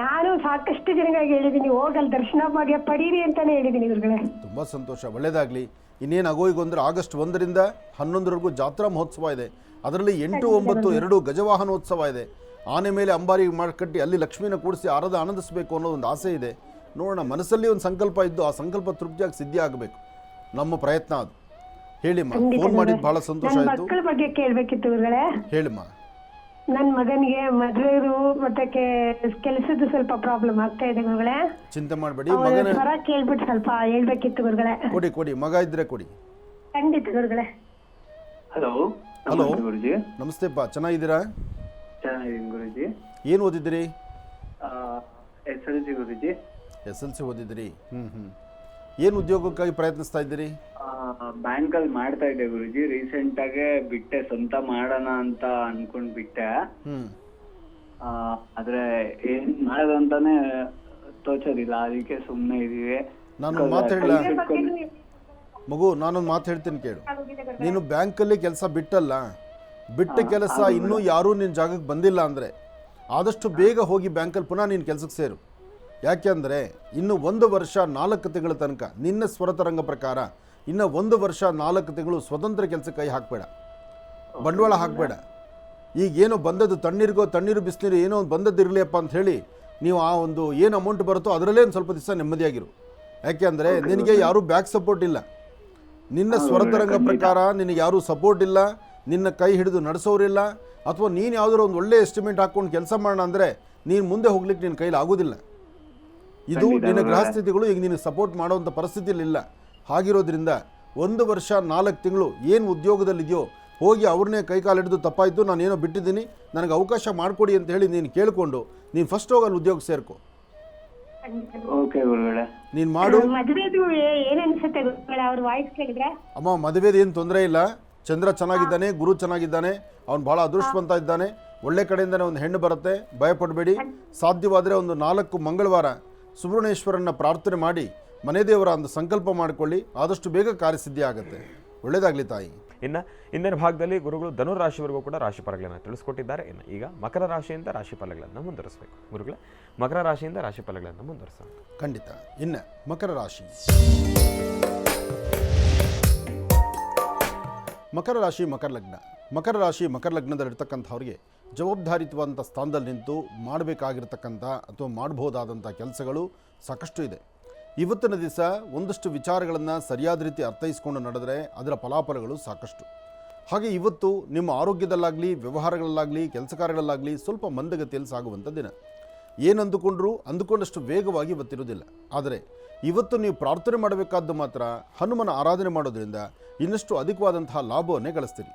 ನಾನು ಸಾಕಷ್ಟು ಜನಗಳಿಗೆ ಹೇಳಿದೀನಿ, ಹೋಗಲ್ ದರ್ಶನ ಭಾಗ್ಯ ಪಡೀರಿ ಅಂತಾನೆ ಹೇಳಿದೀನಿ ಗುರುಗಳೇ. ತುಂಬ ಸಂತೋಷ, ಒಳ್ಳೆಯದಾಗಲಿ. ಇನ್ನೇನು ಆಗೋಯ್ತು ಅಂದರೆ ಆಗಸ್ಟ್ 1ರಿಂದ 11ರವರೆಗೂ ಜಾತ್ರಾ ಮಹೋತ್ಸವ ಇದೆ. ಅದರಲ್ಲಿ 8, 9 2 ಗಜವಾಹನೋತ್ಸವ ಇದೆ. ಆನೆ ಮೇಲೆ ಅಂಬಾರಿ ಕಟ್ಟಿ ಅಲ್ಲಿ ಲಕ್ಷ್ಮಿನ ಕೂಡಿಸಿ ಆನಂದಿಸಬೇಕು ಅನ್ನೋ ಒಂದು ಆಸೆ ಇದೆ. ನೋಡೋಣ, ಮನಸ್ಸಲ್ಲಿ ಒಂದು ಸಂಕಲ್ಪ ಇದ್ದು ಆ ಸಂಕಲ್ಪ ತೃಪ್ತಿಯಾಗಿ ಸಿದ್ಧಿ ಆಗಬೇಕು. ನಮ್ಮ ಪ್ರಯತ್ನ ಅದು. ಹೇಳಿಮ್ಮ, ಫೋನ್ ಮಾಡಿದ್ದು ಬಹಳ ಸಂತೋಷ ನನ್ನ ಆಯಿತು. ಮಕ್ಕಳ ಬಗ್ಗೆ ಕೇಳ್ಬೇಕಿತ್ತು ಗುರುಗಳೇ. ಹೇಳಿಮ್ಮ. ನನ್ನ ಮಗನಿಗೆ ಮದುವೆರು ಮತ್ತೆ ಕೆಲಸದ ಸ್ವಲ್ಪ ಪ್ರಾಬ್ಲಮ್ ಆಗ್ತಾ ಇದೆ ಗುರುಗಳೇ. ಚಿಂತೆ ಮಾಡಬೇಡಿ, ಮಗನ ಸ್ವರ ಕೇಳ್ಬಿಟ್ಟು ಸ್ವಲ್ಪ ಹೇಳ್ಬೇಕಿತ್ತು ಗುರುಗಳೇ. ಕೊಡಿ, ಮಗ ಇದ್ರೆ ಕೊಡಿ. ಖಂಡಿತ ಗುರುಗಳೇ. ಹಲೋ ಹಲೋ ಗುರುಜಿ. ನಮಸ್ತೆಪ್ಪ, ಚೆನ್ನಾಗಿದ್ದೀರಾ? ಚೆನ್ನಾಗಿದ್ದೀನಿ ಗುರುಜಿ. ಏನು ಓದಿದ್ದೀರಿ? SLC ಗುರುಜಿ. SLC ಓದಿದ್ದೀರಿ. ಏನು ಉದ್ಯೋಗಕ್ಕಾಗಿ ಪ್ರಯತ್ನಿಸ್ತಾ ಇದ್ದೀರಿ? ಬ್ಯಾಂಕಲ್ಲಿ ಮಾಡ್ತಾ ಇದ್ದೆ ಗುರುಜಿ. ರೀಸೆಂಟ್ ಆಗಿ ಬಿಟ್ಟೆ, ಸ್ವಂತ ಮಾಡೋಣ ಅಂತ ಅನ್ಕೊಂಡ್ ಬಿಟ್ಟೆ. ಆದ್ರೆ ಏನ್ ಮಾಡೋದು ಅಂತಾನೆ ತೋಚೋದಿಲ್ಲ, ಅದಕ್ಕೆ ಸುಮ್ಮನೆ ಇದೀವಿ. ನಾನು ಮಾತು ಹೇಳಲ್ಲ ಮಗು, ನಾನೊಂದು ಮಾತು ಹೇಳ್ತೀನಿ ಕೇಳು. ನೀನು ಬ್ಯಾಂಕಲ್ಲಿ ಕೆಲಸ ಬಿಟ್ಟ ಕೆಲಸ ಇನ್ನೂ ಯಾರೂ ನಿನ್ನ ಜಾಗಕ್ಕೆ ಬಂದಿಲ್ಲ ಅಂದರೆ ಆದಷ್ಟು ಬೇಗ ಹೋಗಿ ಬ್ಯಾಂಕಲ್ಲಿ ಪುನಃ ನೀನು ಕೆಲಸಕ್ಕೆ ಸೇರು. ಯಾಕೆಂದರೆ ಇನ್ನು 1 ವರ್ಷ 4 ತಿಂಗಳ ತನಕ ನಿನ್ನ ಸ್ವರತರಂಗ ಪ್ರಕಾರ ಇನ್ನು 1 ವರ್ಷ 4 ತಿಂಗಳು ಸ್ವತಂತ್ರ ಕೆಲಸಕ್ಕೆ ಕೈ ಹಾಕಬೇಡ, ಬಂಡವಾಳ ಹಾಕಬೇಡ. ಈಗೇನೋ ಬಂದದ್ದು ತಣ್ಣೀರು ಬಿಸಿನೀರು ಏನೋ ಒಂದು ಬಂದದ್ದು ಇರಲಿಯಪ್ಪ ಅಂತ ಹೇಳಿ ನೀವು ಆ ಒಂದು ಏನು ಅಮೌಂಟ್ ಬರುತ್ತೋ ಅದರಲ್ಲೇ ಒಂದು ಸ್ವಲ್ಪ ದಿವಸ ನೆಮ್ಮದಿಯಾಗಿರು. ಯಾಕೆಂದರೆ ನಿನಗೆ ಯಾರೂ ಬ್ಯಾಕ್ ಸಪೋರ್ಟ್ ಇಲ್ಲ. ನಿನ್ನ ಸ್ವರತರಂಗ ಪ್ರಕಾರ ನಿನಗೆ ಯಾರೂ ಸಪೋರ್ಟ್ ಇಲ್ಲ, ನಿನ್ನ ಕೈ ಹಿಡಿದು ನಡೆಸೋರಿಲ್ಲ. ಅಥವಾ ನೀನು ಯಾವುದಾದ್ರು ಒಂದು ಒಳ್ಳೆ ಎಸ್ಟಿಮೇಟ್ ಹಾಕ್ಕೊಂಡು ಕೆಲಸ ಮಾಡೋಣ ಅಂದರೆ ನೀನು ಮುಂದೆ ಹೋಗ್ಲಿಕ್ಕೆ ನಿನ್ನ ಕೈಲಿ ಆಗೋದಿಲ್ಲ. ಇದು ನಿನ್ನ ಗ್ರಹಸ್ಥಿತಿಗಳು ಈಗ ನಿನಗೆ ಸಪೋರ್ಟ್ ಮಾಡೋವಂಥ ಪರಿಸ್ಥಿತಿಯಲ್ಲಿಲ್ಲ. ಹಾಗಿರೋದ್ರಿಂದ 1 ವರ್ಷ 4 ತಿಂಗಳು ಏನು ಉದ್ಯೋಗದಲ್ಲಿದೆಯೋ ಹೋಗಿ ಅವ್ರನ್ನೇ ಕೈಕಾಲು ಹಿಡಿದು ತಪ್ಪಾಯಿತು, ನಾನೇನೋ ಬಿಟ್ಟಿದ್ದೀನಿ, ನನಗೆ ಅವಕಾಶ ಮಾಡಿಕೊಡಿ ಅಂತ ಹೇಳಿ ನೀನು ಕೇಳಿಕೊಂಡು ನೀನು ಫಸ್ಟ್ ಹೋಗಲ್ಲಿ ಉದ್ಯೋಗ ಸೇರ್ಕೊ. ಓಕೆ ಗುರುಗಳೇ. ನೀನು ಮಾಡು. ಮದುವೆದು ಏನ್ ಅನ್ಸುತ್ತೆ ಗುರುಗಳೇ ಅವ್ರ ವಾಯ್ಸ್ ಕೇಳಿದ್ರೆ? ಅಮ್ಮ, ಮದುವೆದು ಏನು ತೊಂದರೆ ಇಲ್ಲ. ಚಂದ್ರ ಚೆನ್ನಾಗಿದ್ದಾನೆ, ಗುರು ಚೆನ್ನಾಗಿದ್ದಾನೆ, ಅವನು ಭಾಳ ಅದೃಷ್ಟವಂತ ಇದ್ದಾನೆ. ಒಳ್ಳೆ ಕಡೆಯಿಂದನೇ ಒಂದು ಹೆಣ್ಣು ಬರುತ್ತೆ, ಭಯಪಡಬೇಡಿ. ಸಾಧ್ಯವಾದರೆ ಒಂದು 4 ಮಂಗಳವಾರ ಸುಬ್ರಹ್ಮಣ್ಯೇಶ್ವರನ ಪ್ರಾರ್ಥನೆ ಮಾಡಿ ಮನೆ ದೇವರ ಒಂದು ಸಂಕಲ್ಪ ಮಾಡಿಕೊಳ್ಳಿ, ಆದಷ್ಟು ಬೇಗ ಕಾರ್ಯಸಿದ್ಧಿ ಆಗುತ್ತೆ. ಒಳ್ಳೆಯದಾಗಲಿ ತಾಯಿ. ಇನ್ನು ಇಂದಿನ ಭಾಗದಲ್ಲಿ ಗುರುಗಳು ಧನು ರಾಶಿವರೆಗೂ ಕೂಡ ರಾಶಿ ಫಲಗಳನ್ನು ತಿಳಿಸ್ಕೊಟ್ಟಿದ್ದಾರೆ. ಇನ್ನು ಈಗ ಮಕರ ರಾಶಿಯಿಂದ ರಾಶಿ ಫಲಗಳನ್ನು ಮುಂದುವರಿಸಬೇಕು. ಗುರುಗಳೇ, ಮಕರ ರಾಶಿಯಿಂದ ರಾಶಿ ಫಲಗಳನ್ನು ಮುಂದುವರಿಸೋಣ. ಖಂಡಿತ. ಇನ್ನು ಮಕರ ರಾಶಿ. ಮಕರ ರಾಶಿ ಮಕರ ಲಗ್ನ. ಮಕರ ರಾಶಿ ಮಕರ ಲಗ್ನದಲ್ಲಿರ್ತಕ್ಕಂಥವ್ರಿಗೆ ಜವಾಬ್ದಾರಿತ್ವಂಥ ಸ್ಥಾನದಲ್ಲಿ ನಿಂತು ಮಾಡಬೇಕಾಗಿರ್ತಕ್ಕಂಥ ಅಥವಾ ಮಾಡಬಹುದಾದಂಥ ಕೆಲಸಗಳು ಸಾಕಷ್ಟು ಇದೆ. ಇವತ್ತಿನ ದಿವಸ ಒಂದಷ್ಟು ವಿಚಾರಗಳನ್ನು ಸರಿಯಾದ ರೀತಿ ಅರ್ಥೈಸ್ಕೊಂಡು ನಡೆದರೆ ಅದರ ಫಲಾಫಲಗಳು ಸಾಕಷ್ಟು. ಹಾಗೆ ಇವತ್ತು ನಿಮ್ಮ ಆರೋಗ್ಯದಲ್ಲಾಗಲಿ, ವ್ಯವಹಾರಗಳಲ್ಲಾಗಲಿ, ಕೆಲಸ ಕಾರ್ಯಗಳಲ್ಲಾಗಲಿ ಸ್ವಲ್ಪ ಮಂದಗತಿಯಲ್ಲಿ ಸಾಗುವಂಥ ದಿನ. ಏನು ಅಂದುಕೊಂಡಷ್ಟು ವೇಗವಾಗಿ ಇವತ್ತಿರೋದಿಲ್ಲ. ಆದರೆ ಇವತ್ತು ನೀವು ಪ್ರಾರ್ಥನೆ ಮಾಡಬೇಕಾದ್ದು ಮಾತ್ರ ಹನುಮನ ಆರಾಧನೆ ಮಾಡೋದ್ರಿಂದ ಇನ್ನಷ್ಟು ಅಧಿಕವಾದಂತಹ ಲಾಭವನ್ನೇ ಗಳಿಸ್ತೀರಿ.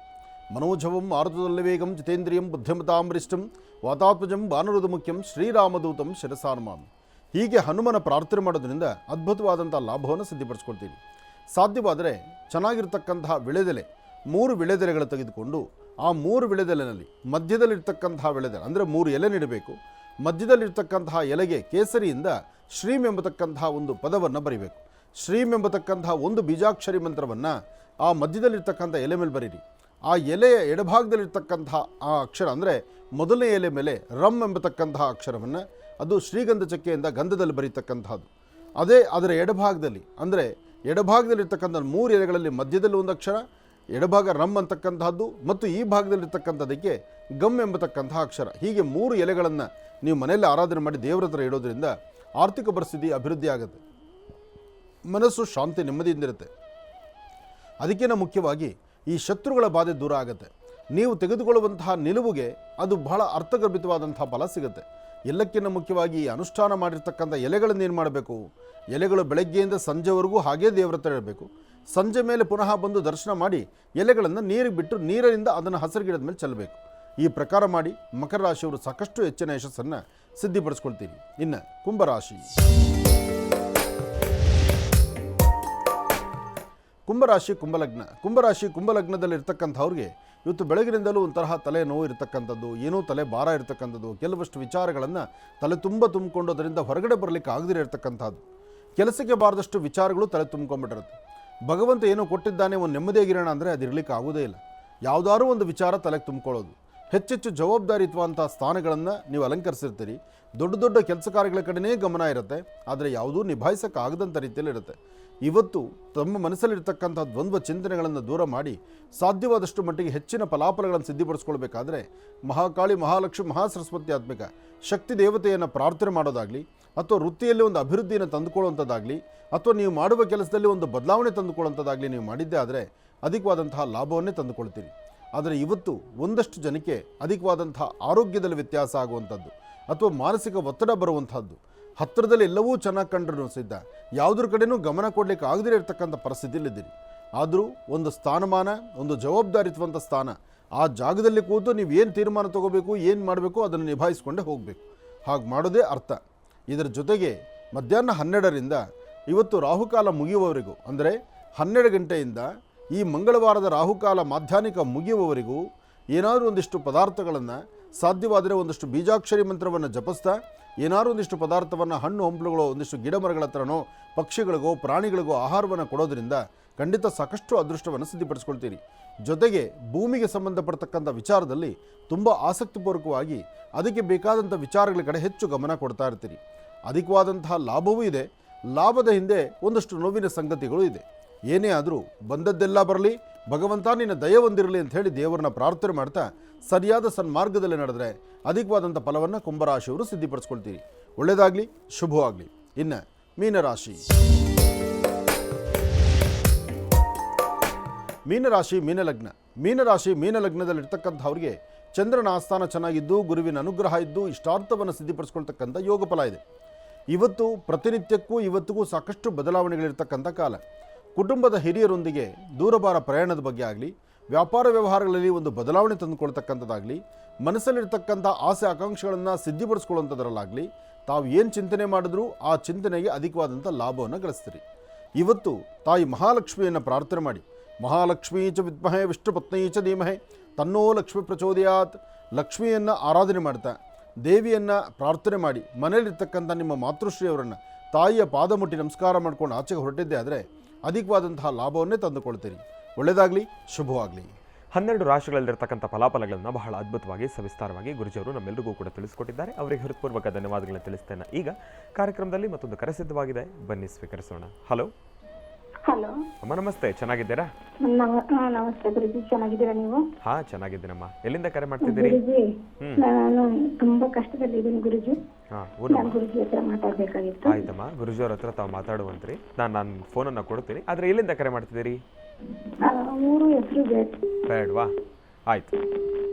ಮನೋಜವಂ ಆರುತದಲ್ಲಿ ವೇಗಂ ಜಿತೇಂದ್ರಿಯಂ ಬುದ್ಧಿಮತಾಂಬರಿಷ್ಟಂ ವಾತಾತ್ಮಜಂ ಬಾನರುದ ಮುಖ್ಯಂ ಶ್ರೀರಾಮದೂತಂ ಶಿರಸಾರ್ಮಾಮಿ. ಹೀಗೆ ಹನುಮನ ಪ್ರಾರ್ಥನೆ ಮಾಡೋದ್ರಿಂದ ಅದ್ಭುತವಾದಂಥ ಲಾಭವನ್ನು ಸಿದ್ಧಪಡಿಸ್ಕೊಳ್ತೀವಿ. ಸಾಧ್ಯವಾದರೆ ಚೆನ್ನಾಗಿರ್ತಕ್ಕಂತಹ ವಿಳೆದೆಲೆ 3 ವಿಳೆದೆಲೆಗಳು ತೆಗೆದುಕೊಂಡು ಆ 3 ವಿಳೆದೆಲೆನಲ್ಲಿ ಮಧ್ಯದಲ್ಲಿರ್ತಕ್ಕಂತಹ ವಿಳೆದೆಲೆ ಅಂದರೆ 3 ಎಲೆ ನೀಡಬೇಕು. ಮಧ್ಯದಲ್ಲಿರ್ತಕ್ಕಂತಹ ಎಲೆಗೆ ಕೇಸರಿಯಿಂದ ಶ್ರೀಂ ಎಂಬತಕ್ಕಂತಹ ಒಂದು ಪದವನ್ನು ಬರೀಬೇಕು. ಶ್ರೀಂ ಎಂಬತಕ್ಕಂತಹ ಒಂದು ಬೀಜಾಕ್ಷರಿ ಮಂತ್ರವನ್ನು ಆ ಮಧ್ಯದಲ್ಲಿರ್ತಕ್ಕಂಥ ಎಲೆ ಮೇಲೆ ಬರೀರಿ. ಆ ಎಲೆಯ ಎಡಭಾಗದಲ್ಲಿರ್ತಕ್ಕಂತಹ ಆ ಅಕ್ಷರ ಅಂದರೆ ಮೊದಲನೇ ಎಲೆ ಮೇಲೆ ರಮ್ ಎಂಬತಕ್ಕಂತಹ ಅಕ್ಷರವನ್ನು ಅದು ಶ್ರೀಗಂಧ ಚಕ್ಕೆಯಿಂದ ಗಂಧದಲ್ಲಿ ಬರೀತಕ್ಕಂಥದ್ದು. ಅದೇ ಅದರ ಎಡಭಾಗದಲ್ಲಿ ಅಂದರೆ ಎಡಭಾಗದಲ್ಲಿರ್ತಕ್ಕಂಥ 3 ಎಲೆಗಳಲ್ಲಿ ಮಧ್ಯದಲ್ಲಿ ಒಂದು ಅಕ್ಷರ, ಎಡಭಾಗ ರಮ್ ಅಂತಕ್ಕಂತಹದ್ದು ಮತ್ತು ಈ ಭಾಗದಲ್ಲಿರ್ತಕ್ಕಂಥದಕ್ಕೆ ಗಮ್ ಎಂಬತಕ್ಕಂತಹ ಅಕ್ಷರ. ಹೀಗೆ 3 ಎಲೆಗಳನ್ನು ನೀವು ಮನೆಯಲ್ಲಿ ಆರಾಧನೆ ಮಾಡಿ ದೇವರ ಹತ್ರ ಇಡೋದ್ರಿಂದ ಆರ್ಥಿಕ ಪರಿಸ್ಥಿತಿ ಅಭಿವೃದ್ಧಿ ಆಗುತ್ತೆ, ಮನಸ್ಸು ಶಾಂತಿ ನೆಮ್ಮದಿಯಿಂದಿರುತ್ತೆ. ಅದಕ್ಕಿಂತ ಮುಖ್ಯವಾಗಿ ಈ ಶತ್ರುಗಳ ಬಾಧೆ ದೂರ ಆಗುತ್ತೆ. ನೀವು ತೆಗೆದುಕೊಳ್ಳುವಂತಹ ನಿಲುವಿಗೆ ಅದು ಬಹಳ ಅರ್ಥಗರ್ಭಿತವಾದಂತಹ ಫಲ ಸಿಗುತ್ತೆ. ಎಲ್ಲಕ್ಕಿಂತ ಮುಖ್ಯವಾಗಿ ಈ ಅನುಷ್ಠಾನ ಮಾಡಿರ್ತಕ್ಕಂಥ ಎಲೆಗಳನ್ನು ಏನು ಮಾಡಬೇಕು, ಎಲೆಗಳು ಬೆಳಗ್ಗೆಯಿಂದ ಸಂಜೆವರೆಗೂ ಹಾಗೇ ದೇವರ ಹತ್ರ ಇರಬೇಕು. ಸಂಜೆ ಮೇಲೆ ಪುನಃ ಬಂದು ದರ್ಶನ ಮಾಡಿ ಎಲೆಗಳನ್ನು ನೀರಿಗೆ ಬಿಟ್ಟು ನೀರಿನಿಂದ ಅದನ್ನು ಹಸಿರು ಗಿಡದ ಮೇಲೆ ಚೆಲ್ಲಬೇಕು. ಈ ಪ್ರಕಾರ ಮಾಡಿ ಮಕರ ರಾಶಿಯವರು ಸಾಕಷ್ಟು ಹೆಚ್ಚಿನ ಯಶಸ್ಸನ್ನು ಸಿದ್ಧಿಪಡಿಸ್ಕೊಳ್ತೀರಿ. ಇನ್ನು ಕುಂಭರಾಶಿ. ಕುಂಭರಾಶಿ ಕುಂಭಲಗ್ನದಲ್ಲಿರ್ತಕ್ಕಂಥವ್ರಿಗೆ ಇವತ್ತು ಬೆಳಗಿನಿಂದಲೂ ಒಂಥರ ತಲೆ ನೋವು ಇರತಕ್ಕಂಥದ್ದು, ಏನೋ ತಲೆ ಭಾರ ಇರತಕ್ಕಂಥದ್ದು, ಕೆಲವಷ್ಟು ವಿಚಾರಗಳನ್ನು ತಲೆ ತುಂಬ ತುಂಬಿಕೊಂಡು ಅದರಿಂದ ಹೊರಗಡೆ ಬರಲಿಕ್ಕೆ ಆಗದಿರೋ ಇರತಕ್ಕಂಥದ್ದು, ಕೆಲಸಕ್ಕೆ ಬಾರದಷ್ಟು ವಿಚಾರಗಳು ತಲೆ ತುಂಬ್ಕೊಂಡ್ಬಿಟ್ಟಿರುತ್ತೆ. ಭಗವಂತ ಏನೋ ಕೊಟ್ಟಿದ್ದಾನೆ, ಒಂದು ನೆಮ್ಮದಿಯಾಗಿರೋಣ ಅಂದರೆ ಅದು ಇರಲಿಕ್ಕೆ ಆಗೋದೇ ಇಲ್ಲ. ಯಾವುದಾದ್ರೂ ಒಂದು ವಿಚಾರ ತಲೆಗೆ ತುಂಬಿಕೊಳ್ಳೋದು. ಹೆಚ್ಚೆಚ್ಚು ಜವಾಬ್ದಾರಿತ್ವಂಥ ಸ್ಥಾನಗಳನ್ನು ನೀವು ಅಲಂಕರಿಸಿರ್ತೀರಿ. ದೊಡ್ಡ ದೊಡ್ಡ ಕೆಲಸ ಕಾರ್ಯಗಳ ಕಡೆನೇ ಗಮನ ಇರುತ್ತೆ, ಆದರೆ ಯಾವುದೂ ನಿಭಾಯಿಸೋಕ್ಕಾಗದಂಥ ರೀತಿಯಲ್ಲಿರುತ್ತೆ. ಇವತ್ತು ತಮ್ಮ ಮನಸ್ಸಲ್ಲಿರ್ತಕ್ಕಂಥ ದ್ವಂದ್ವ ಚಿಂತನೆಗಳನ್ನು ದೂರ ಮಾಡಿ ಸಾಧ್ಯವಾದಷ್ಟು ಮಟ್ಟಿಗೆ ಹೆಚ್ಚಿನ ಫಲಾಫಲಗಳನ್ನು ಸಿದ್ಧಿಪಡಿಸ್ಕೊಳ್ಬೇಕಾದ್ರೆ ಮಹಾಕಾಳಿ, ಮಹಾಲಕ್ಷ್ಮಿ, ಮಹಾಸರಸ್ವತ್ಯಾತ್ಮಿಕ ಶಕ್ತಿ ದೇವತೆಯನ್ನು ಪ್ರಾರ್ಥನೆ ಮಾಡೋದಾಗಲಿ, ಅಥವಾ ವೃತ್ತಿಯಲ್ಲಿ ಒಂದು ಅಭಿವೃದ್ಧಿಯನ್ನು ತಂದುಕೊಳ್ಳುವಂಥದ್ದಾಗಲಿ, ಅಥವಾ ನೀವು ಮಾಡುವ ಕೆಲಸದಲ್ಲಿ ಒಂದು ಬದಲಾವಣೆ ತಂದುಕೊಳ್ಳುವಂಥದ್ದಾಗಲಿ ನೀವು ಮಾಡಿದ್ದೇ ಆದರೆ ಅಧಿಕವಾದಂತಹ ಲಾಭವನ್ನೇ ತಂದುಕೊಳ್ತೀರಿ. ಆದರೆ ಇವತ್ತು ಒಂದಷ್ಟು ಜನಕ್ಕೆ ಅಧಿಕವಾದಂತಹ ಆರೋಗ್ಯದಲ್ಲಿ ವ್ಯತ್ಯಾಸ ಆಗುವಂಥದ್ದು ಅಥವಾ ಮಾನಸಿಕ ಒತ್ತಡ ಬರುವಂಥದ್ದು, ಹತ್ತಿರದಲ್ಲಿ ಎಲ್ಲವೂ ಚೆನ್ನಾಗಿ ಕಂಡ್ರೂ ಸಿದ್ಧ ಯಾವುದ್ರ ಕಡೆಯೂ ಗಮನ ಕೊಡಲಿಕ್ಕೆ ಆಗದಿರೋ ಇರ್ತಕ್ಕಂಥ ಪರಿಸ್ಥಿತಿಯಲ್ಲಿದ್ದೀರಿ. ಆದರೂ ಒಂದು ಸ್ಥಾನಮಾನ, ಒಂದು ಜವಾಬ್ದಾರಿತ್ವಂಥ ಸ್ಥಾನ, ಆ ಜಾಗದಲ್ಲಿ ಕೂತು ನೀವು ಏನು ತೀರ್ಮಾನ ತಗೋಬೇಕು, ಏನು ಮಾಡಬೇಕು ಅದನ್ನು ನಿಭಾಯಿಸ್ಕೊಂಡೇ ಹೋಗಬೇಕು. ಹಾಗೆ ಮಾಡೋದೇ ಅರ್ಥ. ಇದರ ಜೊತೆಗೆ ಮಧ್ಯಾಹ್ನ 12ರಿಂದ ಇವತ್ತು ರಾಹುಕಾಲ ಮುಗಿಯುವವರೆಗೂ, ಅಂದರೆ 12 ಗಂಟೆಯಿಂದ ಈ ಮಂಗಳವಾರದ ರಾಹುಕಾಲ ಮಾಧ್ಯಾಹ್ನಿಕ ಮುಗಿಯುವವರೆಗೂ ಏನಾದರೂ ಒಂದಿಷ್ಟು ಪದಾರ್ಥಗಳನ್ನು, ಸಾಧ್ಯವಾದರೆ ಒಂದಷ್ಟು ಬೀಜಾಕ್ಷರಿ ಮಂತ್ರವನ್ನು ಜಪಿಸ್ತಾ ಏನಾದರೂ ಒಂದಿಷ್ಟು ಪದಾರ್ಥವನ್ನು, ಹಣ್ಣು ಹಂಪಲುಗಳು, ಒಂದಿಷ್ಟು ಗಿಡ ಮರಗಳ ಹತ್ರನೋ, ಪಕ್ಷಿಗಳಿಗೋ, ಪ್ರಾಣಿಗಳಿಗೋ ಆಹಾರವನ್ನು ಕೊಡೋದ್ರಿಂದ ಖಂಡಿತ ಸಾಕಷ್ಟು ಅದೃಷ್ಟವನ್ನು ಸಿದ್ಧಿಪಡಿಸ್ಕೊಳ್ತೀರಿ. ಜೊತೆಗೆ ಭೂಮಿಗೆ ಸಂಬಂಧಪಡ್ತಕ್ಕಂಥ ವಿಚಾರದಲ್ಲಿ ತುಂಬ ಆಸಕ್ತಿಪೂರ್ವಕವಾಗಿ ಅದಕ್ಕೆ ಬೇಕಾದಂಥ ವಿಚಾರಗಳ ಕಡೆ ಹೆಚ್ಚು ಗಮನ ಕೊಡ್ತಾ ಇರ್ತೀರಿ. ಅಧಿಕವಾದಂತಹ ಲಾಭವೂ ಇದೆ. ಲಾಭದ ಹಿಂದೆ ಒಂದಷ್ಟು ನೋವಿನ ಸಂಗತಿಗಳು ಇದೆ. ಏನೇ ಆದರೂ ಬಂದದ್ದೆಲ್ಲ ಬರಲಿ, ಭಗವಂತ ನಿನ್ನ ದಯ ಹೊಂದಿರಲಿ ಅಂತ ಹೇಳಿ ದೇವರನ್ನ ಪ್ರಾರ್ಥನೆ ಮಾಡ್ತಾ ಸರಿಯಾದ ಸನ್ಮಾರ್ಗದಲ್ಲಿ ನಡೆದರೆ ಅಧಿಕವಾದಂಥ ಫಲವನ್ನು ಕುಂಭರಾಶಿಯವರು ಸಿದ್ಧಿಪಡಿಸ್ಕೊಳ್ತೀರಿ. ಒಳ್ಳೆಯದಾಗಲಿ, ಶುಭವಾಗಲಿ. ಇನ್ನು ಮೀನರಾಶಿ. ಮೀನಲಗ್ನದಲ್ಲಿರ್ತಕ್ಕಂಥವ್ರಿಗೆ ಚಂದ್ರನ ಆಸ್ಥಾನ ಚೆನ್ನಾಗಿದ್ದು, ಗುರುವಿನ ಅನುಗ್ರಹ ಇದ್ದು, ಇಷ್ಟಾರ್ಥವನ್ನು ಸಿದ್ಧಿಪಡಿಸ್ಕೊಳ್ತಕ್ಕಂಥ ಯೋಗ ಫಲ ಇದೆ. ಇವತ್ತು ಪ್ರತಿನಿತ್ಯಕ್ಕೂ ಇವತ್ತಿಗೂ ಸಾಕಷ್ಟು ಬದಲಾವಣೆಗಳಿರ್ತಕ್ಕಂಥ ಕಾಲ. ಕುಟುಂಬದ ಹಿರಿಯರೊಂದಿಗೆ ದೂರಭಾರ ಪ್ರಯಾಣದ ಬಗ್ಗೆ ಆಗಲಿ, ವ್ಯಾಪಾರ ವ್ಯವಹಾರಗಳಲ್ಲಿ ಒಂದು ಬದಲಾವಣೆ ತಂದುಕೊಳ್ತಕ್ಕಂಥದ್ದಾಗಲಿ, ಮನಸ್ಸಲ್ಲಿರ್ತಕ್ಕಂಥ ಆಸೆ ಆಕಾಂಕ್ಷೆಗಳನ್ನು ಸಿದ್ಧಿಪಡಿಸ್ಕೊಳ್ಳುವಂಥದ್ರಲ್ಲಾಗಲಿ, ತಾವು ಏನು ಚಿಂತನೆ ಮಾಡಿದ್ರೂ ಆ ಚಿಂತನೆಗೆ ಅಧಿಕವಾದಂಥ ಲಾಭವನ್ನು ಗಳಿಸ್ತೀರಿ. ಇವತ್ತು ತಾಯಿ ಮಹಾಲಕ್ಷ್ಮಿಯನ್ನು ಪ್ರಾರ್ಥನೆ ಮಾಡಿ, ಮಹಾಲಕ್ಷ್ಮೀ ಚ ವಿದ್ಮಹೇ ವಿಷ್ಣುಪತ್ನೀ ಚ ಧೀಮಹೇ ತನ್ನೋ ಲಕ್ಷ್ಮಿ ಪ್ರಚೋದಯಾತ್. ಲಕ್ಷ್ಮಿಯನ್ನು ಆರಾಧನೆ ಮಾಡ್ತಾ, ದೇವಿಯನ್ನು ಪ್ರಾರ್ಥನೆ ಮಾಡಿ, ಮನೆಯಲ್ಲಿರ್ತಕ್ಕಂಥ ನಿಮ್ಮ ಮಾತೃಶ್ರೀಯವರನ್ನು, ತಾಯಿಯ ಪಾದ ಮುಟ್ಟಿ ನಮಸ್ಕಾರ ಮಾಡ್ಕೊಂಡು ಆಚೆಗೆ ಹೊರಟಿದ್ದೆ ಆದರೆ ಅಧಿಕವಾದಂತಹ ಲಾಭವನ್ನೇ ತಂದುಕೊಳ್ತೀರಿ. ಒಳ್ಳೆಯದಾಗಲಿ, ಶುಭವಾಗಲಿ. 12 ರಾಶಿಗಳಲ್ಲಿರ್ತಕ್ಕಂಥ ಫಲಾಫಲಗಳನ್ನು ಬಹಳ ಅದ್ಭುತವಾಗಿ, ಸವಿಸ್ತಾರವಾಗಿ ಗುರುಜಿಯವರು ನಮ್ಮೆಲ್ಲರಿಗೂ ಕೂಡ ತಿಳಿಸ್ಕೊಟ್ಟಿದ್ದಾರೆ. ಅವರಿಗೆ ಹೃತ್ಪೂರ್ವಕ ಧನ್ಯವಾದಗಳನ್ನು ತಿಳಿಸ್ತೇನೆ. ಈಗ ಕಾರ್ಯಕ್ರಮದಲ್ಲಿ ಮತ್ತೊಂದು ಕರೆ ಸಿದ್ಧವಾಗಿದೆ, ಬನ್ನಿ ಸ್ವೀಕರಿಸೋಣ. ಹಲೋ ಹಲೋ ಅಮ್ಮ, ನಮಸ್ತೆ. ಚೆನ್ನಾಗಿದ್ದೀರಾ? ನಮಸ್ತೆ ಗುರುಜಿ, ಚೆನ್ನಾಗಿದ್ದೀರಾ ನೀವು? ಹಾ, ಚೆನ್ನಾಗಿದ್ದೀನಮ್ಮ. ಎಲ್ಲಿಂದ ಕರೆ ಮಾಡ್ತಿದ್ದೀರಿ? ಗುರುಜಿ, ನಾನು ತುಂಬಾ ಕಷ್ಟದಲ್ಲಿದ್ದೀನಿ ಗುರುಜಿ. ಹಾ, ನಾನು ಗುರುಜಿ ಹತ್ರ ಮಾತಾಡ್ಬೇಕಾಗಿತ್ತು. ಆಯ್ತಮ್ಮ, ಗುರುಜಿಯವ್ರ ಹತ್ರ ತಾವು ಮಾತಾಡುವಂತ್ರಿ. ನಾನು ಫೋನನ್ನು ಕೊಡ್ತೀನಿ. ಆದ್ರೆ ಎಲ್ಲಿಂದ ಕರೆ ಮಾಡ್ತಿದ್ದೀರಿ? ಊರು ಹೆಸರು ಬೇಡವಾ? ಆಯ್ತು.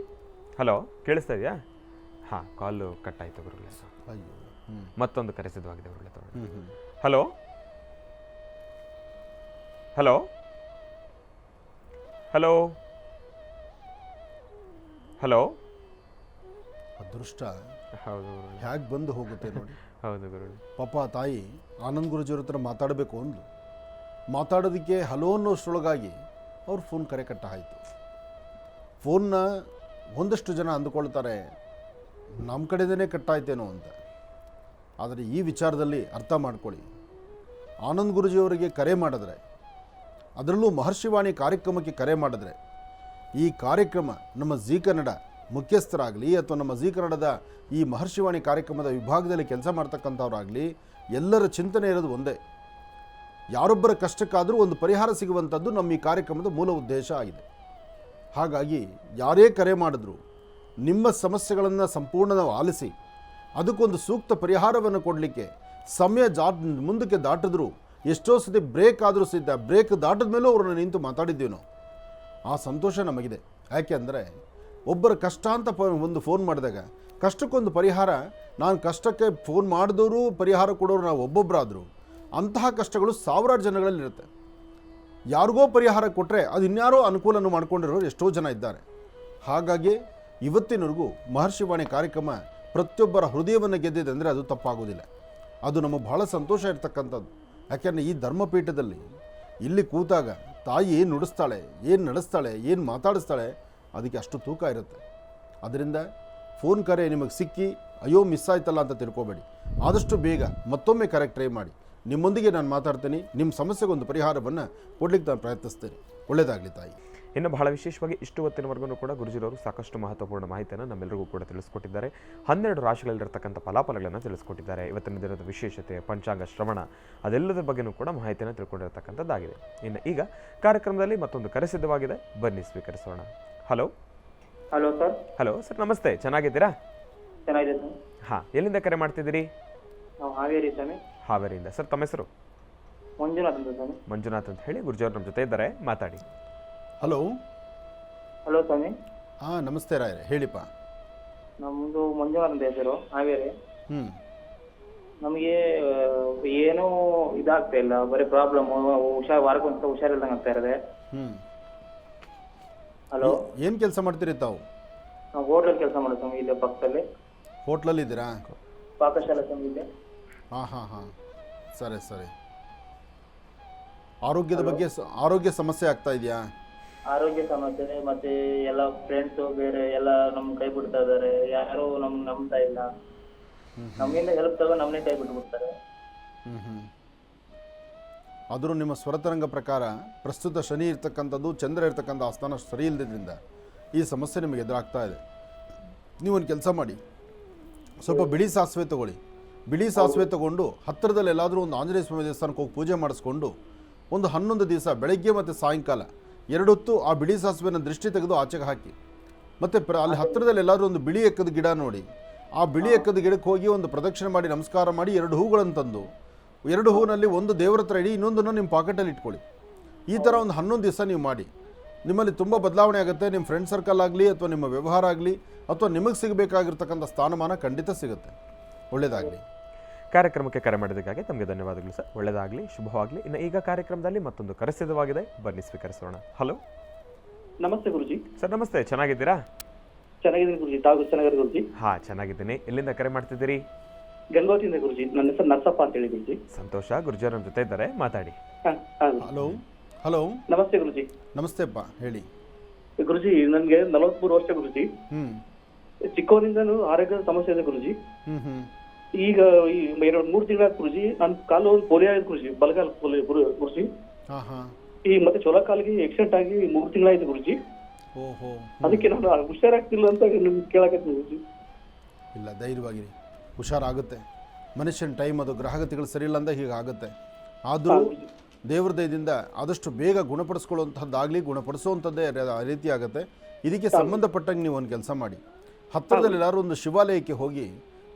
ಹಲೋ, ಕೇಳಿಸ್ತಾ ಇದೆಯಾ? ಹಾ, ಕಾಲು ಕಟ್ ಆಯ್ತು ಗುರುಗಳೇ. ಮತ್ತೊಂದು ಕರೆ ಸಿದ್ಧವಾಗಿದೆ ಗುರುಗಳೇ. Hello hello hello hello. ಅದೃಷ್ಟ ಹೌದು ಹೇಗೆ ಬಂದು ಹೋಗುತ್ತೆ ನೋಡಿ. ಹೌದು ಗುರು. ಪಾಪ ತಾಯಿ ಆನಂದ್ ಗುರುಜಿಯವ್ರ ಹತ್ರ ಮಾತಾಡಬೇಕು ಅಂದ್ಲು. ಮಾತಾಡೋದಕ್ಕೆ ಹಲೋ ಅನ್ನೋಷ್ಟರೊಳಗಾಗಿ ಅವ್ರ ಫೋನ್ ಕರೆ ಕಟ್ಟ ಆಯಿತು. ಫೋನ್ನ ಒಂದಷ್ಟು ಜನ ಅಂದುಕೊಳ್ತಾರೆ ನಮ್ಮ ಕಡೆದೇ ಕಟ್ಟಾಯ್ತೇನೋ ಅಂತ. ಆದರೆ ಈ ವಿಚಾರದಲ್ಲಿ ಅರ್ಥ ಮಾಡ್ಕೊಳ್ಳಿ, ಆನಂದ್ ಗುರುಜಿಯವರಿಗೆ ಕರೆ ಮಾಡಿದ್ರೆ, ಅದರಲ್ಲೂ ಮಹರ್ಷಿವಾಣಿ ಕಾರ್ಯಕ್ರಮಕ್ಕೆ ಕರೆ ಮಾಡಿದ್ರೆ, ಈ ಕಾರ್ಯಕ್ರಮ ನಮ್ಮ ಜೀ ಕನ್ನಡ ಮುಖ್ಯಸ್ಥರಾಗಲಿ ಅಥವಾ ನಮ್ಮ ಜೀ ಕನ್ನಡದ ಈ ಮಹರ್ಷಿವಾಣಿ ಕಾರ್ಯಕ್ರಮದ ವಿಭಾಗದಲ್ಲಿ ಕೆಲಸ ಮಾಡ್ತಕ್ಕಂಥವ್ರಾಗಲಿ, ಎಲ್ಲರ ಚಿಂತನೆ ಇರೋದು ಒಂದೇ, ಯಾರೊಬ್ಬರ ಕಷ್ಟಕ್ಕಾದರೂ ಒಂದು ಪರಿಹಾರ ಸಿಗುವಂಥದ್ದು ನಮ್ಮ ಈ ಕಾರ್ಯಕ್ರಮದ ಮೂಲ ಉದ್ದೇಶ ಆಗಿದೆ. ಹಾಗಾಗಿ ಯಾರೇ ಕರೆ ಮಾಡಿದ್ರು ನಿಮ್ಮ ಸಮಸ್ಯೆಗಳನ್ನು ಸಂಪೂರ್ಣ ಆಲಿಸಿ ಅದಕ್ಕೊಂದು ಸೂಕ್ತ ಪರಿಹಾರವನ್ನು ಕೊಡಲಿಕ್ಕೆ ಸಮಯ ಮುಂದಕ್ಕೆ ದಾಟಿದ್ರು, ಎಷ್ಟೋ ಸತಿ ಬ್ರೇಕ್ ಆದರೂ ಸಿದ್ಧ, ಬ್ರೇಕ್ ದಾಟಿದ ಮೇಲೂ ಅವ್ರನ್ನ ನಿಂತು ಮಾತಾಡಿದ್ದೀವಿ ನಾವು. ಆ ಸಂತೋಷ ನಮಗಿದೆ. ಯಾಕೆ ಅಂದರೆ ಒಬ್ಬರ ಕಷ್ಟ ಅಂತ ಒಂದು ಫೋನ್ ಮಾಡಿದಾಗ ಕಷ್ಟಕ್ಕೊಂದು ಪರಿಹಾರ, ನಾನು ಕಷ್ಟಕ್ಕೆ ಫೋನ್ ಮಾಡಿದವರು ಪರಿಹಾರ ಕೊಡೋರು ನಾವು ಒಬ್ಬೊಬ್ಬರಾದರೂ ಅಂತಹ ಕಷ್ಟಗಳು ಸಾವಿರಾರು ಜನಗಳಲ್ಲಿರುತ್ತೆ. ಯಾರಿಗೋ ಪರಿಹಾರ ಕೊಟ್ಟರೆ ಅದು ಇನ್ಯಾರೋ ಅನುಕೂಲವನ್ನು ಮಾಡ್ಕೊಂಡಿರೋರು ಎಷ್ಟೋ ಜನ ಇದ್ದಾರೆ. ಹಾಗಾಗಿ ಇವತ್ತಿನವರೆಗೂ ಮಹರ್ಷಿವಾಣಿ ಕಾರ್ಯಕ್ರಮ ಪ್ರತಿಯೊಬ್ಬರ ಹೃದಯವನ್ನು ಗೆದ್ದಿದೆ ಅಂದರೆ ಅದು ತಪ್ಪಾಗೋದಿಲ್ಲ. ಅದು ನಮಗೆ ಬಹಳ ಸಂತೋಷ ಇರ್ತಕ್ಕಂಥದ್ದು. ಯಾಕೆಂದರೆ ಈ ಧರ್ಮಪೀಠದಲ್ಲಿ ಇಲ್ಲಿ ಕೂತಾಗ ತಾಯಿ ಏನು ನುಡಿಸ್ತಾಳೆ, ಏನು ನಡೆಸ್ತಾಳೆ, ಏನು ಮಾತಾಡಿಸ್ತಾಳೆ, ಅದಕ್ಕೆ ಅಷ್ಟು ತೂಕ ಇರುತ್ತೆ. ಅದರಿಂದ ಫೋನ್ ಕರೆ ನಿಮಗೆ ಸಿಕ್ಕಿ ಅಯ್ಯೋ ಮಿಸ್ ಆಯ್ತಲ್ಲ ಅಂತ ತಿಳ್ಕೊಬೇಡಿ. ಆದಷ್ಟು ಬೇಗ ಮತ್ತೊಮ್ಮೆ ಕರೆಕ್ಟ್ ಟ್ರೈ ಮಾಡಿ. ನಿಮ್ಮೊಂದಿಗೆ ನಾನು ಮಾತಾಡ್ತೀನಿ, ನಿಮ್ಮ ಸಮಸ್ಯೆಗೊಂದು ಪರಿಹಾರವನ್ನು ಕೊಡ್ಲಿಕ್ಕೆ ನಾನು ಪ್ರಯತ್ನಿಸ್ತೇನೆ. ಒಳ್ಳೆಯದಾಗಲಿ ತಾಯಿ. ಇನ್ನು ಬಹಳ ವಿಶೇಷವಾಗಿ ಇಷ್ಟು ಹೊತ್ತಿನವರೆಗೂ ಕೂಡ ಗುರುಜಿರವರು ಸಾಕಷ್ಟು ಮಹತ್ವಪೂರ್ಣ ಮಾಹಿತಿಯನ್ನು ನಮ್ಮೆಲ್ಲರಿಗೂ ಕೂಡ ತಿಳಿಸ್ಕೊಟ್ಟಿದ್ದಾರೆ. 12 ರಾಶಿಗಳಲ್ಲಿರ್ತಕ್ಕಂಥ ಫಲಾಫಲಗಳನ್ನು ತಿಳಿಸ್ಕೊಟ್ಟಿದ್ದಾರೆ. ಇವತ್ತಿನ ದಿನದ ವಿಶೇಷತೆ, ಪಂಚಾಂಗ ಶ್ರವಣ, ಅದೆಲ್ಲದರ ಬಗ್ಗೆಯೂ ಕೂಡ ಮಾಹಿತಿಯನ್ನು ತಿಳ್ಕೊಂಡಿರ್ತಕ್ಕಂಥದ್ದಾಗಿದೆ. ಇನ್ನು ಈಗ ಕಾರ್ಯಕ್ರಮದಲ್ಲಿ ಮತ್ತೊಂದು ಕರೆ ಸಿದ್ಧವಾಗಿದೆ, ಬನ್ನಿ ಸ್ವೀಕರಿಸೋಣ. Hello hello sir. Hello sir, ನಮಸ್ತೆ. ಚೆನ್ನಾಗಿದ್ದೀರಾ? ಚೆನ್ನಾಗಿದೆ ಸರ್. ಹಾಂ, ಎಲ್ಲಿಂದ ಕರೆ ಮಾಡ್ತಿದ್ದೀರಿ? ನಾವು ಹಾವೇರಿ ಸ್ವಾಮಿ. ಹಾವೇರಿಯಿಂದ. ಸರ್, ತಮ್ಮ ಹೆಸರು? ಮಂಜುನಾಥ್ ಅಂತ ಸ್ವಾಮಿ. ಮಂಜುನಾಥ್ ಅಂತ ಹೇಳಿ. ಗುರುಜಿಯವರು ನಮ್ಮ ಜೊತೆ ಇದ್ದಾರೆ, ಮಾತಾಡಿ. ಹಲೋ. ಹಲೋ ಸ್ವಾಮಿ. ಹಾಂ, ನಮಸ್ತೆ ರಾಯರೇ, ಹೇಳಿಪ್ಪ. ನಮ್ಮದು ಮಂಜುನಾಥ್ ಅಂತ ಹೆಸರು, ಹಾವೇರಿ. ನಮಗೆ ಏನೂ ಇದಾಗ್ತಾ ಇಲ್ಲ, ಬರೀ ಪ್ರಾಬ್ಲಮ್. ವಾರಕ್ಕೊಂದ್ಸ ಹುಷಾರಿಲ್ದಂಗೆ ಆಗ್ತಾ ಇರೋದೆ. ಹಲೋ. ಏನು ಕೆಲಸ ಮಾಡ್ತೀರಿ ತಾವು? ನಾವು ಹೋಟ್ಲಲ್ಲಿ ಕೆಲಸ ಮಾಡೋದು ಸ್ವಾಮಿ, ಇಲ್ಲೇ ಪಕ್ಕದಲ್ಲಿ. ಹೋಟ್ಲಲ್ಲಿದ್ದೀರಾ? ಪಾಕಶಾಲೆ ಸ್ವಾಮಿ ಇದೆ. ಹಾಂ, ಸರಿ ಸರಿ. ಆರೋಗ್ಯದ ಬಗ್ಗೆ ಆರೋಗ್ಯ ಸಮಸ್ಯೆ ಆಗ್ತಾ ಇದೆಯಾ? ಆರೋಗ್ಯ ಸಮಸ್ಯೆ, ಮತ್ತೆ ಎಲ್ಲ ಫ್ರೆಂಡ್ಸು ಬೇರೆ ಎಲ್ಲ ನಮ್ ಕೈ ಬಿಡ್ತಾ ಇದಾರೆ. ಯಾರು ನಂಬ್ತಾ ಇಲ್ಲ. ನಮ್ಮಿಂದ ಹೆಲ್ಪ್ ತಗೋ ನಮ್ಮನ್ನೇ ಕೈ ಬಿಟ್ಬಿಡ್ತಾರೆ. ಆದರೂ ನಿಮ್ಮ ಸ್ವರತರಂಗ ಪ್ರಕಾರ ಪ್ರಸ್ತುತ ಶನಿ ಇರ್ತಕ್ಕಂಥದ್ದು, ಚಂದ್ರ ಇರ್ತಕ್ಕಂಥ ಆಸ್ಥಾನ ಸರಿ ಇಲ್ಲದ್ರಿಂದ ಈ ಸಮಸ್ಯೆ ನಿಮಗೆ ಎದುರಾಗ್ತಾ ಇದೆ. ನೀವೊಂದು ಕೆಲಸ ಮಾಡಿ, ಸ್ವಲ್ಪ ಬಿಳಿ ಸಾಸಿವೆ ತಗೊಳ್ಳಿ. ಬಿಳಿ ಸಾಸಿವೆ ತಗೊಂಡು ಹತ್ತಿರದಲ್ಲಿ ಎಲ್ಲಾದರೂ ಒಂದು ಆಂಜನೇಯ ಸ್ವಾಮಿ ದೇವಸ್ಥಾನಕ್ಕೆ ಹೋಗಿ ಪೂಜೆ ಮಾಡಿಸ್ಕೊಂಡು ಒಂದು 11 ದಿವಸ ಬೆಳಗ್ಗೆ ಮತ್ತು ಸಾಯಂಕಾಲ 2 ಹೊತ್ತು ಆ ಬಿಳಿ ಸಾಸಿವೆನ ದೃಷ್ಟಿ ತೆಗೆದು ಆಚೆಗೆ ಹಾಕಿ. ಮತ್ತು ಅಲ್ಲಿ ಹತ್ತಿರದಲ್ಲಿ ಎಲ್ಲಾದರೂ ಒಂದು ಬಿಳಿ ಎಕ್ಕದ ಗಿಡ ನೋಡಿ, ಆ ಬಿಳಿ ಎಕ್ಕದ ಗಿಡಕ್ಕೆ ಹೋಗಿ ಒಂದು ಪ್ರದಕ್ಷಿಣೆ ಮಾಡಿ ನಮಸ್ಕಾರ ಮಾಡಿ 2 ಹೂಗಳನ್ನು ತಂದು 2 ಹೂವಿನಲ್ಲಿ ಒಂದು ದೇವರ ಹತ್ರ ಇಡಿ, ಇನ್ನೊಂದನ್ನು ನಿಮ್ಮ ಪಾಕೆಟಲ್ಲಿ ಇಟ್ಕೊಳ್ಳಿ. ಈ ಥರ ಒಂದು 11 ದಿವಸ ನೀವು ಮಾಡಿ, ನಿಮ್ಮಲ್ಲಿ ತುಂಬ ಬದಲಾವಣೆ ಆಗುತ್ತೆ. ನಿಮ್ಮ ಫ್ರೆಂಡ್ ಸರ್ಕಲ್ ಆಗಲಿ ಅಥವಾ ನಿಮ್ಮ ವ್ಯವಹಾರ ಆಗಲಿ ಅಥವಾ ನಿಮಗೆ ಸಿಗಬೇಕಾಗಿರ್ತಕ್ಕಂಥ ಸ್ಥಾನಮಾನ ಖಂಡಿತ ಸಿಗುತ್ತೆ. ಒಳ್ಳೆಯದಾಗಲಿ. ಕಾರ್ಯಕ್ರಮಕ್ಕೆ ಕರೆ ಮಾಡಿದ್ದಕ್ಕಾಗಿ ತಮಗೆ ಧನ್ಯವಾದಗಳು ಸರ್. ಒಳ್ಳೆಯದಾಗಲಿ, ಶುಭವಾಗಲಿ. ಇನ್ನು ಈಗ ಕಾರ್ಯಕ್ರಮದಲ್ಲಿ ಮತ್ತೊಂದು ಕರೆ ಸಿದ್ಧವಾಗಿದೆ, ಬನ್ನಿ ಸ್ವೀಕರಿಸೋಣ. ಹಲೋ. ನಮಸ್ತೆ ಗುರುಜಿ. ಸರ್, ನಮಸ್ತೆ. ಚೆನ್ನಾಗಿದ್ದೀರಾ? ಚೆನ್ನಾಗಿದ್ದೀನಿ ಗುರುಜಿ, ತಾವು ಚೆನ್ನಾಗಿದ್ದೀರಿ ಗುರುಜಿ? ಹಾಂ, ಚೆನ್ನಾಗಿದ್ದೀನಿ. ಎಲ್ಲಿಂದ ಕರೆ ಮಾಡ್ತಿದ್ದೀರಿ? ಗಂಗೋತಿಯಿಂದ ಗುರುಜಿ. ನನ್ನ ಹೆಸರು ನರಸಪ್ಪ ಅಂತ ಹೇಳಿ ಗುರುಜಿ. ಸಂತೋಷ. ಗುರುಜಿಯವರು ನಮ್ಮ ಜೊತೆ ಇದ್ದಾರೆ, ಮಾತಾಡಿ. ಹಲೋ. ನಮಸ್ತೆ ಗುರುಜಿ. ನಮಸ್ತೆಪ್ಪ, ಹೇಳಿ. ಗುರುಜಿ, ನನಗೆ 43 ವರ್ಷ ಗುರುಜಿ. ಚಿಕ್ಕವರಿಂದನೂ ಆರೋಗ್ಯದ ಸಮಸ್ಯೆ ಇದೆ ಗುರುಜಿ. ಈಗ 2-3 ತಿಂಗಳ ಗುರುಜಿ, ನನ್ನ ಕಾಲು ಪೋಲಿಯೋ ಆಗಿದೆ ಗುರುಜಿ, ಬಲಗಾಲ ಪೋಲಿಯೋ ಗುರುಜಿ. ಈ ಮತ್ತೆ ಚೊಲ ಕಾಲಿಗೆ ಆಕ್ಸಿಡೆಂಟ್ ಆಗಿ 3 ತಿಂಗಳಾಯ್ತು ಗುರುಜಿ. ಅದಕ್ಕೆ ನಾನು ಹುಷಾರಾಗ್ತಿಲ್ಲ ಅಂತ ಕೇಳಕತ್ತೀನಿ ಗುರುಜಿ. ಇಲ್ಲ, ಧೈರ್ಯವಾಗಿರಿ, ಹುಷಾರಾಗುತ್ತೆ. ಮನುಷ್ಯನ ಟೈಮ್ ಅದು, ಗ್ರಹಗತಿಗಳು ಸರಿ ಇಲ್ಲ ಅಂದ ಹೀಗಾಗುತ್ತೆ. ಆದರೂ ದೇವ್ರ ದಯದಿಂದ ಆದಷ್ಟು ಬೇಗ ಗುಣಪಡಿಸ್ಕೊಳ್ಳುವಂಥದ್ದಾಗಲಿ, ಗುಣಪಡಿಸುವಂಥದ್ದೇ ರೀತಿ ಆಗುತ್ತೆ. ಇದಕ್ಕೆ ಸಂಬಂಧಪಟ್ಟಂಗೆ ನೀವು ಒಂದು ಕೆಲಸ ಮಾಡಿ, ಹತ್ತಿರದಲ್ಲಿ ಎಲ್ಲರೂ ಒಂದು ಶಿವಾಲಯಕ್ಕೆ ಹೋಗಿ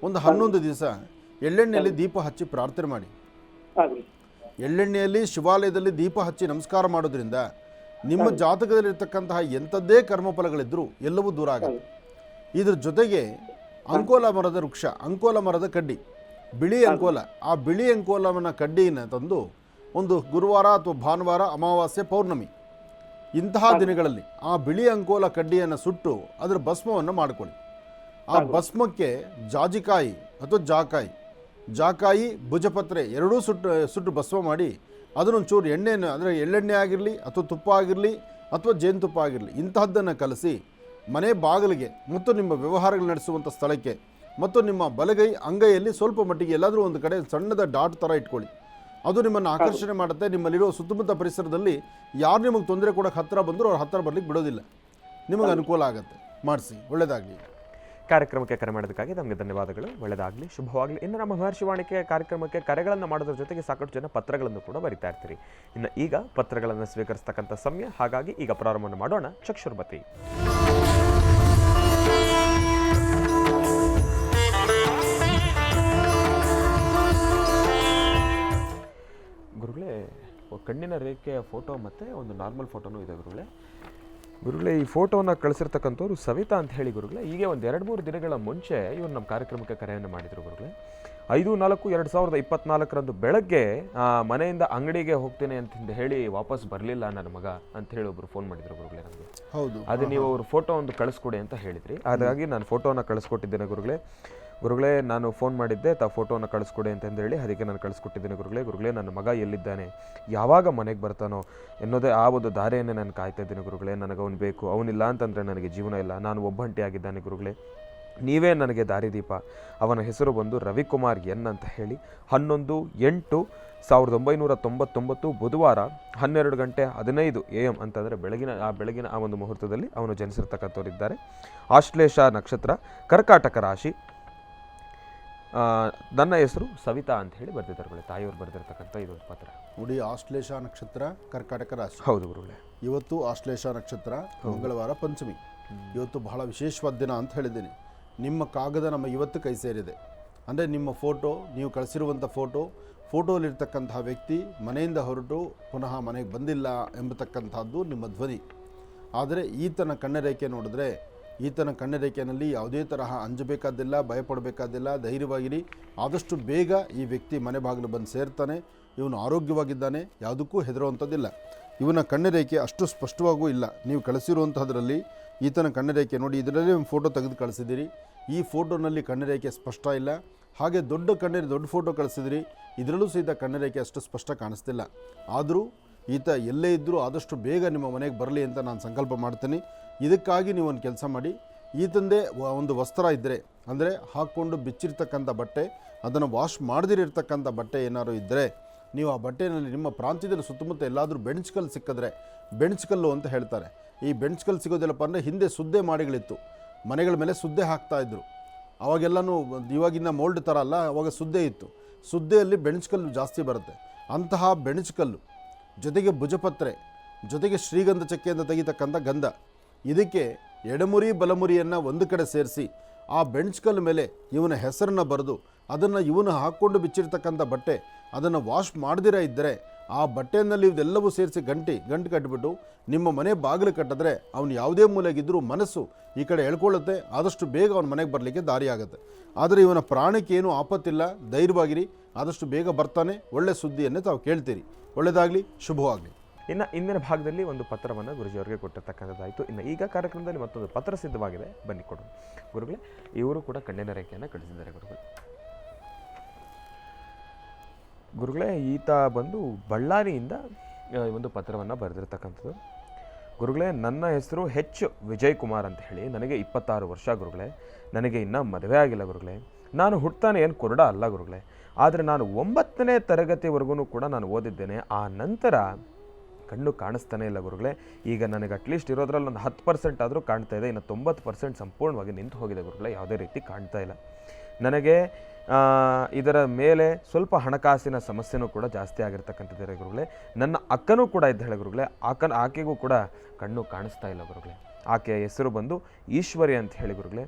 ಒಂದು 11 ದಿವಸ ಎಳ್ಳೆಣ್ಣೆಯಲ್ಲಿ ದೀಪ ಹಚ್ಚಿ ಪ್ರಾರ್ಥನೆ ಮಾಡಿ. ಎಳ್ಳೆಣ್ಣೆಯಲ್ಲಿ ಶಿವಾಲಯದಲ್ಲಿ ದೀಪ ಹಚ್ಚಿ ನಮಸ್ಕಾರ ಮಾಡೋದ್ರಿಂದ ನಿಮ್ಮ ಜಾತಕದಲ್ಲಿರ್ತಕ್ಕಂತಹ ಎಂಥದ್ದೇ ಕರ್ಮಫಲಗಳಿದ್ದರೂ ಎಲ್ಲವೂ ದೂರ ಆಗುತ್ತೆ. ಇದ್ರ ಜೊತೆಗೆ ಅಂಕೋಲ ಮರದ ವೃಕ್ಷ, ಅಂಕೋಲ ಮರದ ಕಡ್ಡಿ, ಬಿಳಿ ಅಂಕೋಲ, ಆ ಬಿಳಿ ಅಂಕೋಲವನ್ನು ಕಡ್ಡಿಯನ್ನು ತಂದು ಒಂದು ಗುರುವಾರ ಅಥವಾ ಭಾನುವಾರ, ಅಮಾವಾಸ್ಯೆ, ಪೌರ್ಣಮಿ ಇಂತಹ ದಿನಗಳಲ್ಲಿ ಆ ಬಿಳಿ ಅಂಕೋಲ ಕಡ್ಡಿಯನ್ನು ಸುಟ್ಟು ಅದರ ಭಸ್ಮವನ್ನು ಮಾಡಿಕೊಳ್ಳಿ. ಆ ಭಸ್ಮಕ್ಕೆ ಜಾಜಿಕಾಯಿ ಅಥವಾ ಜಾಕಾಯಿ ಭುಜಪತ್ರೆ ಎರಡೂ ಸುಟ್ಟು ಭಸ್ಮ ಮಾಡಿ ಅದನ್ನೊಂಚೂರು ಎಣ್ಣೆಯನ್ನು, ಅಂದರೆ ಎಳ್ಳೆಣ್ಣೆ ಆಗಿರಲಿ ಅಥವಾ ತುಪ್ಪ ಆಗಿರಲಿ ಅಥವಾ ಜೇನುತುಪ್ಪ ಆಗಿರಲಿ, ಇಂತಹದ್ದನ್ನು ಕಲಸಿ ಮನೆ ಬಾಗಿಲಿಗೆ ಮತ್ತು ನಿಮ್ಮ ವ್ಯವಹಾರಗಳು ನಡೆಸುವಂಥ ಸ್ಥಳಕ್ಕೆ ಮತ್ತು ನಿಮ್ಮ ಬಲಗೈ ಅಂಗೈಯಲ್ಲಿ ಸ್ವಲ್ಪ ಮಟ್ಟಿಗೆ ಎಲ್ಲಾದರೂ ಒಂದು ಕಡೆ ಸಣ್ಣದ ಡಾಟ್ ಥರ ಇಟ್ಕೊಳ್ಳಿ. ಅದು ನಿಮ್ಮನ್ನು ಆಕರ್ಷಣೆ ಮಾಡುತ್ತೆ. ನಿಮ್ಮಲ್ಲಿರೋ ಸುತ್ತಮುತ್ತ ಪರಿಸರದಲ್ಲಿ ಯಾರು ನಿಮಗೆ ತೊಂದರೆ ಕೊಡೋಕೆ ಹತ್ತಿರ ಬಂದರೂ ಅವ್ರ ಹತ್ತಿರ ಬರಲಿಕ್ಕೆ ಬಿಡೋದಿಲ್ಲ. ನಿಮಗೆ ಅನುಕೂಲ ಆಗುತ್ತೆ. ಮಾಡಿಸಿ. ಒಳ್ಳೆಯದಾಗಲಿ. ಕಾರ್ಯಕ್ರಮಕ್ಕೆ ಕರೆ ಮಾಡೋದಕ್ಕಾಗಿ ನಮಗೆ ಧನ್ಯವಾದಗಳು. ಒಳ್ಳೆಯದಾಗಲಿ, ಶುಭವಾಗಲಿ. ಇನ್ನು ನಮ್ಮ ಮಹರ್ಷಿವಾಣಿಕೆ ಕಾರ್ಯಕ್ರಮಕ್ಕೆ ಕರೆಗಳನ್ನು ಮಾಡೋದ್ರ ಜೊತೆಗೆ ಸಾಕಷ್ಟು ಜನ ಪತ್ರಗಳನ್ನು ಕೂಡ ಬರಿತಾ ಇರ್ತೀರಿ. ಇನ್ನು ಈಗ ಪತ್ರಗಳನ್ನು ಸ್ವೀಕರಿಸ್ತಕ್ಕಂಥ ಸಮಯ, ಹಾಗಾಗಿ ಈಗ ಪ್ರಾರಂಭವನ್ನು ಮಾಡೋಣ. ಚಕ್ಷುರ್ಮತಿ. ಗುರುಗಳೇ, ಕಣ್ಣಿನ ರೇಖೆಯ ಫೋಟೋ ಮತ್ತು ಒಂದು ನಾರ್ಮಲ್ ಫೋಟೋನೂ ಇದೆ ಗುರುಗಳೇ. ಗುರುಗಳೇ, ಈ ಫೋಟೋವನ್ನು ಕಳಿಸಿರ್ತಕ್ಕಂಥವ್ರು ಸವಿತಾ ಅಂತ ಹೇಳಿ ಗುರುಗಳೇ. ಹೀಗೆ ಒಂದು 2-3 ದಿನಗಳ ಮುಂಚೆ ಇವರು ನಮ್ಮ ಕಾರ್ಯಕ್ರಮಕ್ಕೆ ಕರೆಯನ್ನು ಮಾಡಿದರು ಗುರುಗಳೇ. 5/4/2024 ಬೆಳಗ್ಗೆ ಮನೆಯಿಂದ ಅಂಗಡಿಗೆ ಹೋಗ್ತೇನೆ ಅಂತ ಹೇಳಿ ವಾಪಸ್ ಬರಲಿಲ್ಲ ನನ್ನ ಮಗ ಅಂತ ಹೇಳಿ ಒಬ್ಬರು ಫೋನ್ ಮಾಡಿದ್ರು ಗುರುಗಳೇ ನಮಗೆ. ಹೌದು, ಅದು ನೀವು ಅವ್ರ ಫೋಟೋ ಒಂದು ಕಳಿಸ್ಕೊಡಿ ಅಂತ ಹೇಳಿದ್ರಿ. ಹಾಗಾಗಿ ನಾನು ಫೋಟೋನ ಕಳಿಸ್ಕೊಟ್ಟಿದ್ದೇನೆ ಗುರುಗಳೇ, ನಾನು ಫೋನ್ ಮಾಡಿದ್ದೆ, ತಾವು ಫೋಟೋನ ಕಳಿಸ್ಕೊಡಿ ಅಂತಂದೇಳಿ ಅದಕ್ಕೆ ನಾನು ಕಳಿಸ್ಕೊಟ್ಟಿದ್ದೇನೆ ಗುರುಗಳೇ, ನನ್ನ ಮಗ ಎಲ್ಲಿದ್ದಾನೆ, ಯಾವಾಗ ಮನೆಗೆ ಬರ್ತಾನೋ ಎನ್ನೋದೇ ಆ ಒಂದು ದಾರಿಯನ್ನೇ ನಾನು ಕಾಯ್ತಾ ಇದ್ದೀನಿ ಗುರುಗಳೇ. ನನಗೆ ಅವನು ಬೇಕು, ಅವನಿಲ್ಲ ಅಂತಂದರೆ ನನಗೆ ಜೀವನ ಇಲ್ಲ, ನಾನು ಒಬ್ಬಂಟಿ ಆಗಿದ್ದಾನೆ ಗುರುಗಳೇ, ನೀವೇ ನನಗೆ ದಾರಿದೀಪ. ಅವನ ಹೆಸರು ಬಂದು ರವಿಕುಮಾರ್ ಎನ್ ಅಂತ ಹೇಳಿ. 11/8/1999 ಬುಧವಾರ 12:15 AM ಅಂತಂದರೆ ಬೆಳಗಿನ ಆ ಒಂದು ಮುಹೂರ್ತದಲ್ಲಿ ಅವನು ಜನಿಸಿರ್ತಕ್ಕಂಥವರಿದ್ದಾರೆ. ಆಶ್ಲೇಷ ನಕ್ಷತ್ರ, ಕರ್ಕಾಟಕ ರಾಶಿ. ನನ್ನ ಹೆಸರು ಸವಿತಾ ಅಂತ ಹೇಳಿ ಬರ್ತಿದ್ದಾರೆ ತಾಯಿಯವರು ಬರೆದಿರ್ತಕ್ಕಂಥ ಇದೊಂದು ಪತ್ರ ನೋಡಿ. ಆಶ್ಲೇಷ ನಕ್ಷತ್ರ, ಕರ್ಕಾಟಕ ರಾಶಿ. ಹೌದು ಗುರುಗಳೇ. ಇವತ್ತು ಆಶ್ಲೇಷ ನಕ್ಷತ್ರ, ಮಂಗಳವಾರ ಪಂಚಮಿ. ಇವತ್ತು ಬಹಳ ವಿಶೇಷವಾದ ದಿನ ಅಂತ ಹೇಳಿದ್ದೀನಿ. ನಿಮ್ಮ ಕಾಗದ ನಮ್ಮ ಇವತ್ತು ಕೈ ಸೇರಿದೆ. ಅಂದರೆ ನಿಮ್ಮ ಫೋಟೋ, ನೀವು ಕಳಿಸಿರುವಂಥ ಫೋಟೋಲಿರ್ತಕ್ಕಂತಹ ವ್ಯಕ್ತಿ ಮನೆಯಿಂದ ಹೊರಟು ಪುನಃ ಮನೆಗೆ ಬಂದಿಲ್ಲ ಎಂಬತಕ್ಕಂಥದ್ದು ನಿಮ್ಮ ಧ್ವನಿ. ಆದರೆ ಈತನ ಕಣ್ಣರೇಖೆ ನೋಡಿದ್ರೆ, ಈತನ ಕಣ್ಣರೇಖೆಯಲ್ಲಿ ಯಾವುದೇ ತರಹ ಅಂಜಬೇಕಾದಿಲ್ಲ, ಭಯಪಡಬೇಕಾದಿಲ್ಲ, ಧೈರ್ಯವಾಗಿರಿ. ಆದಷ್ಟು ಬೇಗ ಈ ವ್ಯಕ್ತಿ ಮನೆ ಬಾಗಿಲು ಬಂದು ಸೇರ್ತಾನೆ. ಇವನು ಆರೋಗ್ಯವಾಗಿದ್ದಾನೆ, ಯಾವುದಕ್ಕೂ ಹೆದರುವಂಥದ್ದಿಲ್ಲ. ಇವನ ಕಣ್ಣರೇಖೆ ಅಷ್ಟು ಸ್ಪಷ್ಟವಾಗೂ ಇಲ್ಲ. ನೀವು ಕಳಿಸಿರುವಂಥದ್ರಲ್ಲಿ ಈತನ ಕಣ್ಣರೇಖೆ ನೋಡಿ, ಇದರಲ್ಲಿ ಒಂದು ಫೋಟೋ ತೆಗೆದು ಕಳಿಸಿದ್ದೀರಿ. ಈ ಫೋಟೋನಲ್ಲಿ ಕಣ್ಣರೇಖೆ ಸ್ಪಷ್ಟ ಇಲ್ಲ. ಹಾಗೆ ದೊಡ್ಡ ಫೋಟೋ ಕಳಿಸಿದಿರಿ, ಇದರಲ್ಲೂ ಸಹಿತ ಕಣ್ಣರೇಖೆ ಅಷ್ಟು ಸ್ಪಷ್ಟ ಕಾಣಿಸ್ತಿಲ್ಲ. ಆದರೂ ಈತ ಎಲ್ಲೇ ಇದ್ದರೂ ಆದಷ್ಟು ಬೇಗ ನಿಮ್ಮ ಮನೆಗೆ ಬರಲಿ ಅಂತ ನಾನು ಸಂಕಲ್ಪ ಮಾಡ್ತೀನಿ. ಇದಕ್ಕಾಗಿ ನೀವು ಒಂದು ಕೆಲಸ ಮಾಡಿ, ಈತಂದೇ ಒಂದು ವಸ್ತ್ರ ಇದ್ದರೆ, ಅಂದರೆ ಹಾಕ್ಕೊಂಡು ಬಿಚ್ಚಿರ್ತಕ್ಕಂಥ ಬಟ್ಟೆ, ಅದನ್ನು ವಾಶ್ ಮಾಡದಿರಿರ್ತಕ್ಕಂಥ ಬಟ್ಟೆ ಏನಾದ್ರು ಇದ್ದರೆ, ನೀವು ಆ ಬಟ್ಟೆಯಲ್ಲಿ ನಿಮ್ಮ ಪ್ರಾಂತ್ಯದಲ್ಲಿ ಸುತ್ತಮುತ್ತ ಎಲ್ಲಾದರೂ ಬೆಣಚ್ಕಲ್ಲು ಸಿಕ್ಕಿದ್ರೆ, ಬೆಣಚ್ಕಲ್ಲು ಅಂತ ಹೇಳ್ತಾರೆ. ಈ ಬೆಣಚ್ಕಲ್ಲು ಸಿಗೋದಿಲ್ಲಪ್ಪ ಅಂದರೆ ಹಿಂದೆ ಸುದ್ದೆ ಮಾಡಿಗಳಿತ್ತು, ಮನೆಗಳ ಮೇಲೆ ಸುದ್ದೆ ಹಾಕ್ತಾಯಿದ್ರು. ಅವಾಗೆಲ್ಲನೂ ಇವಾಗಿನ ಮೋಲ್ಡ್ ಥರ ಅಲ್ಲ, ಅವಾಗ ಸುದ್ದೆ ಇತ್ತು. ಸುದ್ದೆಯಲ್ಲಿ ಬೆಣಚ್ಕಲ್ಲು ಜಾಸ್ತಿ ಬರುತ್ತೆ. ಅಂತಹ ಬೆಣಚ್ಕಲ್ಲು ಜೊತೆಗೆ ಭುಜಪತ್ರೆ, ಜೊತೆಗೆ ಶ್ರೀಗಂಧ ಚಕ್ಕೆಯಿಂದ ತೆಗಿತಕ್ಕಂಥ ಗಂಧ, ಇದಕ್ಕೆ ಎಡಮುರಿ ಬಲಮುರಿಯನ್ನು ಒಂದು ಕಡೆ ಸೇರಿಸಿ ಆ ಬೆಣಚ್ಕಲ್ಲು ಮೇಲೆ ಇವನ ಹೆಸರನ್ನು ಬರೆದು ಅದನ್ನು ಇವನು ಹಾಕ್ಕೊಂಡು ಬಿಚ್ಚಿರ್ತಕ್ಕಂಥ ಬಟ್ಟೆ, ಅದನ್ನು ವಾಶ್ ಮಾಡದಿರ ಇದ್ದರೆ ಆ ಬಟ್ಟೆಯಲ್ಲಿ ಇದೆಲ್ಲವೂ ಸೇರಿಸಿ ಗಂಟು ಕಟ್ಟಿಬಿಟ್ಟು ನಿಮ್ಮ ಮನೆ ಬಾಗಿಲು ಕಟ್ಟಿದ್ರೆ ಅವನು ಯಾವುದೇ ಮೂಲೆಗಿದ್ದರೂ ಮನಸ್ಸು ಈ ಕಡೆ ಎಳ್ಕೊಳ್ಳುತ್ತೆ. ಆದಷ್ಟು ಬೇಗ ಅವನ ಮನೆಗೆ ಬರಲಿಕ್ಕೆ ದಾರಿ ಆಗುತ್ತೆ. ಆದರೆ ಇವನ ಪ್ರಾಣಕ್ಕೆ ಏನೂ ಆಪತ್ತಿಲ್ಲ, ಧೈರ್ಯವಾಗಿರಿ, ಆದಷ್ಟು ಬೇಗ ಬರ್ತಾನೆ. ಒಳ್ಳೆ ಸುದ್ದಿಯನ್ನೇ ತಾವು ಕೇಳ್ತೀರಿ. ಒಳ್ಳೆಯದಾಗಲಿ, ಶುಭವಾಗಲಿ. ಇನ್ನು ಇಂದಿನ ಭಾಗದಲ್ಲಿ ಒಂದು ಪತ್ರವನ್ನು ಗುರುಜಿಯವರಿಗೆ ಕೊಟ್ಟಿರ್ತಕ್ಕಂಥದ್ದಾಯಿತು. ಇನ್ನು ಈಗ ಕಾರ್ಯಕ್ರಮದಲ್ಲಿ ಮತ್ತೊಂದು ಪತ್ರ ಸಿದ್ಧವಾಗಿದೆ, ಬನ್ನಿ ಕೊಡು ಗುರುಗಳೇ. ಇವರು ಕೂಡ ಕಣ್ಣಿನ ರೇಖೆಯನ್ನು ಕಳಿಸಿದ್ದಾರೆ ಗುರುಗಳೇ. ಈತ ಬಂದು ಬಳ್ಳಾರಿಯಿಂದ ಒಂದು ಪತ್ರವನ್ನು ಬರೆದಿರ್ತಕ್ಕಂಥದ್ದು ಗುರುಗಳೇ. ನನ್ನ ಹೆಸರು ವಿಜಯ್ ಕುಮಾರ್ ಅಂತ ಹೇಳಿ. ನನಗೆ 26 ವರ್ಷ ಗುರುಗಳೇ. ನನಗೆ ಇನ್ನೂ ಮದುವೆ ಆಗಿಲ್ಲ ಗುರುಗಳೇ. ನಾನು ಹುಟ್ತಾನೆ ಏನು ಕುರುಡ ಅಲ್ಲ ಗುರುಗಳೇ. ಆದರೆ ನಾನು 9ನೇ ತರಗತಿವರೆಗೂ ಕೂಡ ನಾನು ಓದಿದ್ದೇನೆ. ಆ ನಂತರ ಕಣ್ಣು ಕಾಣಿಸ್ತಾನೆ ಇಲ್ಲ ಗುರುಗಳೇ. ಈಗ ನನಗೆ ಅಟ್ಲೀಸ್ಟ್ ಇರೋದ್ರಲ್ಲಿ ಒಂದು 10% ಆದರೂ ಕಾಣ್ತಾ ಇದೆ. ಇನ್ನು 90% ಸಂಪೂರ್ಣವಾಗಿ ನಿಂತು ಹೋಗಿದೆ ಗುರುಗಳೇ. ಯಾವುದೇ ರೀತಿ ಕಾಣ್ತಾ ಇಲ್ಲ. ನನಗೆ ಇದರ ಮೇಲೆ ಸ್ವಲ್ಪ ಹಣಕಾಸಿನ ಸಮಸ್ಯೆನೂ ಕೂಡ ಜಾಸ್ತಿ ಆಗಿರ್ತಕ್ಕಂಥದ್ದಿದೆ ಗುರುಗಳೇ. ನನ್ನ ಅಕ್ಕನೂ ಕೂಡ ಇದ್ದಾಳೆ ಗುರುಗಳೇ. ಆಕೆಗೂ ಕೂಡ ಕಣ್ಣು ಕಾಣಿಸ್ತಾ ಇಲ್ಲ ಗುರುಗಳೇ. ಆಕೆಯ ಹೆಸರು ಬಂದು ಈಶ್ವರಿ ಅಂತ ಹೇಳಿ ಗುರುಗಳೇ.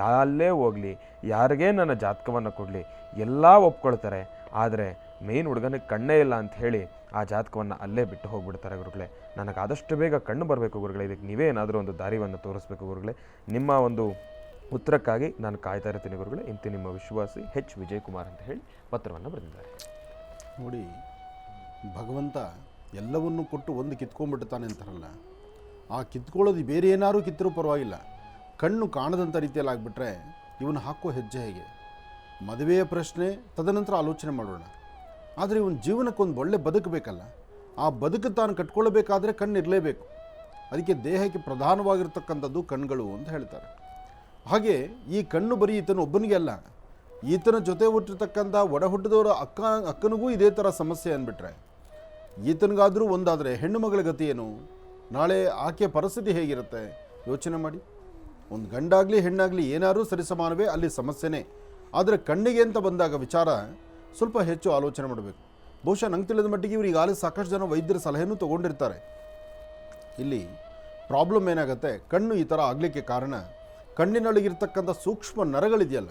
ಯಾರಲ್ಲೇ ಹೋಗಲಿ, ಯಾರಿಗೇ ನನ್ನ ಜಾತಕವನ್ನು ಕೊಡಲಿ, ಎಲ್ಲ ಒಪ್ಕೊಳ್ತಾರೆ. ಆದರೆ ಮೇನ್ ಹುಡುಗನಿಗೆ ಕಣ್ಣೇ ಇಲ್ಲ ಅಂತ ಹೇಳಿ ಆ ಜಾತಕವನ್ನು ಅಲ್ಲೇ ಬಿಟ್ಟು ಹೋಗ್ಬಿಡ್ತಾರೆ ಗುರುಗಳೇ. ನನಗೆ ಆದಷ್ಟು ಬೇಗ ಕಣ್ಣು ಬರಬೇಕು ಗುರುಗಳೇ. ಇದಕ್ಕೆ ನೀವೇ ಏನಾದರೂ ಒಂದು ದಾರಿಯನ್ನು ತೋರಿಸ್ಬೇಕು ಗುರುಗಳೇ. ನಿಮ್ಮ ಒಂದು ಉತ್ತರಕ್ಕಾಗಿ ನಾನು ಕಾಯ್ತಾ ಇರ್ತೀನಿ ಗುರುಗಳೇ. ಇಂತಿ ನಿಮ್ಮ ವಿಶ್ವಾಸಿ ವಿಜಯ್ ಕುಮಾರ್ ಅಂತ ಹೇಳಿ ಪತ್ರವನ್ನು ಬರೆದಿದ್ದಾರೆ. ನೋಡಿ, ಭಗವಂತ ಎಲ್ಲವನ್ನೂ ಕೊಟ್ಟು ಒಂದು ಕಿತ್ಕೊಂಡ್ಬಿಡ್ತಾನೆ ಅಂತಾರಲ್ಲ, ಆ ಕಿತ್ಕೊಳ್ಳೋದು ಬೇರೆ ಏನಾದರೂ ಕಿತ್ತರೂ ಪರವಾಗಿಲ್ಲ, ಕಣ್ಣು ಕಾಣದಂಥ ರೀತಿಯಲ್ಲಿ ಆಗಿಬಿಟ್ರೆ ಇವನು ಹಾಕೋ ಹೆಜ್ಜೆ ಹೇಗೆ? ಮದುವೆಯ ಪ್ರಶ್ನೆ ತದನಂತರ ಆಲೋಚನೆ ಮಾಡೋಣ. ಆದರೆ ಇವನ ಜೀವನಕ್ಕೊಂದು ಒಳ್ಳೆ ಬದುಕಬೇಕಲ್ಲ, ಆ ಬದುಕು ತಾನು ಕಟ್ಕೊಳ್ಬೇಕಾದ್ರೆ ಕಣ್ಣು ಇರಲೇಬೇಕು. ಅದಕ್ಕೆ ದೇಹಕ್ಕೆ ಪ್ರಧಾನವಾಗಿರ್ತಕ್ಕಂಥದ್ದು ಕಣ್ಣುಗಳು ಅಂತ ಹೇಳ್ತಾರೆ. ಹಾಗೆ ಈ ಕಣ್ಣು ಬರೀ ಈತನ ಒಬ್ಬನಿಗೆ ಅಲ್ಲ, ಈತನ ಜೊತೆ ಹುಟ್ಟಿರ್ತಕ್ಕಂಥ ಒಡ ಹುಟ್ಟಿದವರ ಅಕ್ಕನಿಗೂ ಇದೇ ಥರ ಸಮಸ್ಯೆ ಅಂದ್ಬಿಟ್ರೆ ಈತನಿಗಾದರೂ ಒಂದಾದರೆ ಹೆಣ್ಣು ಮಗಳ ಗತಿ ಏನು? ನಾಳೆ ಆಕೆಯ ಪರಿಸ್ಥಿತಿ ಹೇಗಿರುತ್ತೆ ಯೋಚನೆ ಮಾಡಿ. ಒಂದು ಗಂಡಾಗಲಿ ಹೆಣ್ಣಾಗಲಿ ಏನಾದರೂ ಸರಿಸಮಾನವೇ, ಅಲ್ಲಿ ಸಮಸ್ಯೆನೇ. ಆದರೆ ಕಣ್ಣಿಗೆ ಅಂತ ಬಂದಾಗ ವಿಚಾರ ಸ್ವಲ್ಪ ಹೆಚ್ಚು ಆಲೋಚನೆ ಮಾಡಬೇಕು. ಬಹುಶಃ ನಂಗೆ ತಿಳಿದ ಮಟ್ಟಿಗೆ ಇವರು ಈಗಾಗಲೇ ಸಾಕಷ್ಟು ಜನ ವೈದ್ಯರ ಸಲಹೆನೂ ತೊಗೊಂಡಿರ್ತಾರೆ. ಇಲ್ಲಿ ಪ್ರಾಬ್ಲಮ್ ಏನಾಗುತ್ತೆ, ಕಣ್ಣು ಈ ಥರ ಆಗಲಿಕ್ಕೆ ಕಾರಣ ಕಣ್ಣಿನೊಳಗಿರ್ತಕ್ಕಂಥ ಸೂಕ್ಷ್ಮ ನರಗಳಿದೆಯಲ್ಲ,